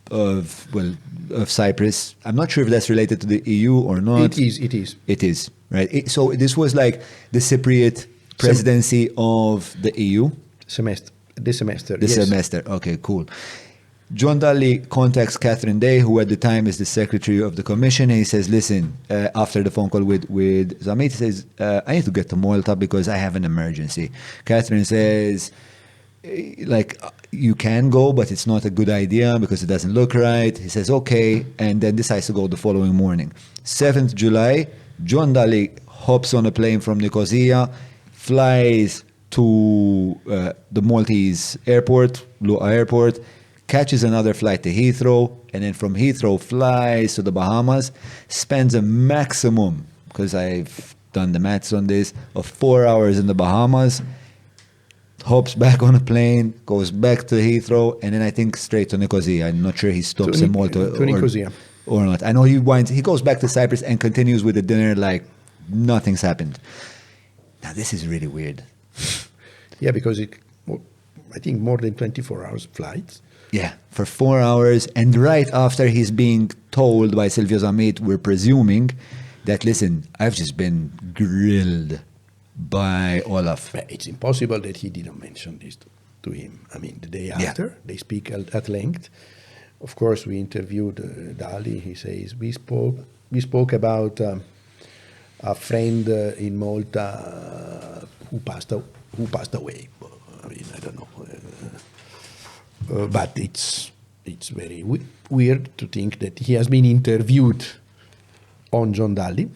Cyprus. I'm not sure if that's related to the EU or not. It is. Right. So this was like the Cypriot presidency of the EU? The semester. Okay, cool. John Dalli contacts Catherine Day, who at the time is the secretary of the commission, and he says, listen, after the phone call with Zammit, he says, I need to get to Malta because I have an emergency. Catherine says, you can go, but it's not a good idea because it doesn't look right. He says, okay, and then decides to go the following morning. 7th July, John Dalli hops on a plane from Nicosia, flies to the Maltese airport, Lua Airport, catches another flight to Heathrow, and then from Heathrow flies to the Bahamas, spends a maximum, because I've done the maths on this, of 4 hours in the Bahamas, hops back on a plane, goes back to Heathrow, and then I think straight to Nicosia. I'm not sure he stops in Malta or not. I know he goes back to Cyprus and continues with the dinner like nothing's happened. Now, this is really weird. Yeah, because I think more than 24 hours flights. Yeah, for 4 hours. And right after he's being told by Silvio Zammit, we're presuming that, listen, I've just been grilled by Olaf. It's impossible that he didn't mention this to him. I mean, the day after, they speak at length. Of course, we interviewed Dalli. He says, we spoke about a friend in Malta who passed away. I mean, I don't know. But it's very weird to think that he has been interviewed on John Dalli,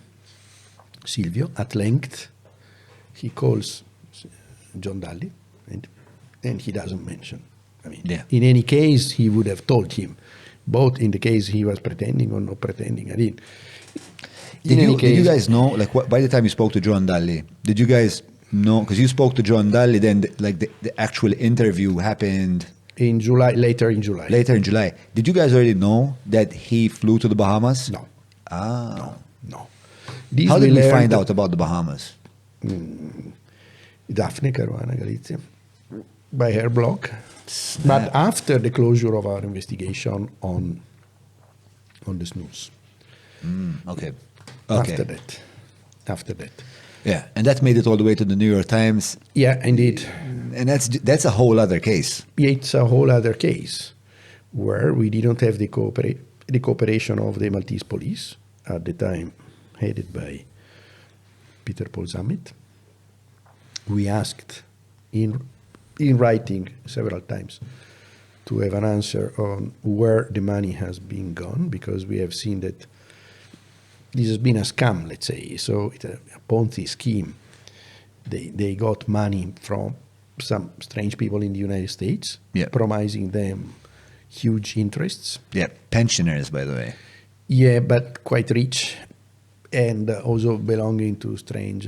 Silvio, at length. He calls John Dalli, and he doesn't mention. I mean, in any case, he would have told him, both in the case he was pretending or not pretending. I mean, did you guys know, like, by the time you spoke to John Dalli, did you guys know, because you spoke to John Dalli, then the actual interview happened in July, later in July. Did you guys already know that he flew to the Bahamas? No. No. How did we find out about the Bahamas? Daphne Caruana Galizia, by her blog. But after the closure of our investigation on the snooze. Okay. After that. Yeah, and that made it all the way to the New York Times. Yeah, indeed. And that's a whole other case. Yeah, it's a whole other case. where we didn't have the cooperation of the Maltese police, at the time headed by Peter Paul Zammit. We asked in writing several times to have an answer on where the money has been gone, because we have seen that this has been a scam, let's say. So it's a Ponzi scheme. They got money from some strange people in the United States, promising them huge interests. Yeah, pensioners, by the way. Yeah, but quite rich, and also belonging to strange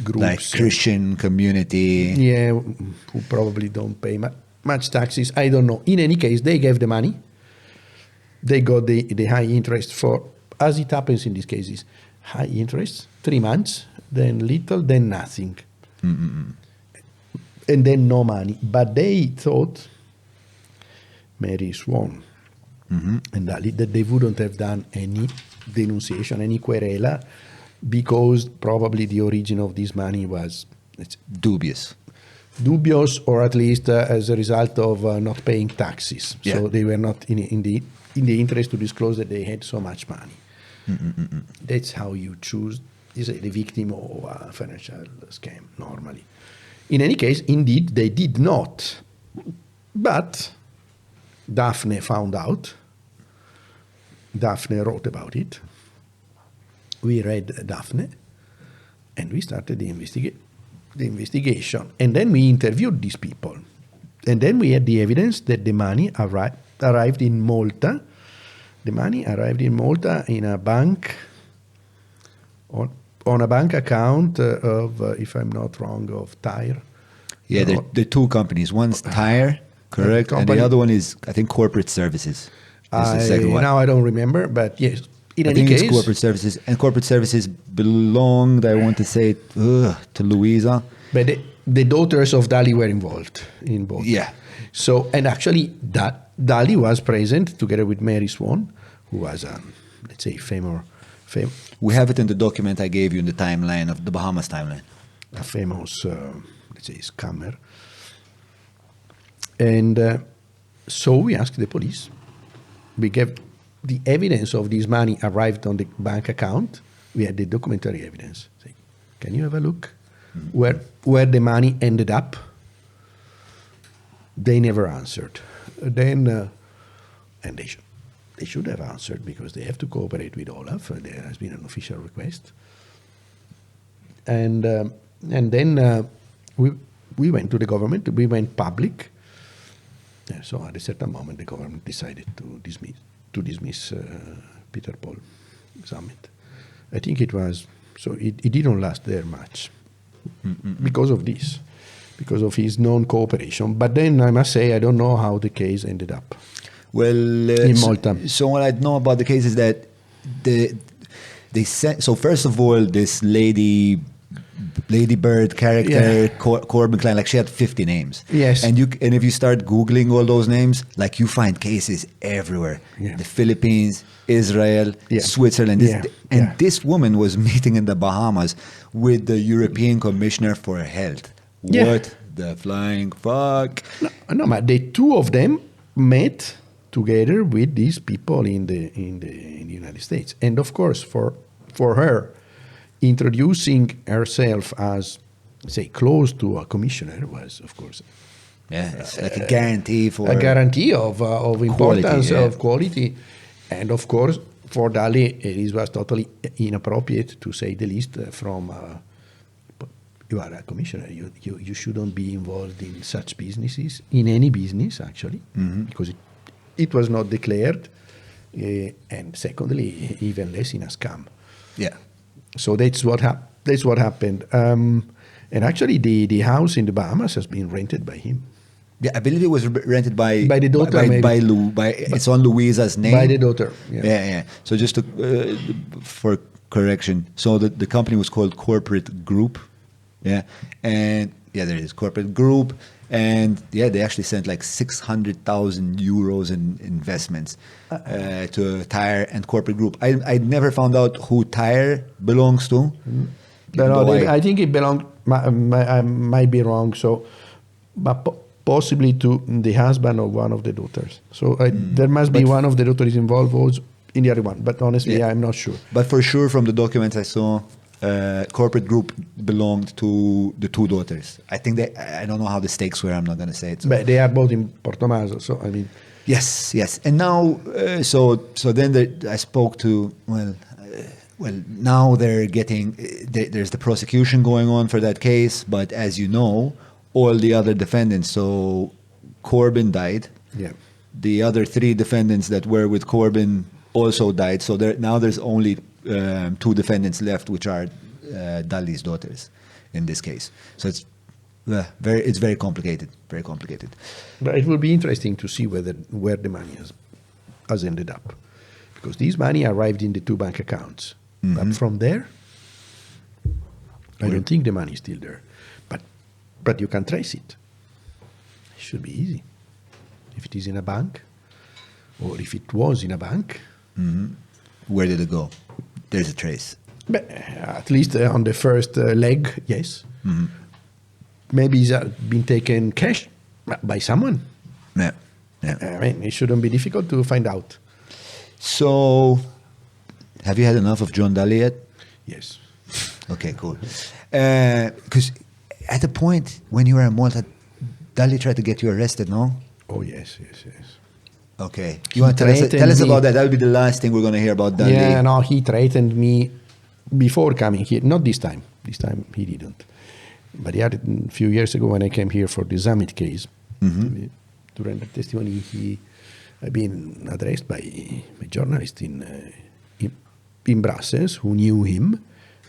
groups. Like Christian community. Yeah, who probably don't pay much taxes. I don't know. In any case, they gave the money. They got the high interest for, as it happens in these cases, high interest, 3 months, then little, then nothing. Mm-mm. And then no money. But they thought, Mary Swan and Dalli, that they wouldn't have done any denunciation, any querela, because probably the origin of this money was dubious, or at least as a result of not paying taxes. Yeah. So they were not in the interest to disclose that they had so much money. That's how you choose the victim of a financial scam normally. In any case, indeed, they did not. But Daphne found out. Daphne wrote about it. We read Daphne, and we started the investigation. And then we interviewed these people. And then we had the evidence that the money arrived in Malta. The money arrived in Malta in a bank, on a bank account of, if I'm not wrong, of Tyre. Yeah, the two companies. One's Tyre, correct, and the other one is, I think, Corporate Services. The second one. Now I don't remember, but yes. In I any think case, it's Corporate Services, and Corporate Services belonged, I want to say, to Louisa. But the daughters of Dalli were involved in both. Yeah. So, and actually, Dalli was present together with Mary Swan, who was, let's say, We have it in the document I gave you in the timeline of the Bahamas timeline. A famous, let's say, scammer. And so we asked the police. We gave the evidence of this money arrived on the bank account. We had the documentary evidence. Say, can you have a look where the money ended up? They never answered. Then, and they should have answered, because they have to cooperate with Olaf. There has been an official request. And then we went to the government. We went public. So at a certain moment, the government decided to dismiss Peter Paul Zammit. I think it was, so it didn't last there much because of this, because of his non-cooperation. But then I must say, I don't know how the case ended up. Well, in Malta. So what I know about the case is that they sent, so first of all, this Lady Bird character, Corbin Klein, like she had 50 names. Yes. And if you start Googling all those names, like you find cases everywhere. Yeah. The Philippines, Israel, Switzerland. This woman was meeting in the Bahamas with the European Commissioner for Health. Yeah. What the flying fuck? No, but the two of them met together with these people in the United States. And of course, for her, introducing herself as, say, close to a commissioner was, of course, it's like a guarantee for of importance, of quality, and of course for Dalli it was totally inappropriate, to say the least. From you are a commissioner, you shouldn't be involved in such businesses, in any business actually, because it was not declared, and secondly, even less in a scam. Yeah. So that's what happened. And actually, the house in the Bahamas has been rented by him. Yeah, I believe it was rented by the daughter. It's on Louisa's name. By the daughter. Yeah. So just for correction, so the company was called Corporate Group. Yeah, and there it is, Corporate Group. And they actually sent like 600,000 euros in investments to Tyre and Corporate Group. I never found out who Tyre belongs to. I think it belonged. I might be wrong. So, but possibly to the husband of one of the daughters. So there must be one of the daughters involved also in the other one, but honestly, I'm not sure. But for sure, from the documents I saw, corporate group belonged to the two daughters. I think I don't know how the stakes were, I'm not going to say it. So. But they are both in Portomaso, so I mean... Yes. And now, so then I spoke to, now they're getting, there's the prosecution going on for that case, but as you know, all the other defendants, so Corbyn died. Yeah. The other three defendants that were with Corbyn also died. So now there's only two defendants left, which are Dalli's daughters in this case. So it's very complicated, very complicated. But it will be interesting to see where the money has ended up. Because this money arrived in the two bank accounts. But from there, I don't think the money is still there. But you can trace it. It should be easy. If it is in a bank, or if it was in a bank. Where did it go? There's a trace. But, at least on the first leg, yes. Maybe it's been taken cash by someone. Yeah. I mean, it shouldn't be difficult to find out. So, have you had enough of John Dalli yet? Yes. Okay, cool. Because at the point when you were in Malta, Dalli tried to get you arrested, no? Oh, yes. Okay. You want to tell us about that? That would be the last thing we're going to hear about Dalli. Yeah, no, he threatened me before coming here. Not this time. This time he didn't. But a few years ago when I came here for the Zammit case, to render testimony, I've been addressed by a journalist in Brussels who knew him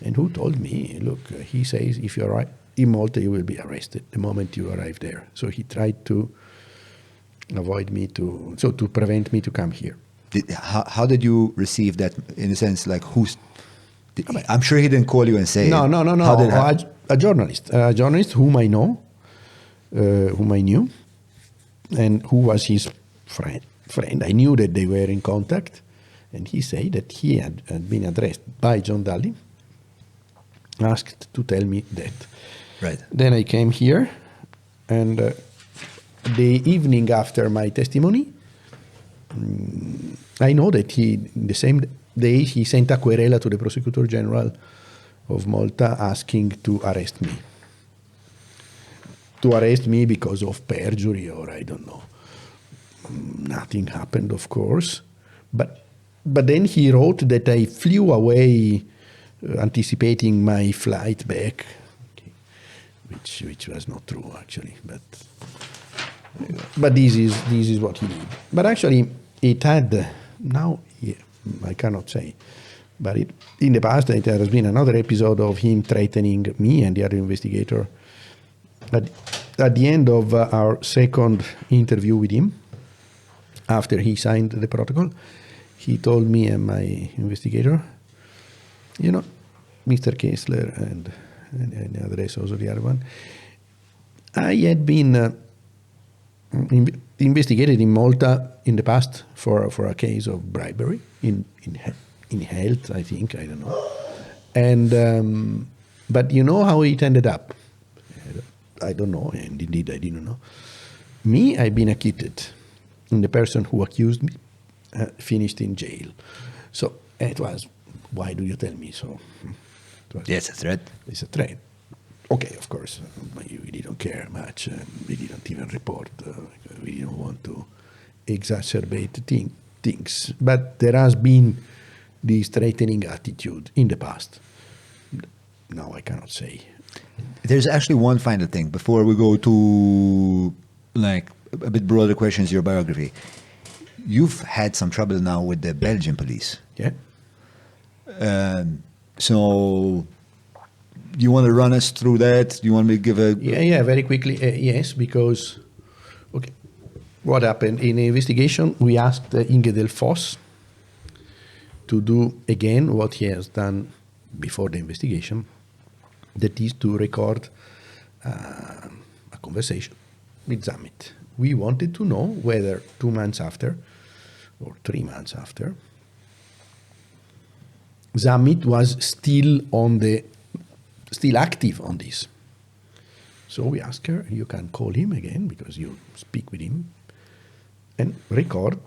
and who told me, look, he says if you're in Malta, you will be arrested the moment you arrive there. So he tried to avoid me to prevent me to come here. How did you receive that, in a sense, like I'm sure he didn't call you and say No. A journalist whom I know, whom I knew, and who was his friend. I knew that they were in contact, and he said that he had been addressed by John Dalli, asked to tell me that. Right. Then I came here, and the evening after my testimony, I know that the same day he sent a querela to the Prosecutor General of Malta asking to arrest me. To arrest me because of perjury or I don't know. Nothing happened, of course. But then he wrote that I flew away anticipating my flight back, which was not true actually. But this is what he did. But actually, it had now. Yeah, I cannot say. But in the past, there has been another episode of him threatening me and the other investigator. At the end of our second interview with him, after he signed the protocol, he told me and my investigator, Mr. Kessler and the others, also the other one, I had been investigated in Malta in the past for a case of bribery in health, I think, I don't know. And but you know how it ended up? I don't know, and indeed I didn't know. Me, I've been acquitted, and the person who accused me finished in jail. So it was, why do you tell me so? It's a threat. It's a threat. Okay, of course, we didn't care much. We didn't even report. We didn't want to exacerbate things. But there has been this threatening attitude in the past. Now I cannot say. There's actually one final thing before we go to like a bit broader questions, your biography. You've had some trouble now with the Belgian police. Yeah. So you want to run us through that? You want me to give a... Yeah, very quickly. Yes, because, okay, what happened? In the investigation, we asked Inge Del Foss to do again what he has done before the investigation, that is to record a conversation with Zammit. We wanted to know whether 2 months after, or 3 months after, Zammit was still active on this. So we ask her, you can call him again because you speak with him and record.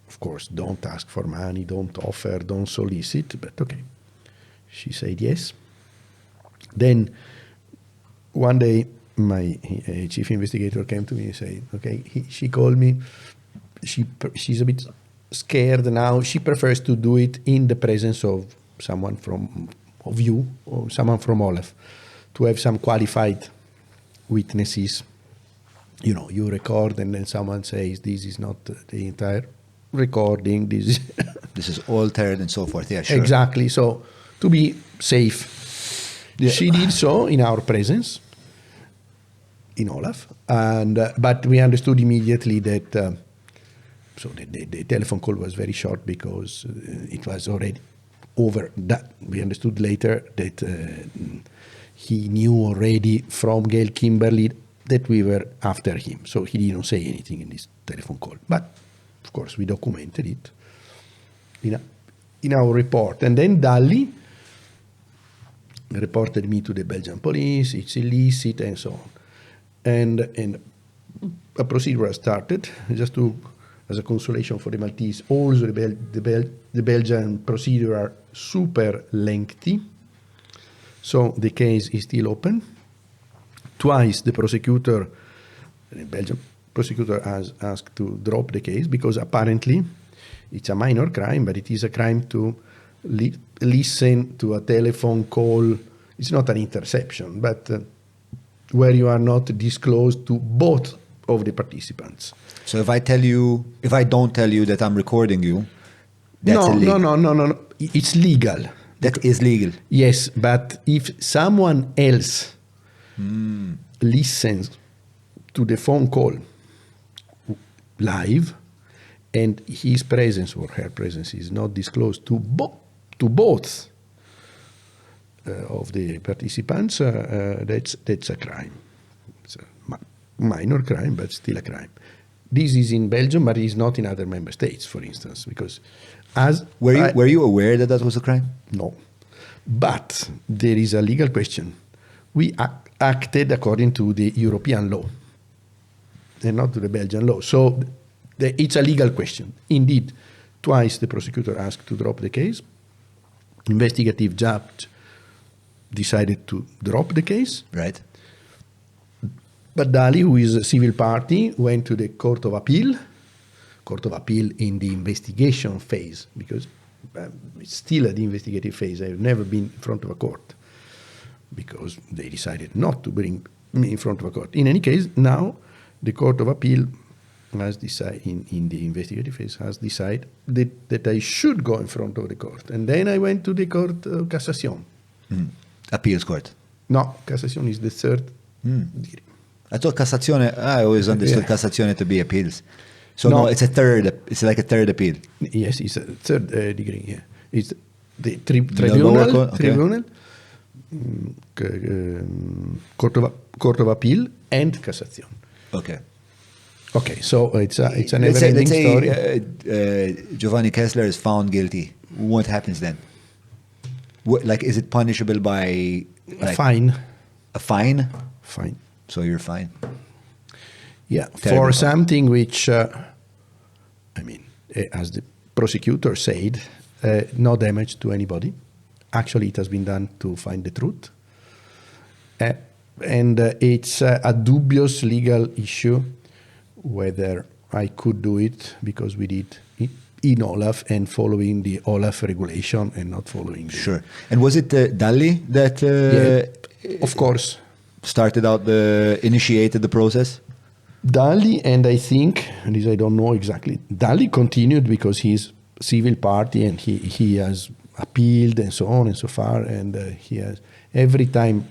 Of course, don't ask for money, don't offer, don't solicit, but okay. She said yes. Then one day, my chief investigator came to me and said, okay, she called me. She's a bit scared now. She prefers to do it in the presence of someone of you or someone from Olaf, to have some qualified witnesses. You know, you record and then someone says, this is not the entire recording, this is altered and so forth. Yeah, sure. Exactly. So to be safe, she did so in our presence, in Olaf, and but we understood immediately that so the telephone call was very short because it was already over. That we understood later that he knew already from Gail Kimberley that we were after him, so he didn't say anything in this telephone call. But of course, we documented it in our report, and then Dalli reported me to the Belgian police. It's illicit and so on, and a procedure was started just to, as a consolation for the Maltese. Also, the Belgian procedure are super lengthy, so the case is still open. Twice the prosecutor, the Belgian prosecutor, has asked to drop the case because apparently it's a minor crime, but it is a crime to listen to a telephone call. It's not an interception, but where you are not disclosed to both of the participants. So if I don't tell you that I'm recording you, that's illegal. No. It's legal. That is legal. Yes, but if someone else listens to the phone call live and his presence or her presence is not disclosed to both of the participants, that's a crime. It's a minor crime, but still a crime. This is in Belgium, but it's not in other member states, for instance, because were you aware that was a crime? No, but there is a legal question. We acted according to the European law and not to the Belgian law. So it's a legal question. Indeed, twice the prosecutor asked to drop the case. Investigative judge decided to drop the case. Right. But Dalli, who is a civil party, went to the Court of Appeal in the investigation phase, because it's still at the investigative phase. I've never been in front of a court because they decided not to bring me in front of a court. In any case, now the Court of Appeal has decided, in the investigative phase, has decided that I should go in front of the court. And then I went to the Court of Cassation. Appeals court. No, Cassation is the third degree. I thought Cassazione, I always understood Cassazione to be appeals. So no, it's like a third appeal. Yes, it's a third degree, yeah. It's the tribunal, Court of Appeal and Cassation. Okay. Okay, so it's a never-ending story. Giovanni Kessler is found guilty. What happens then? Is it punishable by a fine? A fine? Fine. So you're fine. Yeah, for something which, as the prosecutor said, no damage to anybody. Actually, it has been done to find the truth. And it's a dubious legal issue whether I could do it because we did it in Olaf and following the Olaf regulation and not following the... Sure. And was it Dalli that... yeah, of course. Initiated the process? Dalli, and I think, and this I don't know exactly, Dalli continued because he's civil party and he has appealed and so on and so far, and he has, every time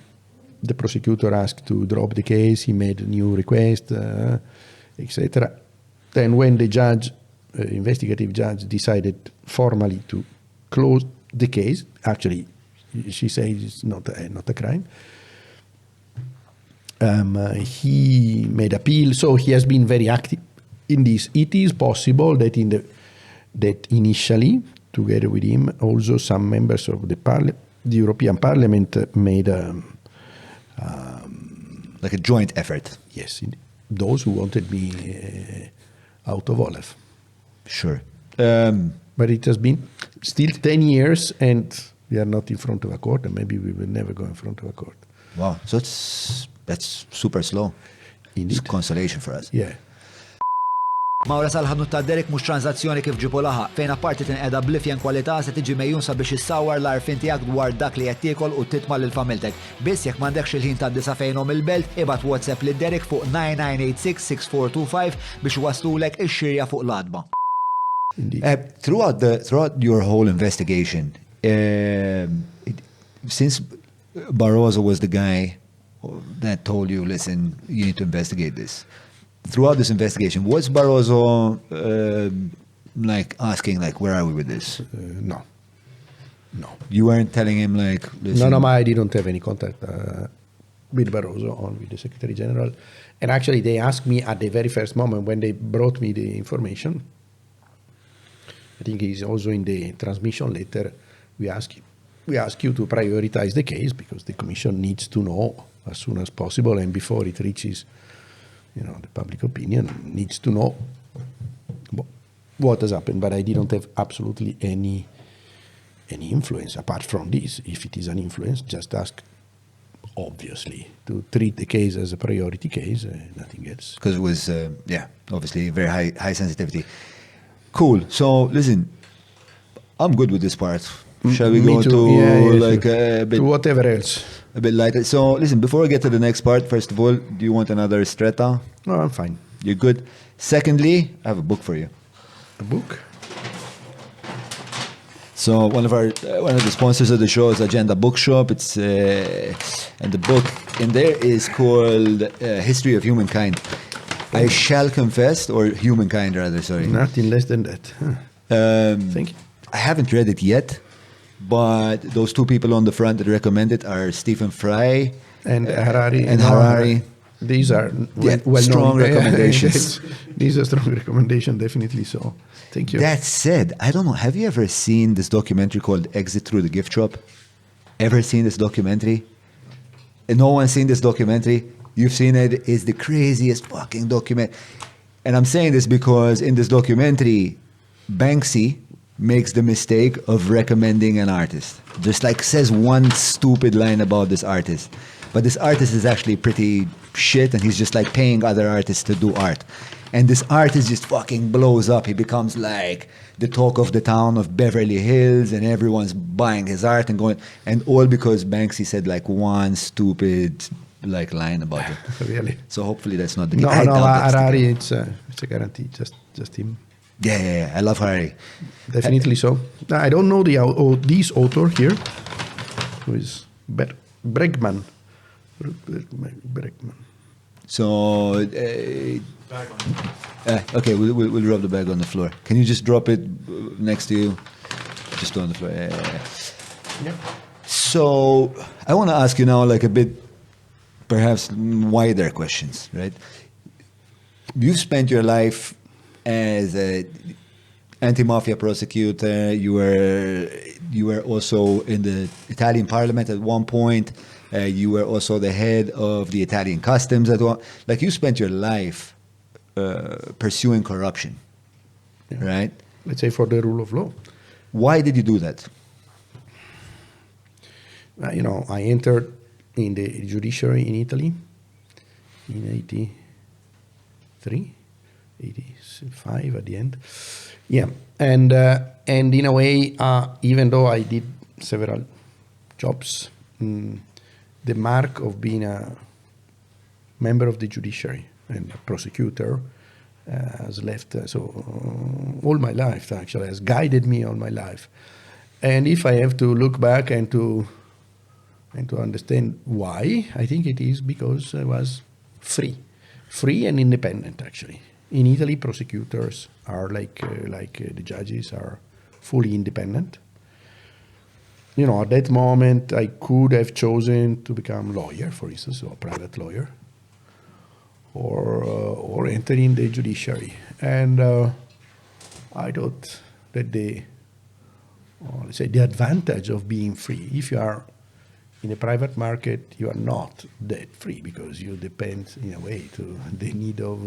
the prosecutor asked to drop the case, he made a new request, etc. Then when the judge, investigative judge, decided formally to close the case, actually, she says it's not a crime, he made appeal, so he has been very active in this. It is possible that that initially, together with him, also some members of the European Parliament made a like a joint effort. Yes, those who wanted me out of Olaf. Sure. But it has been still 10 years and we are not in front of a court, and maybe we will never go in front of a court. Wow. So that's super slow. Indeed. It's consolation for us. Yeah. Mawra sal-ħadnu ta' Derek mhux transazzjoni kif ġipu laħaq, fejn apparti tinqeda b'lifjen kwalità se tiġi mejjun sabiex issawwar l-arfin tiegħek dwar dak li qed tiekol u titma' lil familtek. Biss jekk m'għandekx il-ħin tad-disa fejnhom il-belt, ibad WhatsApp lil Derek fuq 9986-6425 biex waslulek ix-xirja fuq l-adba. Throughout your whole investigation, since Baroso was the guy that told you, listen, you need to investigate this. Throughout this investigation, was Baroso like asking, like, where are we with this? No. You weren't telling him, like, listen. No, I didn't have any contact with Baroso or with the Secretary General. And actually, they asked me at the very first moment when they brought me the information. I think it's also in the transmission letter. We ask you to prioritize the case because the Commission needs to know as soon as possible, and before it reaches, the public opinion needs to know what has happened. But I didn't have absolutely any influence apart from this. If it is an influence, just ask, obviously, to treat the case as a priority case, nothing else. Because it was, obviously very high sensitivity. Cool. So, listen, I'm good with this part. Shall we go to a bit, to whatever else? A bit lighter. So, listen, before we get to the next part, first of all, do you want another stretta? No, I'm fine. You're good. Secondly, I have a book for you. A book? So one of the sponsors of the show is Agenda Bookshop. It's and the book in there is called History of Humankind. I shall confess, or Humankind rather. Sorry. Nothing less than that. Thank you. I haven't read it yet, but those two people on the front that recommend it are Stephen Fry and Harari. These are strong recommendations. These are strong recommendations, definitely so. Thank you. That said, I don't know, have you ever seen this documentary called Exit Through the Gift Shop? Ever seen this documentary? No one's seen this documentary? You've seen it? It's the craziest fucking documentary. And I'm saying this because in this documentary, Banksy makes the mistake of recommending an artist. Just like says one stupid line about this artist. But this artist is actually pretty shit and he's just like paying other artists to do art. And this artist just fucking blows up. He becomes like the talk of the town of Beverly Hills and everyone's buying his art and going, and all because Banksy said like one stupid like line about it. Really? So hopefully that's not the case. No, Harari, it's a guarantee, just him. Yeah, I love Harari. Definitely so. I don't know this author here, who is Bregman. So, okay, we'll drop the bag on the floor. Can you just drop it next to you? Just on the floor. Yeah. So, I want to ask you now like a bit, perhaps wider questions, right? You've spent your life as a anti-mafia prosecutor. You were also in the Italian parliament at one point. You were also the head of the Italian customs at one. Like you spent your life pursuing corruption, right? Let's say for the rule of law. Why did you do that? I entered in the judiciary in Italy in 83, 85 at the end. Yeah, and in a way, even though I did several jobs, the mark of being a member of the judiciary and a prosecutor has left, all my life actually, has guided me all my life. And if I have to look back and to understand why, I think it is because I was free and independent actually. In Italy, prosecutors are like the judges are fully independent. At that moment, I could have chosen to become a lawyer, for instance, or a private lawyer, or enter in the judiciary. And I thought that the advantage of being free, if you are in a private market, you are not debt free because you depend in a way to the need of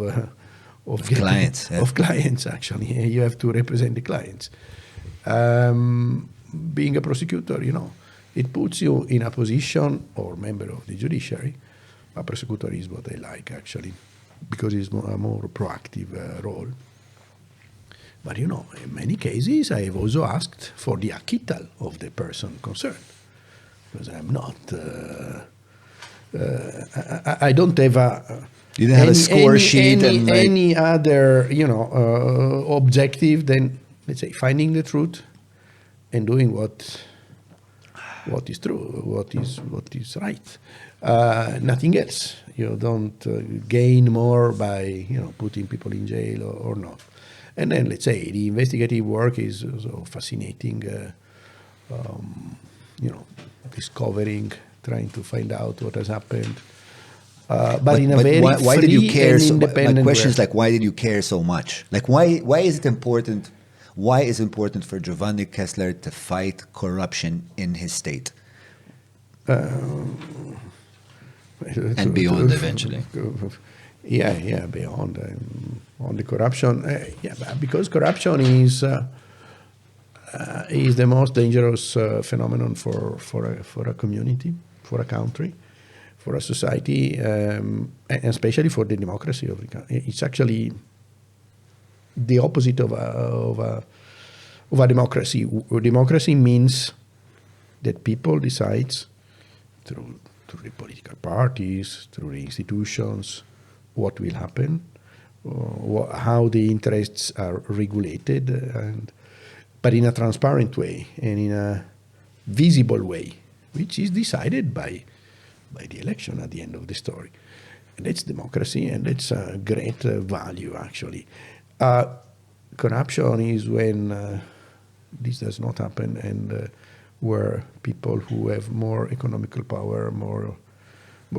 clients. Of clients, actually. You have to represent the clients. Being a prosecutor, it puts you in a position, or member of the judiciary. A prosecutor is what I like, actually, because it's a more proactive role. But, in many cases, I have also asked for the acquittal of the person concerned. Because I'm not, I don't have you didn't have a score sheet and any other, objective than, let's say, finding the truth and doing what is true, what is right. Nothing else. You don't gain more by, putting people in jail or not. And then, let's say, the investigative work is also fascinating, discovering, trying to find out what has happened. But in a very why did you care and so, independent my question way. is like, why did you care so much? Like, why is it important? Why is it important for Giovanni Kessler to fight corruption in his state? And beyond eventually. Yeah, beyond on the corruption. Because corruption is the most dangerous phenomenon for a community, for a country, for a society, and especially for the democracy of the country. It's actually the opposite of a democracy. Democracy means that people decide through the political parties, through the institutions, what will happen, how the interests are regulated, but in a transparent way and in a visible way, which is decided by the election at the end of the story. And that's democracy, and that's a great value, actually. Corruption is when this does not happen, and where people who have more economical power, more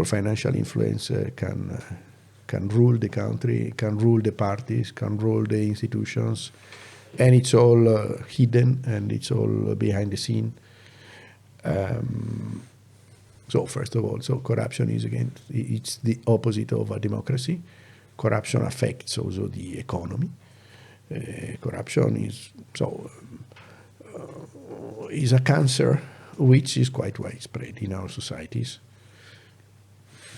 financial influence can rule the country, can rule the parties, can rule the institutions, and it's all hidden and it's all behind the scene. So first of all, corruption is, again, it's the opposite of a democracy. Corruption affects also the economy. Corruption is a cancer which is quite widespread in our societies.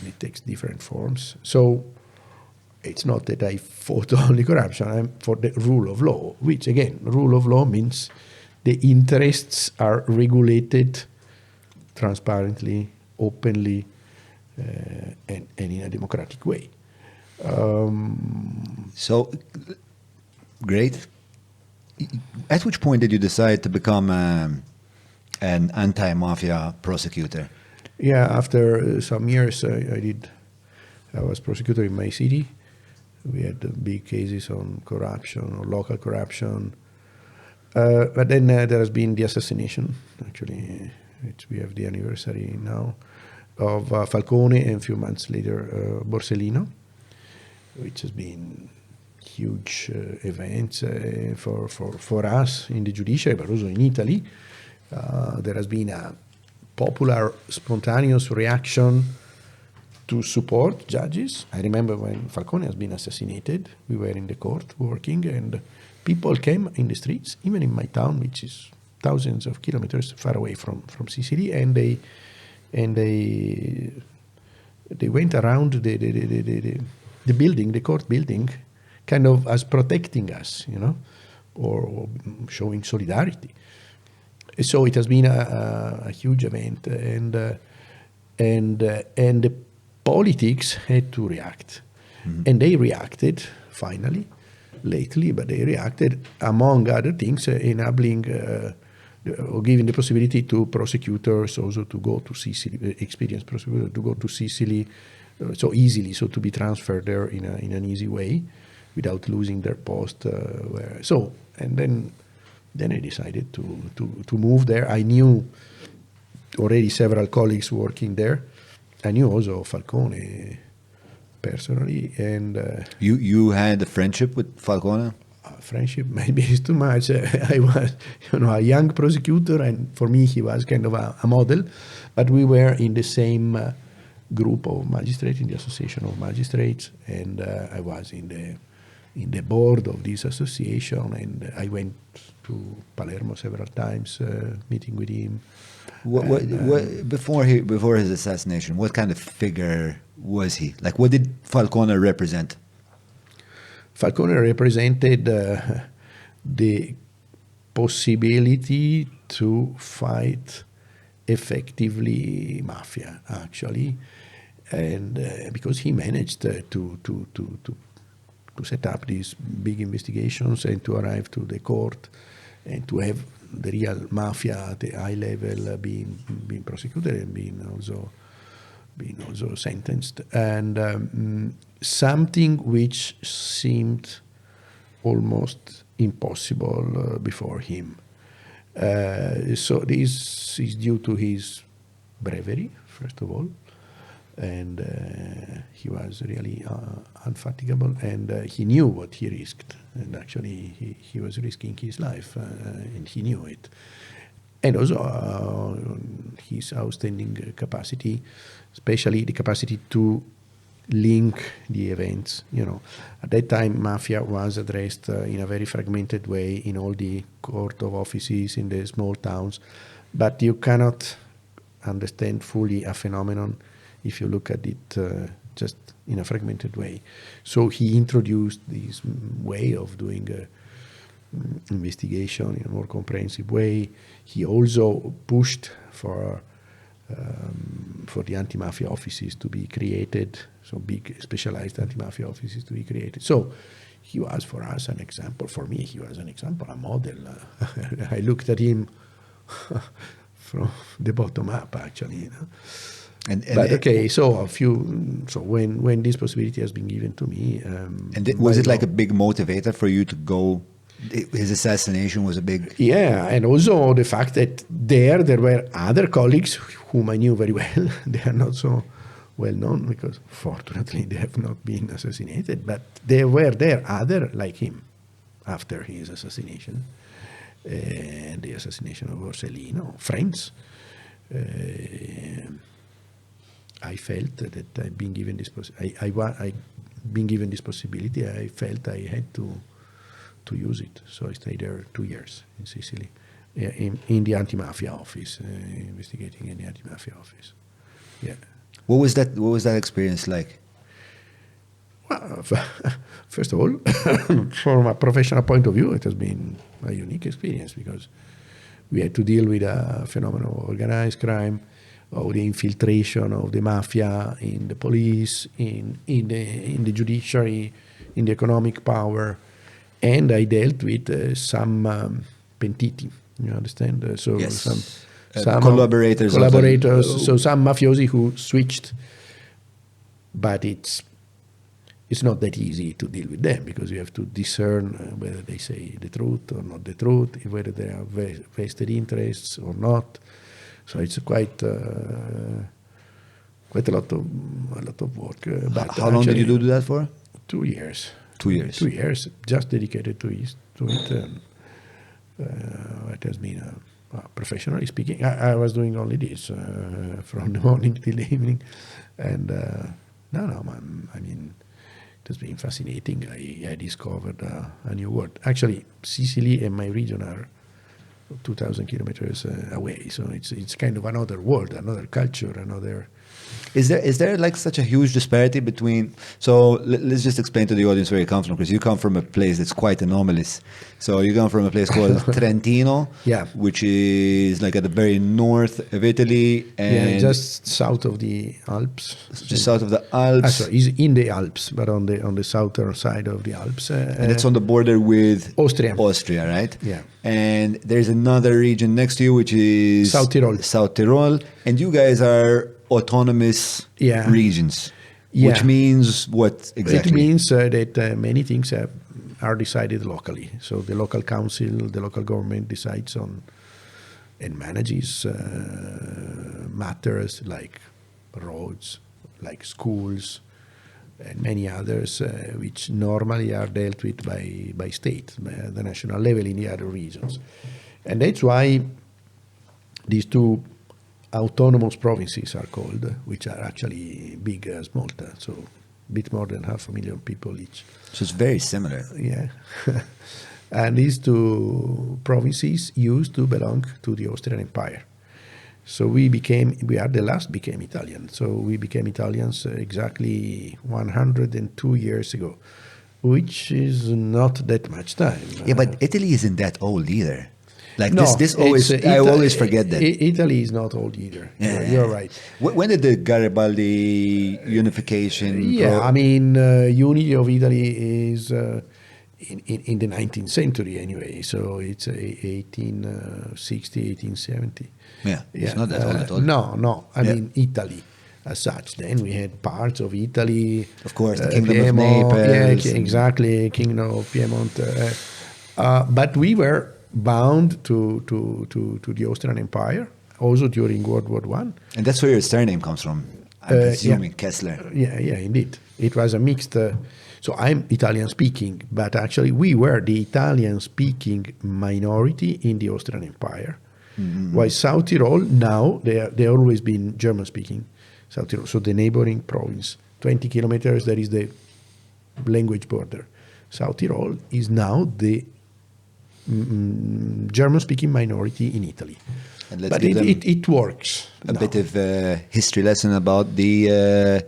It takes different forms. So it's not that I fought only corruption, I'm for the rule of law, which, again, rule of law means the interests are regulated transparently, openly, and in a democratic way. So, great. At which point did you decide to become an anti-mafia prosecutor? Yeah, after some years, I was prosecutor in my city. We had big cases on corruption or local corruption. But then there has been the assassination, actually. We have the anniversary now of Falcone, and a few months later, Borsellino, which has been huge events for us in the judiciary, but also in Italy. There has been a popular, spontaneous reaction to support judges. I remember when Falcone has been assassinated, we were in the court working, and people came in the streets, even in my town, which is thousands of kilometers far away from Sicily, and they went around the building, the court building, kind of as protecting us, or showing solidarity. So it has been a huge event, and the politics had to react, and they reacted finally, lately, but they reacted, among other things, enabling or giving the possibility to prosecutors also to go to Sicily, experienced prosecutors to go to Sicily so easily, so to be transferred there in an easy way without losing their post. And then I decided to move there. I knew already several colleagues working there. I knew also Falcone personally, and you had a friendship with Falcone? friendship maybe is too much. I was, a young prosecutor, and for me he was kind of a model. But we were in the same group of magistrates, in the Association of Magistrates, and I was in the board of this association, and I went to Palermo several times, meeting with him. Before his assassination, what kind of figure was he? Like, what did Falcone represent? Falcone represented the possibility to fight effectively mafia, actually, and because he managed to set up these big investigations and to arrive to the court and to have the real mafia at the high level being prosecuted and being also sentenced, and something which seemed almost impossible before him. So this is due to his bravery, first of all, and he was really unfatigable, and he knew what he risked, and actually he was risking his life, and he knew it. And also his outstanding capacity, especially the capacity to link the events. At that time, mafia was addressed in a very fragmented way in all the court of offices in the small towns, but you cannot understand fully a phenomenon if you look at it just in a fragmented way. So he introduced this way of doing investigation in a more comprehensive way. He also pushed for the anti-mafia offices to be created, so big specialized anti-mafia offices to be created. So he was for us an example. For me, he was an example, a model. I looked at him from the bottom up, actually. But okay, so when this possibility has been given to me, was it like a big motivator for you to go? His assassination was a big... Yeah, and also the fact that there were other colleagues whom I knew very well. They are not so well known because fortunately they have not been assassinated, but there were other like him after his assassination, and the assassination of Borsellino, friends. I felt that I've been given this been given this possibility. I felt I had to use it. So I stayed there 2 years in Sicily, in the anti-mafia office, investigating in the anti-mafia office. Yeah. What was that experience like? Well, first of all, from a professional point of view, it has been a unique experience because we had to deal with a phenomenon of organized crime, of the infiltration of the mafia in the police, in the judiciary, in the economic power. And I dealt with some pentiti, you understand? So yes. some collaborators. So some mafiosi who switched, but it's not that easy to deal with them because you have to discern whether they say the truth or not the truth, whether they have vested interests or not. So it's quite a lot of work. But how long did you do that for? 2 years. 2 years. 2 years, just dedicated to it. It has been, professionally speaking, I was doing only this from the morning till the evening, and I mean, it has been fascinating. I discovered a new world. Actually, Sicily and my region are 2,000 kilometers away, so it's kind of another world, another culture, another. Is there like such a huge disparity between? So let's just explain to the audience where you come from, because you come from a place that's quite anomalous. So you come from a place called Trentino, yeah, which is like at the very north of Italy, and just south of the Alps. Just south of the Alps. Sorry, it's in the Alps, but on the southern side of the Alps. And it's on the border with Austria. Austria, right? Yeah. And there's another region next to you, which is South Tyrol. South Tyrol, and you guys are autonomous regions, which means what exactly? It means that many things are decided locally. So the local council, the local government decides on and manages matters like roads, like schools, and many others which normally are dealt with by state, by the national level in the other regions. And that's why these two autonomous provinces are called, which are actually big as Malta, so a bit more than 500,000 people each. So it's very similar. Yeah. And these two provinces used to belong to the Austrian Empire. So we are the last became Italian. So we became Italians exactly 102 years ago, which is not that much time. Yeah, but Italy isn't that old either. Like No, this always, I always forget that. Italy is not old either. Yeah. You're right. When did the Garibaldi unification? I mean, unity of Italy is in the 19th century anyway. So it's 1860, 1870. Yeah, it's not that old at all. No. I mean, Italy as such. Then we had parts of Italy. Of course, the Kingdom Piedmont, of Naples. Yeah, exactly, Kingdom of Piedmont. But we were bound to the Austrian Empire, also during World War I. And that's where your surname comes from, I'm presuming, Kessler. Yeah, indeed. It was a mixed... so I'm Italian-speaking, but actually we were the Italian-speaking minority in the Austrian Empire. Mm-hmm. While South Tyrol, now, they always been German-speaking. South Tyrol, so the neighboring province. 20 kilometers, there is the language border. South Tyrol is now the German-speaking minority in Italy. And let's but give them it works. a bit of a history lesson about the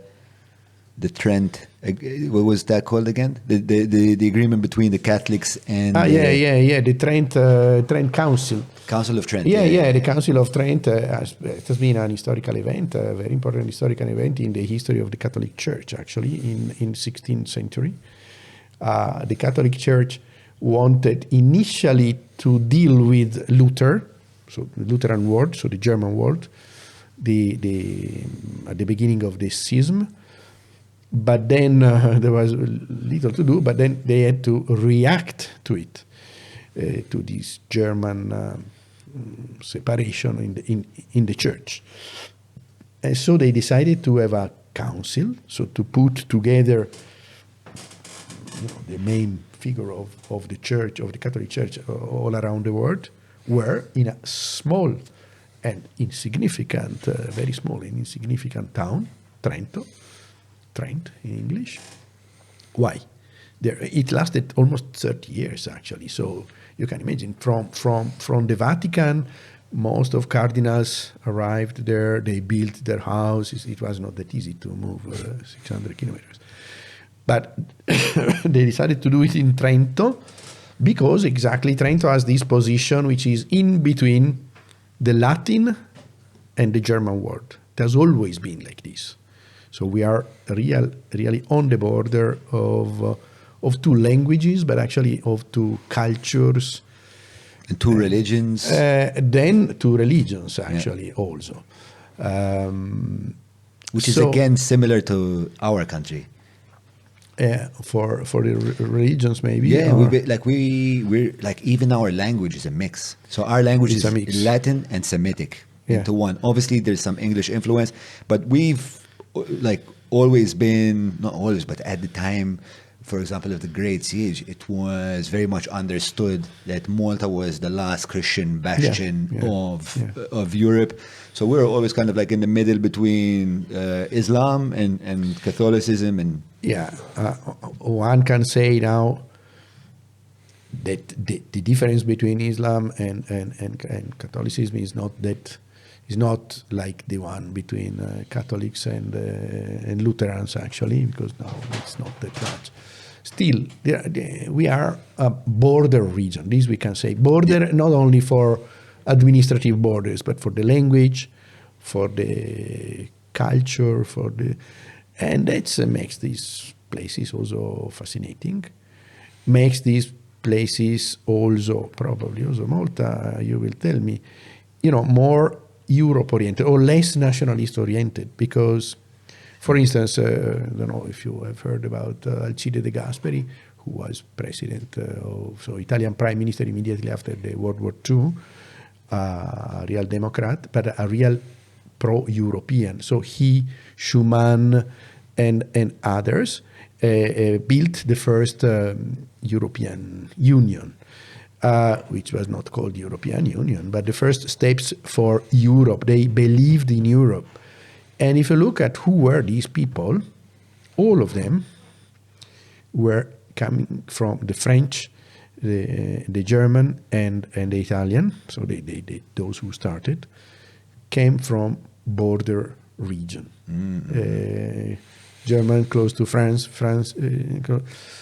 Trent. What was that called again? The agreement between the Catholics and the Trent Council. Council of Trent. The Council of Trent has been an historical event, a very important historical event in the history of the Catholic Church. Actually, in 16th century, the Catholic Church wanted initially to deal with Luther, so the Lutheran world, so the German world, at the beginning of the schism. But then there was little to do, but then they had to react to it, to this German separation in the church. And so they decided to have a council, so to put together the main figure of the church, of the Catholic Church all around the world, were in a small and insignificant, very small and insignificant town, Trent in English. Why? It lasted almost 30 years actually. So you can imagine from the Vatican, most of cardinals arrived there. They built their houses. It was not that easy to move 600 kilometers. But they decided to do it in Trento because exactly Trento has this position which is in between the Latin and the German world. It has always been like this. So we are really on the border of two languages, but actually of two cultures. And two religions. Then two religions, actually, also. Which is, again, similar to our country. For the religions, maybe. Yeah, we're like, even our language is a mix. So our language is Latin and Semitic into one. Obviously, there's some English influence, but we've always been, not always, but at the time, for example, of the Great Siege, it was very much understood that Malta was the last Christian bastion of Europe. So we were always kind of like in the middle between Islam and Catholicism. And one can say now that the difference between Islam and Catholicism is not like the one between Catholics and Lutherans, actually, because no, it's not that much. Still, we are a border region. This we can say. Border not only for administrative borders, but for the language, for the culture, and that makes these places also fascinating. Makes these places also, probably also Malta, you will tell me, more Europe-oriented or less nationalist-oriented, because, for instance, I don't know if you have heard about Alcide De Gasperi, who was president Italian prime minister immediately after the World War II, a real Democrat, but a real pro-European. So he, Schuman, and others built the first European Union, which was not called European Union, but the first steps for Europe. They believed in Europe. And if you look at who were these people, all of them were coming from the French, the German, and the Italian. So those who started came from border region. German close to France,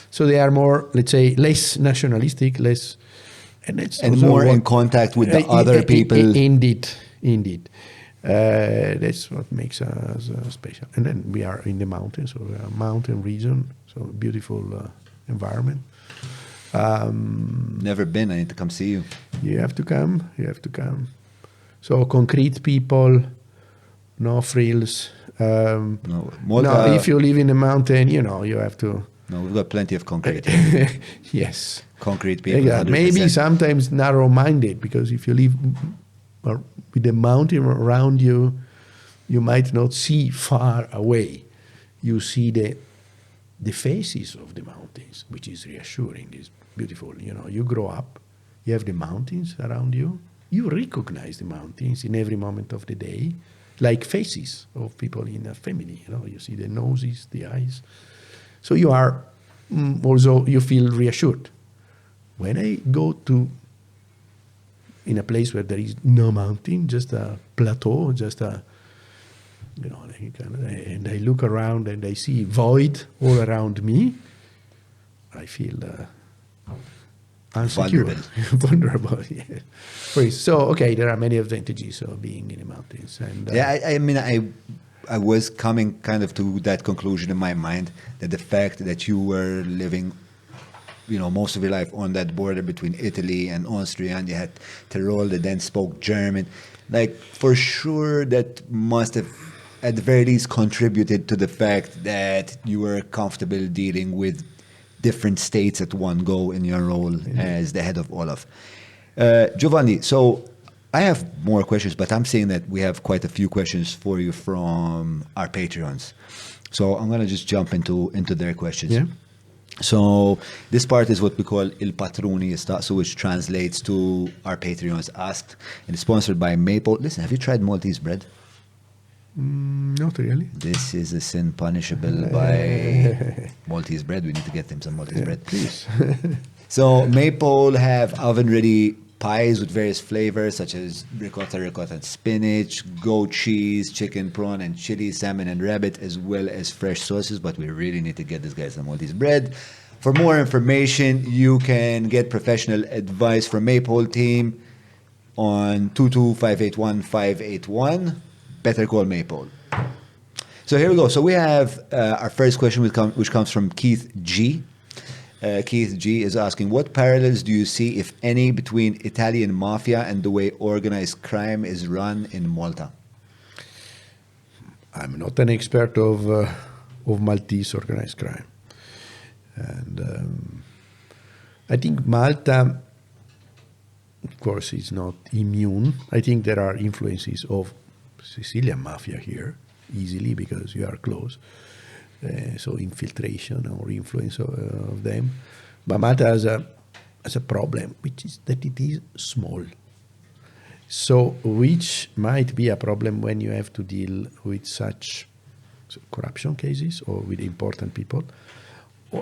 so they are more, let's say, less nationalistic, less, and more in contact with the other people. Indeed. That's what makes us special. And then we are in the mountains, so we are a mountain region, so beautiful environment. Never been. I need to come see you. You have to come. So concrete people, no frills. No, if you live in a mountain, you have to. No, we've got plenty of concrete. Yes. Concrete people. Yeah, maybe sometimes narrow-minded, because if you live with the mountain around you, you might not see far away. You see the faces of the mountains, which is reassuring. It's beautiful. You grow up, you have the mountains around you. You recognize the mountains in every moment of the day, like faces of people in a family. You see the noses, the eyes. So you are also, you feel reassured. When I go in a place where there is no mountain, just a plateau, just a, and I look around and I see void all around me, I feel insecure. Vulnerable. Yeah. So, okay, there are many advantages of being in the mountains. And I was coming kind of to that conclusion in my mind, that the fact that you were living, most of your life on that border between Italy and Austria, and you had Tyrol that then spoke German, like for sure that must have at the very least contributed to the fact that you were comfortable dealing with different states at one go in your role as the head of Olaf. Giovanni, so I have more questions, but I'm saying that we have quite a few questions for you from our Patreons. So I'm going to just jump into their questions. Yeah. So this part is what we call Il Patroni Istaqsu, which translates to our Patreons asked, and it's sponsored by Maple. Listen, have you tried Maltese bread? Not really. This is a sin punishable by Maltese bread. We need to get them some Maltese bread. Please. So Maple have oven-ready pies with various flavors such as ricotta and spinach, goat cheese, chicken, prawn, and chili, salmon, and rabbit, as well as fresh sauces. But we really need to get this guy some Maltese bread. For more information, you can get professional advice from Maple team on 22581-581. Better call Maple. So here we go. So we have our first question, which comes from Keith G. Keith G is asking, what parallels do you see, if any, between Italian mafia and the way organized crime is run in Malta? I'm not an expert of Maltese organized crime. And I think Malta, of course, is not immune. I think there are influences of Sicilian mafia here, easily, because you are close. So infiltration or influence of them. But Malta has a problem, which is that it is small. So which might be a problem when you have to deal with such corruption cases or with important people,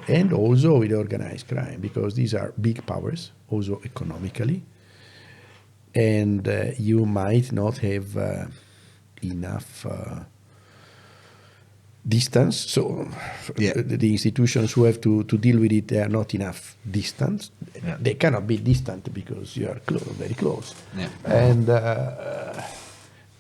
and also with organized crime, because these are big powers, also economically, and you might not have enough distance. So the institutions who have to deal with it, they are not enough distance. Yeah. They cannot be distant because you are very close. Yeah.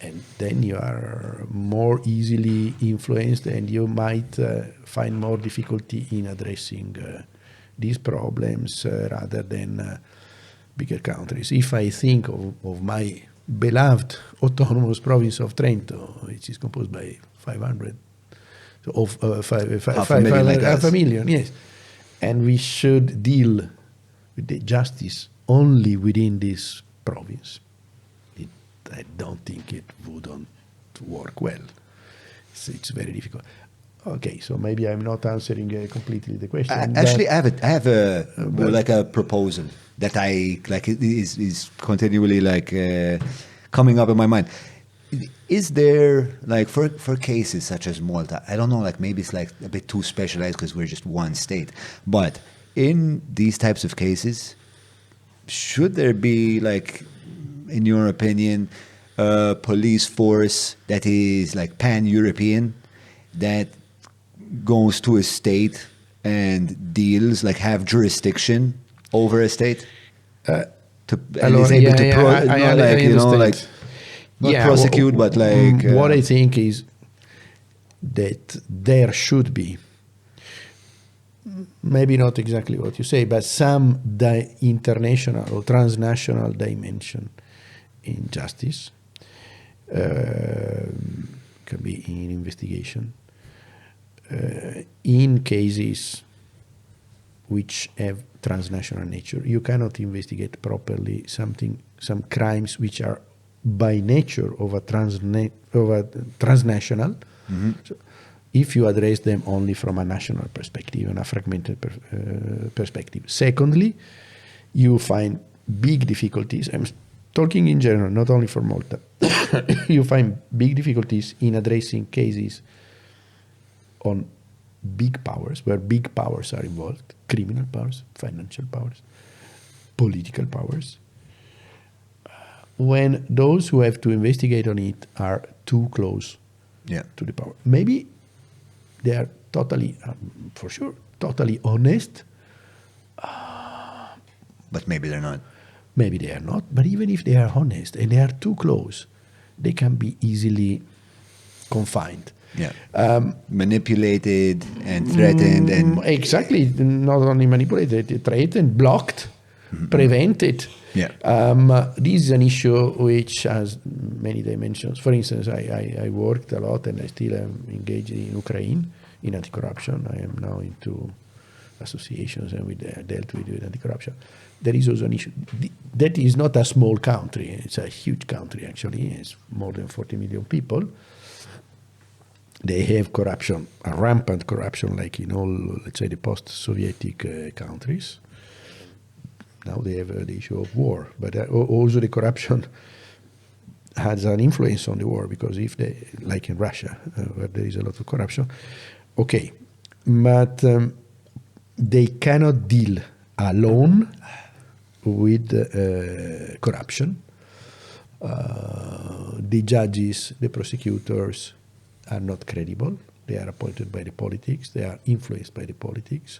And then you are more easily influenced, and you might find more difficulty in addressing these problems rather than bigger countries. If I think of my beloved autonomous province of Trento, which is composed by 500, half a million, yes. And we should deal with the justice only within this province. I don't think it wouldn't work well. It's very difficult. Okay, so maybe I'm not answering completely the question. Actually, I have a proposal that I like is continually coming up in my mind. Is there for cases such as Malta? I don't know. Maybe it's a bit too specialized because we're just one state. But in these types of cases, should there be in your opinion, a police force that is pan-European that goes to a state and deals have jurisdiction over a state and is able to not prosecute, but what I think is that there should be, maybe not exactly what you say, but some international or transnational dimension in justice, can be in investigation, in cases which have transnational nature. You cannot investigate properly some crimes which are by nature of a transnational. Mm-hmm. So if you address them only from a national perspective and a fragmented perspective. Secondly, you find big difficulties. I'm talking in general, not only for Malta. You find big difficulties in addressing cases on big powers, where big powers are involved, criminal powers, financial powers, political powers, when those who have to investigate on it are too close to the power. Maybe they are totally, for sure, totally honest. But maybe they're not. Maybe they are not. But even if they are honest and they are too close, they can be easily confined. Yeah. Manipulated and threatened. And exactly. Not only manipulated, threatened, blocked, prevented. Yeah. This is an issue which has many dimensions. For instance, I worked a lot and I still am engaged in Ukraine in anti-corruption. I am now into associations and we dealt with anti-corruption. There is also an issue. That is not a small country. It's a huge country, actually. It's more than 40 million people. They have corruption, a rampant corruption, like in all, let's say, the post-Sovietic countries. Now they have the issue of war, but also the corruption has an influence on the war, because if they, like in Russia, where there is a lot of corruption, okay, but they cannot deal alone with corruption. The judges, the prosecutors are not credible. They are appointed by the politics. They are influenced by the politics.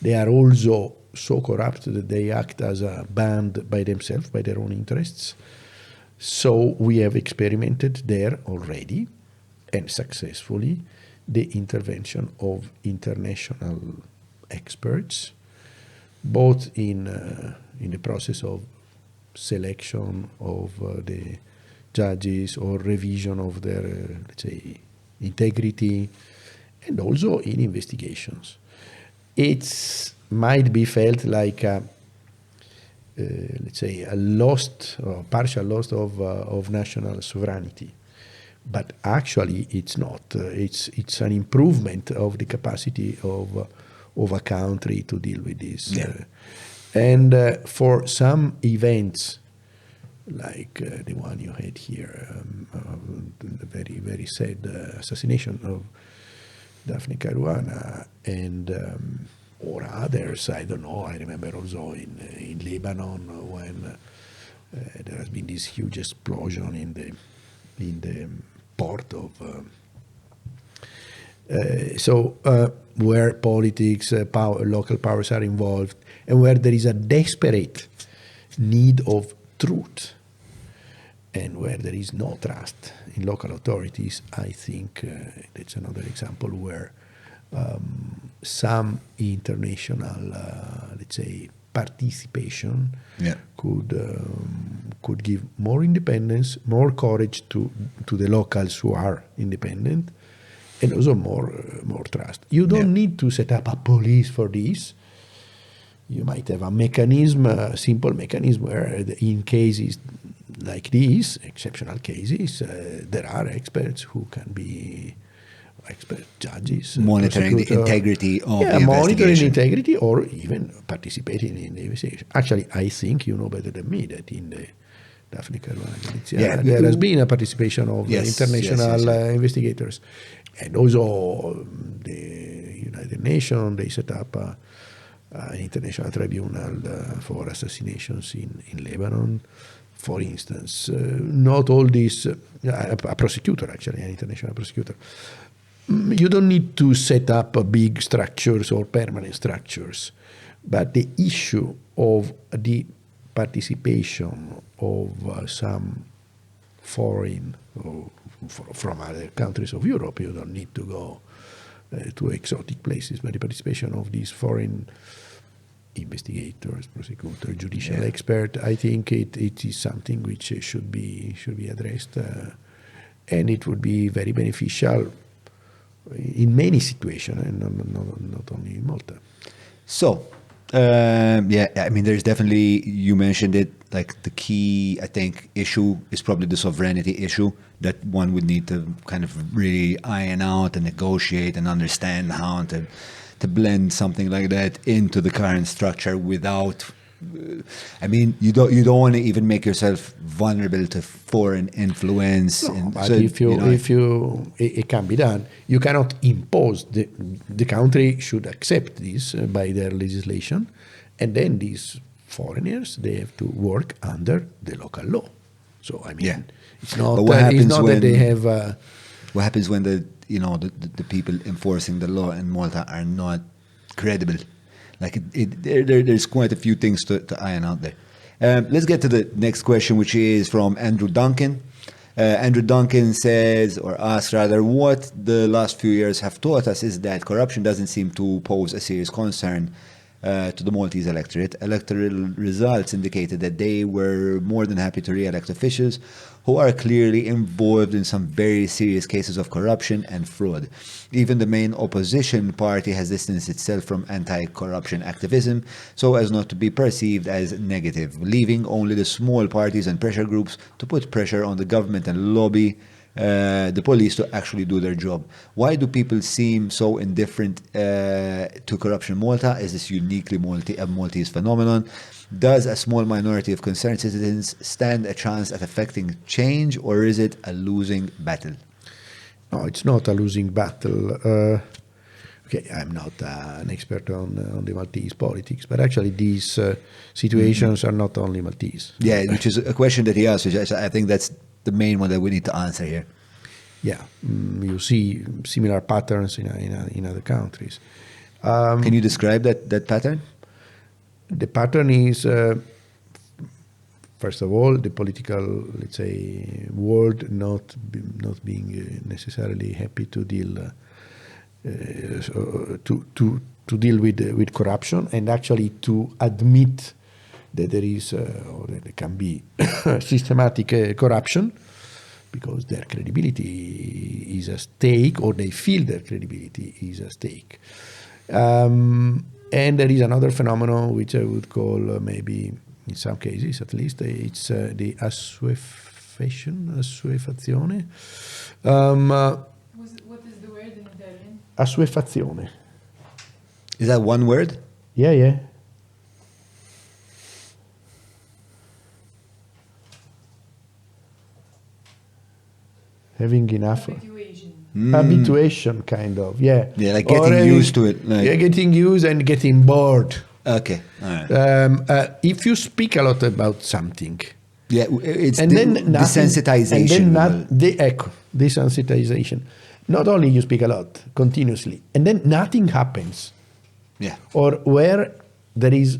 They are also so corrupt that they act as a band by themselves, by their own interests. So we have experimented there already, and successfully, the intervention of international experts, both in the process of selection of the judges or revision of their, let's say, integrity, and also in investigations. It might be felt like let's say, a lost or partial loss of national sovereignty, but actually it's not. It's an improvement of the capacity of a country to deal with this. Yeah. And for some events, like the one you had here, the very, very sad assassination of Daphne Caruana, and or others, I don't know. I remember also in Lebanon when there has been this huge explosion in the port of where politics, local powers are involved, and where there is a desperate need of truth, and where there is no trust in local authorities. I think that's another example where some international, let's say, participation could give more independence, more courage to the locals who are independent, and also more trust. You don't need to set up a police for this. You might have a mechanism, a simple mechanism, where in cases like these, exceptional cases, there are experts who can be expert judges. Monitoring the prosecutor. integrity of Yeah, the monitoring the investigation. integrity or even participating in the investigation. Actually, I think you know better than me that in the Daphne Caruana Galizia, Yeah, there has been a participation of international investigators. And also the United Nations, they set up an international tribunal for assassinations in Lebanon. For instance, not all these, a prosecutor actually, an international prosecutor. You don't need to set up big structures or permanent structures, but the issue of the participation of some foreign or from other countries of Europe, you don't need to go to exotic places, but the participation of these foreign investigators, prosecutors, judicial expert, I think it is something which should be addressed, and it would be very beneficial in many situations, and not only in Malta. So, yeah, I mean, there's definitely, you mentioned it, like the key, I think, issue is probably the sovereignty issue that one would need to kind of really iron out and negotiate and understand how to blend something like that into the current structure without, I mean, you don't want to even make yourself vulnerable to foreign influence. No, but so, if it can be done. You cannot impose. The country should accept this by their legislation, and then these foreigners, they have to work under the local law. So I mean, it's not. It's not that they have. What happens when the people enforcing the law in Malta are not credible? Like there's quite a few things to iron out there. Let's get to the next question, which is from Andrew Duncan. Andrew Duncan says, or asks rather, what the last few years have taught us is that corruption doesn't seem to pose a serious concern to the Maltese electorate. Electoral results indicated that they were more than happy to re-elect officials who are clearly involved in some very serious cases of corruption and fraud. Even the main opposition party has distanced itself from anti-corruption activism so as not to be perceived as negative, leaving only the small parties and pressure groups to put pressure on the government and lobby the police to actually do their job. Why do people seem so indifferent to corruption in Malta? Is this uniquely a Maltese phenomenon? Does a small minority of concerned citizens stand a chance at affecting change, or is it a losing battle? No, it's not a losing battle. Okay, I'm not an expert on the Maltese politics, but actually these situations are not only Maltese. Yeah, which is a question that he asked, which I think that's the main one that we need to answer here. Yeah, you see similar patterns in other countries. Can you describe that pattern? The pattern is, first of all, the political, let's say, world not being necessarily happy to deal to deal with corruption, and actually to admit that there is or that there can be systematic corruption, because their credibility is at stake, or they feel their credibility is at stake. And there is another phenomenon which I would call maybe, in some cases at least, it's the assuefazione. What is the word in Italian? Assuefazione. Is that one word? Yeah. Having enough. Habituation, kind of, yeah. Yeah, like getting used to it. Like. Yeah, getting used and getting bored. Okay, all right. If you speak a lot about something, yeah, it's and then desensitization. And then desensitization. Not only you speak a lot continuously, and then nothing happens. Yeah. Or where there is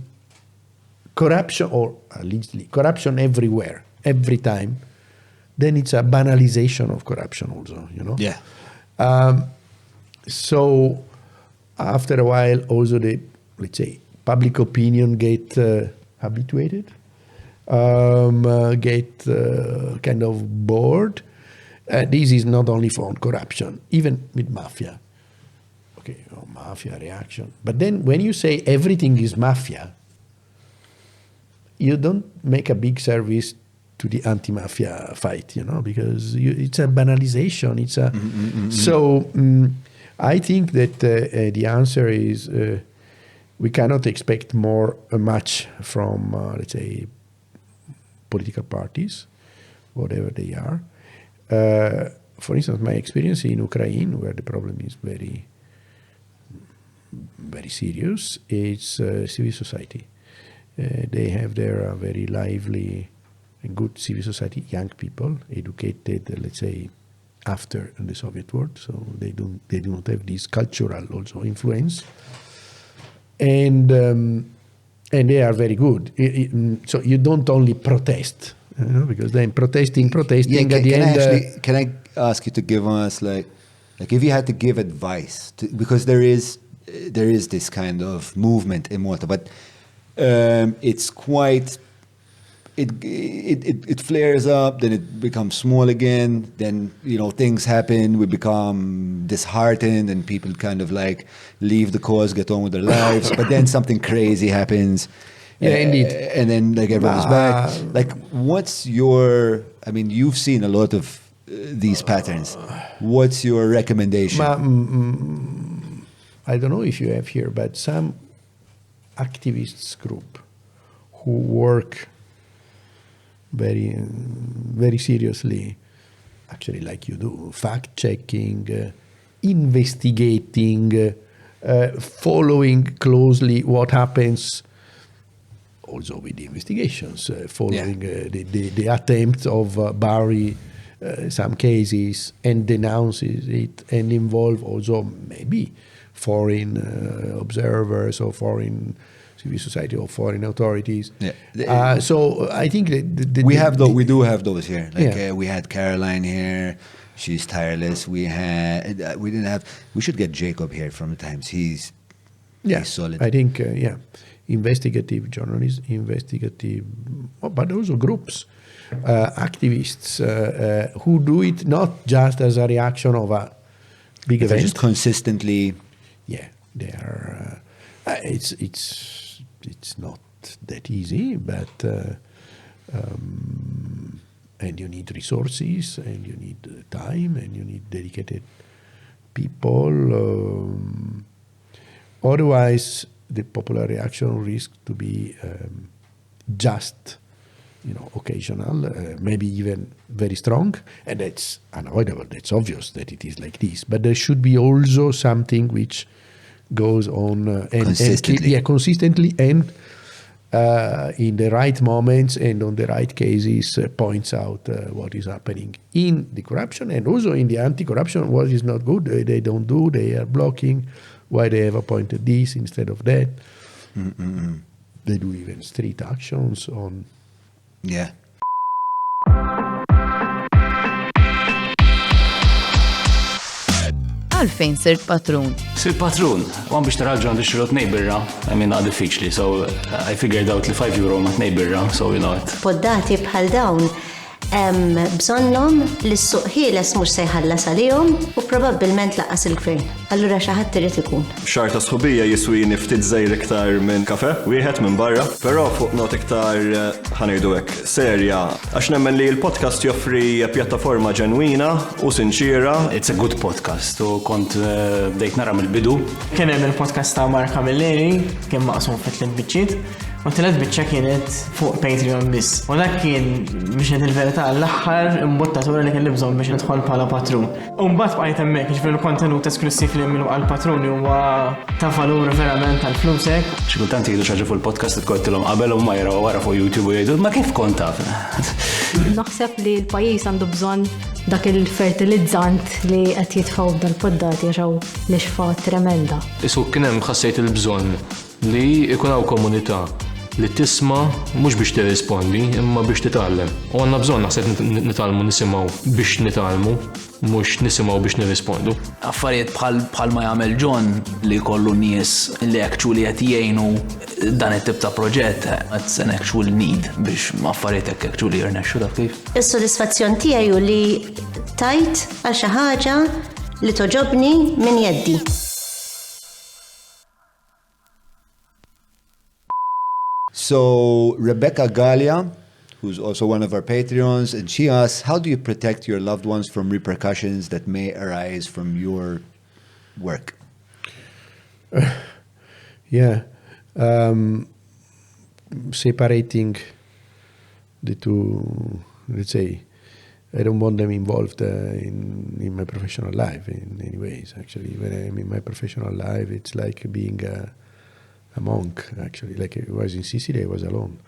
corruption, or allegedly corruption everywhere, every time, then it's a banalization of corruption also, Yeah. So after a while, also the, let's say, public opinion get habituated, get kind of bored. This is not only for corruption, even with mafia. Okay, mafia reaction. But then when you say everything is mafia, you don't make a big service to the anti-mafia fight, because it's a banalization. It's a so I think that the answer is we cannot expect much from let's say political parties, whatever they are. For instance, my experience in Ukraine, where the problem is very, very serious, it's civil society. They have their very lively and good civil society, young people, educated, let's say, after the Soviet world, so they do not have this cultural also influence, and they are very good. So you don't only protest, because then protesting at the end. Can I ask you to give us like if you had to give advice because there is this kind of movement in Malta, but it's quite. It flares up, then it becomes small again, then things happen, we become disheartened and people kind of like leave the cause, get on with their lives, but then something crazy happens. Yeah, indeed. And then like everyone's back. Like what's your, you've seen a lot of these patterns. What's your recommendation? I don't know if you have here, but some activists group who work very, very seriously, actually like you do, fact-checking, investigating, following closely what happens, also with the investigations, following the attempt of bury some cases and denounces it and involve also maybe foreign observers or foreign civil society or foreign authorities. Yeah. So I think that we do have those here. Like we had Caroline here. She's tireless. We should get Jacob here from the Times. He's solid. I think investigative journalism, but also groups, activists who do it not just as a reaction of a big event. Just consistently. Yeah, they are. It's not that easy, but and you need resources, and you need time, and you need dedicated people. Otherwise, the popular reaction risks to be just, occasional, maybe even very strong, and that's unavoidable. That's obvious that it is like this. But there should be also something which goes on consistently and in the right moments and on the right cases points out what is happening in the corruption and also in the anti-corruption, what is not good, they don't do, they are blocking, why they have appointed this instead of that. They do even street actions on... Yeah. Għalfejn sirt patrun? Sirt patrun, għan biex taraġġan biex xirot nejbirra, għad diffiċli, so I figured out li €5 ma t-nejbirra, so you know it. Poddati bħal dawn, bżonnom li s-suq ħieles mux sejħallas għalihom u probabbilment laqqas il-gvern. Allura xi ħadd irid ikun. Xahar ta' sħubija jiswini ftit żgħir iktar minn kafe, wieħed minn barra, però fuq not iktar ħanejdu hekk serja għax nemmen li l-podcast joffri pjattaforma ġenwina u sinċira. It's a good podcast u kont bdejt nara mill-bidu. Kien hemm il-podcast ta' Marka Milleri, kien maqsum fit-tliet biċċiet. U t-tlet biċċa kienet fuq Patreon biss. U dak kien biex il-verità l-aħħar imbottatura li kelli bżonn biex nidħol bħala patrun. U mbagħad bqajt hemmhekk jiġifieri l-kontenut esklusiv li jagħmlu għall-patruni huwa ta' valur verament tal-flusek. Xi kultant jgħidu xi ħaġa fuq il-podcast tkolltilhom qabel u ma jaraw wara fuq YouTube u jgħidu ma kif kont taf. Naħseb li l-pajjiż għandu bżonn dak il-fertilizzant li qed jitfgħu dal-poddati għaxaw l-ixfa tremenda. Isu kien hemm ħassejt il-bżonn li jkun hawn komunità li tisma' mhux biex tirrispondi imma biex titgħallem. U għandna bżonn naħseb nitgħallmu nisimgħu biex nitgħallmu, mhux nisimgħu biex nirrispondu. Affarijiet bħal ma jagħmel John li jkollu nies li actually qed jgħinu dan it-tip ta' proġett, it's an actual need biex affarijiet hekk actually jirnexxu dak kif. Is-sodisfazzjon tiegħi hu li tajt għal xi ħaġa li toġobni minn jeddi. So Rebecca Gallia, who's also one of our Patreons, and she asks, how do you protect your loved ones from repercussions that may arise from your work? Separating the two, let's say, I don't want them involved in my professional life in any ways. Actually, when I'm in my professional life, it's like being a monk. Actually, like I was in Sicily, I was alone,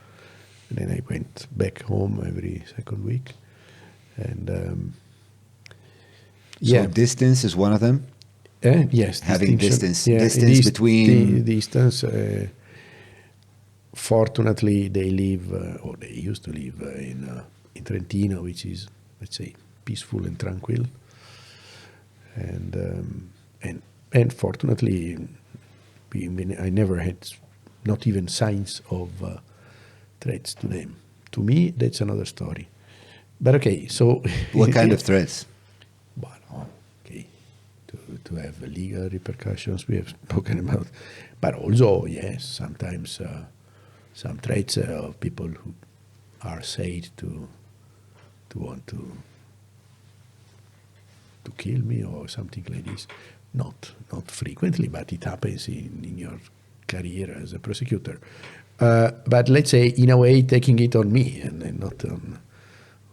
and then I went back home every second week. And so distance is one of them. Yes, having distance between distance. Fortunately, they live, or they used to live in Trentino, which is, let's say, peaceful and tranquil. And fortunately, I never had, not even signs of threats to them. To me, that's another story. But okay, so what kind of threats? Well, okay, to have legal repercussions we have spoken about, but also yes, sometimes some threats of people who are said to want to kill me or something like this. Not frequently, but it happens in your career as a prosecutor. But let's say, in a way, taking it on me and not on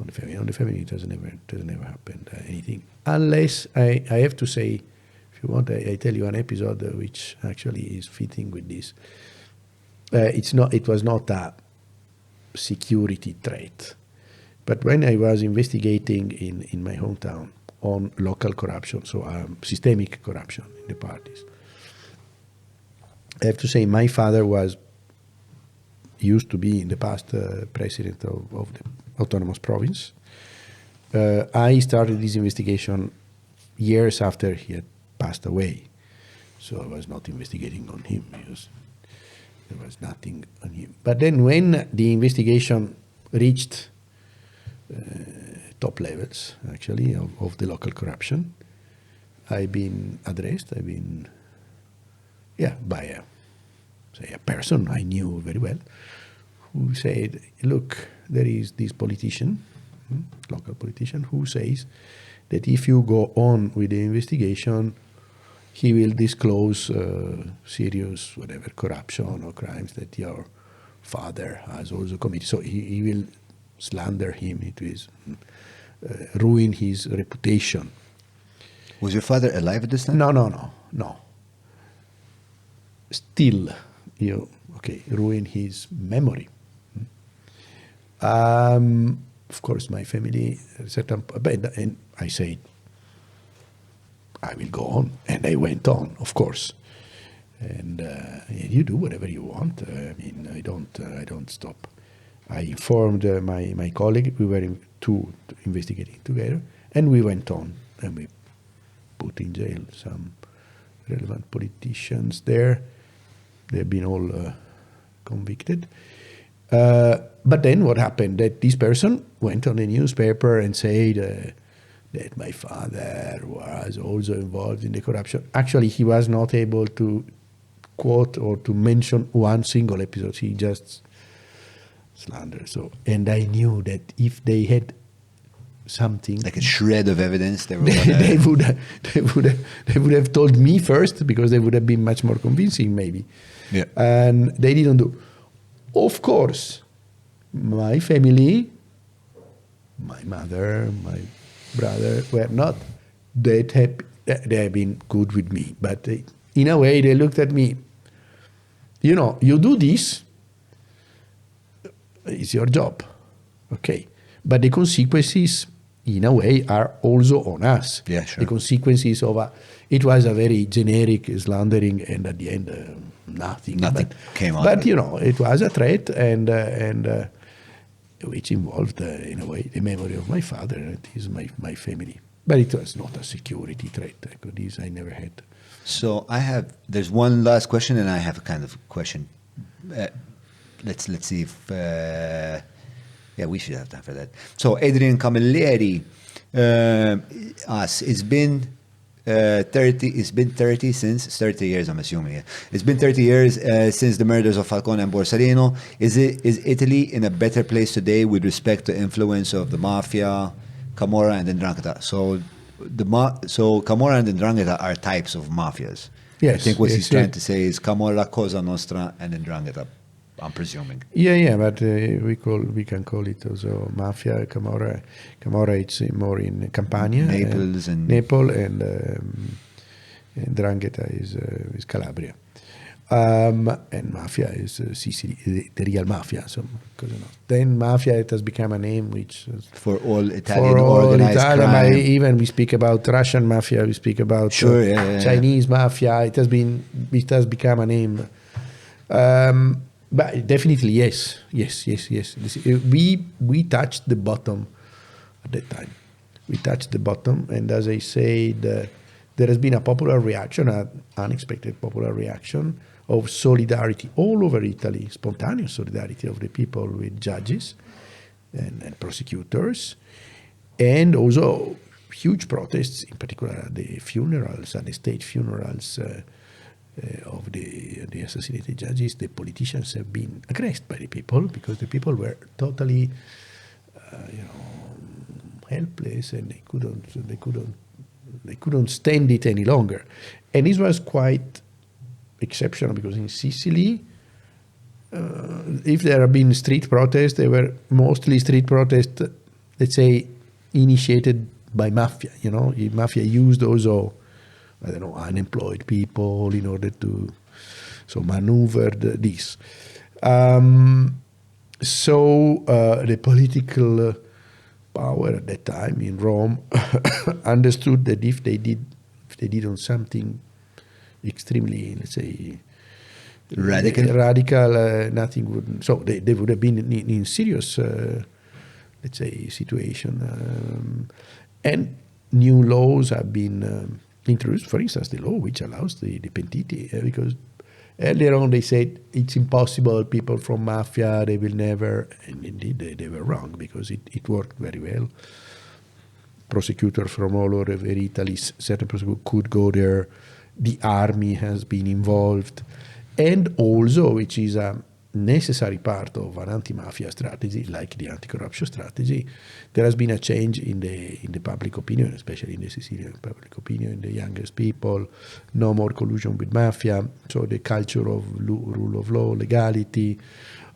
the family. On the family, it doesn't ever happen anything. Unless I have to say, if you want, I tell you an episode which actually is fitting with this. It was not a security threat, but when I was investigating in my hometown on local corruption, so systemic corruption in the parties, I have to say my father used to be in the past president of the autonomous province. I started this investigation years after he had passed away, so I was not investigating on him because there was nothing on him. But then when the investigation reached top levels, actually, of the local corruption, I've been addressed, by a person I knew very well, who said, look, there is this politician, local politician, who says that if you go on with the investigation, he will disclose serious, whatever, corruption or crimes that your father has also committed. So he will slander him. It will ruin his reputation. Was your father alive at this time? No. Still, ruin his memory. Of course, my family, and I said, I will go on, and I went on, of course. And you do whatever you want. I don't stop. I informed my colleague. We were investigating together, and we went on, and we put in jail some relevant politicians there. They've been all convicted. But then what happened? That this person went on a newspaper and said that my father was also involved in the corruption. Actually, he was not able to quote or to mention one single episode. He just slandered. So, and I knew that if they had something like a shred of evidence, they would have told me first, because they would have been much more convincing, maybe. Yeah. And they didn't do. Of course, my family, my mother, my brother were not that happy. They have been good with me, but in a way they looked at me. You do this, it's your job, okay? But the consequences, in a way, are also on us. Yeah, sure. The consequences of it was a very generic slandering, and at the end, nothing came out. But it was a threat, and which involved, in a way, the memory of my father. It is my family, but it was not a security threat. This I never had. So there's one last question, and I have a kind of question. Let's see if we should have time for that. So Adrian Camilleri asks, it's been It's been 30 since 30 years, I'm assuming. Yeah. It's been 30 years since the murders of Falcone and Borsellino. Is Italy in a better place today with respect to influence of the Mafia, Camorra, and 'Ndrangheta? So Camorra and 'Ndrangheta are types of mafias. Yes. I think what he's trying to say is Camorra, Cosa Nostra, and 'Ndrangheta, I'm presuming. Yeah, but we can call it also Mafia, Camorra. Camorra, it's more in Campania. Naples and 'Ndrangheta is Calabria. And Mafia is Sicily, the real Mafia. So, then Mafia, it has become a name which for all Italian organized crime. Even we speak about Russian Mafia, we speak about Chinese Mafia. It has become a name. But definitely yes. We touched the bottom at that time. We touched the bottom, and as I said, there has been a popular reaction, an unexpected popular reaction of solidarity all over Italy, spontaneous solidarity of the people with judges and prosecutors, and also huge protests, in particular at the funerals, at the state funerals of the assassinated judges. The politicians have been aggressed by the people because the people were totally, helpless, and they couldn't stand it any longer. And this was quite exceptional because in Sicily, if there have been street protests, they were mostly street protests, let's say, initiated by Mafia. The Mafia used also, unemployed people in order to maneuver this. The political power at that time in Rome understood that if they did on something extremely, let's say, radical, nothing would. So they would have been in serious, let's say, situation. And new laws have been introduced. For instance, the law which allows the pentiti, because earlier on they said it's impossible. People from Mafia, they will never, and indeed they were wrong because it worked very well. Prosecutors from all over Italy, certain prosecutors could go there. The army has been involved, and also, which is a necessary part of an anti-mafia strategy, like the anti-corruption strategy, there has been a change in the public opinion, especially in the Sicilian public opinion, in the youngest people. No more collusion with mafia. So the culture of rule of law, legality.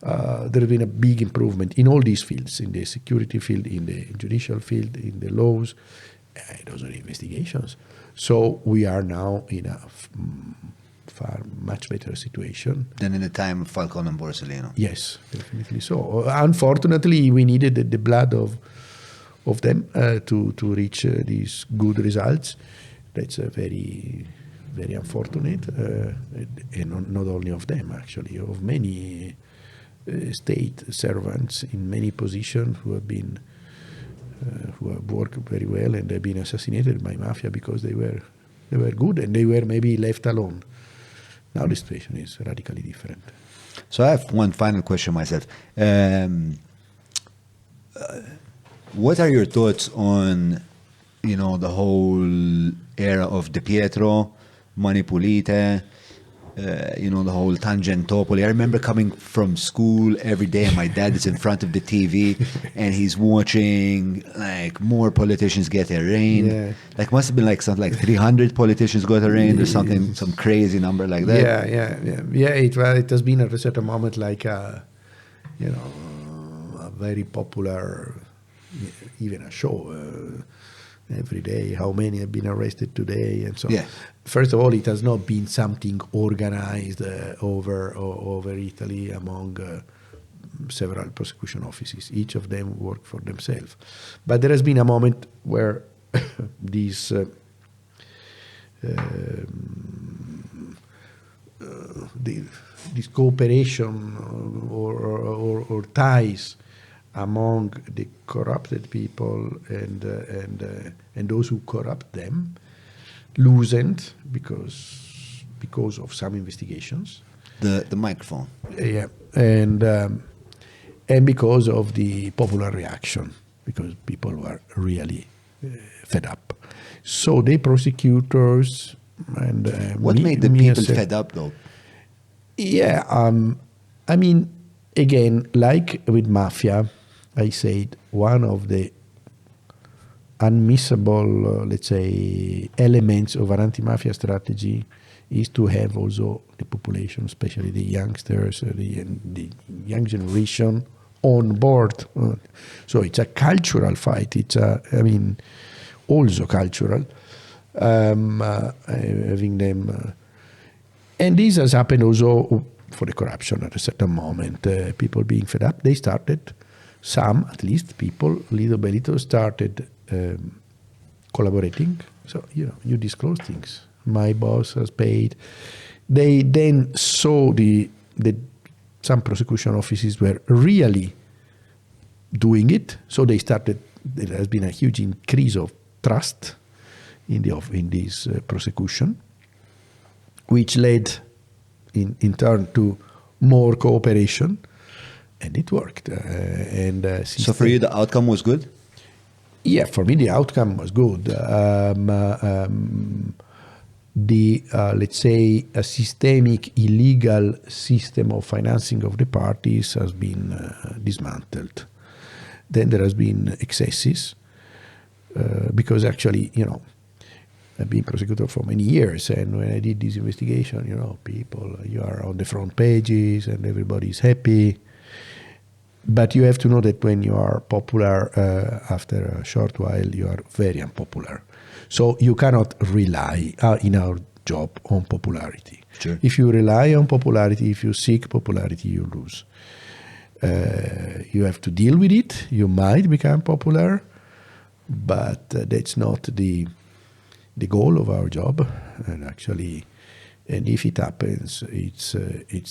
There has been a big improvement in all these fields, in the security field, in the judicial field, in the laws, and also the investigations. So we are now in a far much better situation than in the time of Falcone and Borsellino. Yes, definitely so. Unfortunately, we needed the blood of them to reach these good results. That's very, very unfortunate, and not only of them, actually, of many state servants in many positions who have been who have worked very well and they've been assassinated by mafia because they were good and they were maybe left alone. Now the situation is radically different. So I have one final question myself. What are your thoughts on, the whole era of De Pietro, Mani Pulite, the whole Tangentopoli? I remember coming from school every day and my dad is in front of the TV and he's watching more politicians get arraigned. Yeah. Must have been something like 300 politicians got arraigned or something, some crazy number like that. Yeah. It has been at a certain moment a very popular, even a show. Every day, how many have been arrested today, and so on. Yeah. First of all, it has not been something organized over Italy among several prosecution offices. Each of them work for themselves. But there has been a moment where this cooperation or ties among the corrupted people and those who corrupt them loosened because of some investigations. The microphone. Yeah, and because of the popular reaction, because people were really fed up. So the prosecutors and what made the people fed up though? Yeah, I mean, again, like with Mafia, I said one of the unmissable, let's say, elements of an anti-mafia strategy is to have also the population, especially the youngsters, the young generation, on board. So it's a cultural fight. It's also cultural, having them. And this has happened also for the corruption at a certain moment. People being fed up, they started, some at least people, little by little, started collaborating. So, you disclose things. My boss has paid. They then saw some prosecution offices were really doing it. So they started, there has been a huge increase of trust in this prosecution, which led in turn to more cooperation, and it worked. So for you, the outcome was good? Yeah, for me, the outcome was good. Let's say, a systemic illegal system of financing of the parties has been dismantled. Then there has been excesses, because actually, I've been prosecutor for many years, and when I did this investigation, people, you are on the front pages and everybody's happy. But you have to know that when you are popular, after a short while, you are very unpopular. So you cannot rely in our job on popularity. Sure. If you rely on popularity, if you seek popularity, you lose. You have to deal with it. You might become popular, but that's not the goal of our job. And actually, and if it happens, it's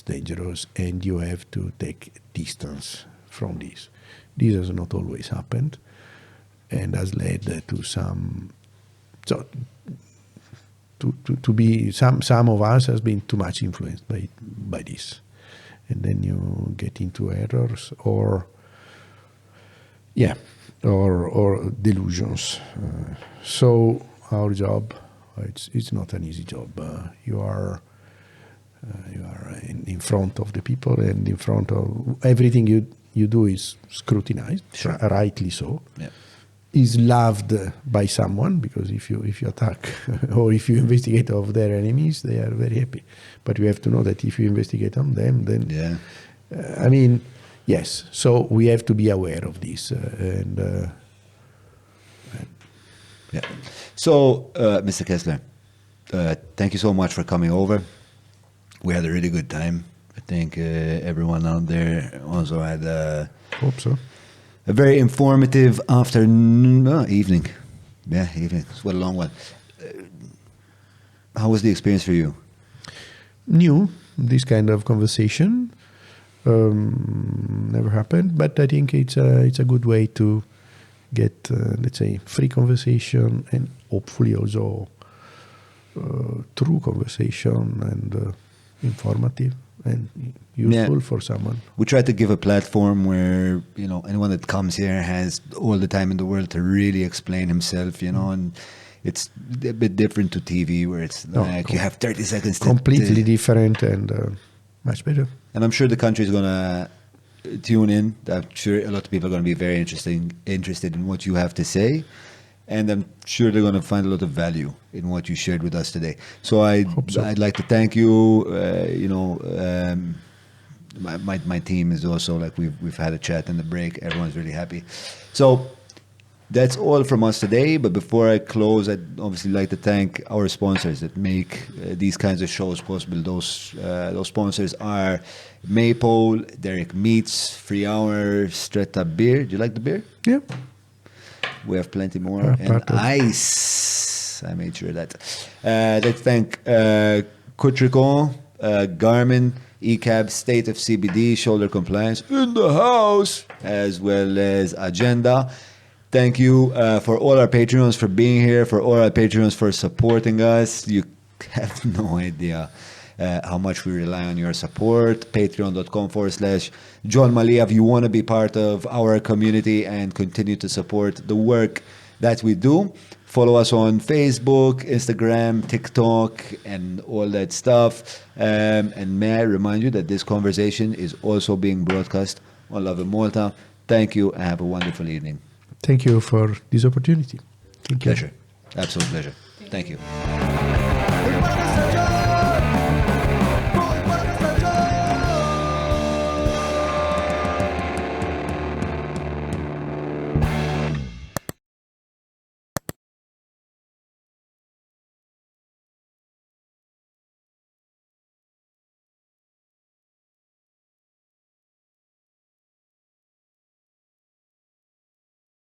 dangerous, and you have to take distance from this. This has not always happened, and has led to some. So, to be some of us has been too much influenced by this, and then you get into errors or delusions. So our job, it's not an easy job. You are in front of the people, and in front of everything you do is scrutinized, sure. Rightly so. Yeah. Is loved by someone, because if you attack or if you investigate of their enemies, they are very happy. But you have to know that if you investigate on them, then yes. So we have to be aware of this. Yeah. So, Mr. Kessler, thank you so much for coming over. We had a really good time. I think everyone out there also had hope so. A very informative evening. Yeah, evening. It's what a long one. How was the experience for you? New, this kind of conversation. Never happened, but I think it's a good way to get, let's say, free conversation, and hopefully also true conversation, and informative and useful for someone. We try to give a platform where, anyone that comes here has all the time in the world to really explain himself, and it's a bit different to TV, where it's you have 30 seconds to... Completely different, and much better. And I'm sure the country is going to tune in. I'm sure a lot of people are going to be very interested in what you have to say. And I'm sure they're going to find a lot of value in what you shared with us today. So I'd like to thank you. My team is also, like, we've had a chat in the break. Everyone's really happy. So that's all from us today. But before I close, I'd obviously like to thank our sponsors that make these kinds of shows possible. Those sponsors are Maypole, Derek Meats, Free Hour, Stretta Beer. Do you like the beer? Yeah. We have plenty more. And ice. I made sure that. Let's thank Kutricon, Garmin, ECAB, State of CBD, Shoulder Compliance in the house, as well as Agenda. Thank you for all our Patreons for being here, for all our Patreons for supporting us. You have no idea how much we rely on your support. Patreon.com/Jon Mallia. If you want to be part of our community and continue to support the work that we do. Follow us on Facebook, Instagram, TikTok, and all that stuff. And may I remind you that this conversation is also being broadcast on Love in Malta. Thank you and have a wonderful evening. Thank you for this opportunity. Pleasure. Absolute pleasure. Thank you.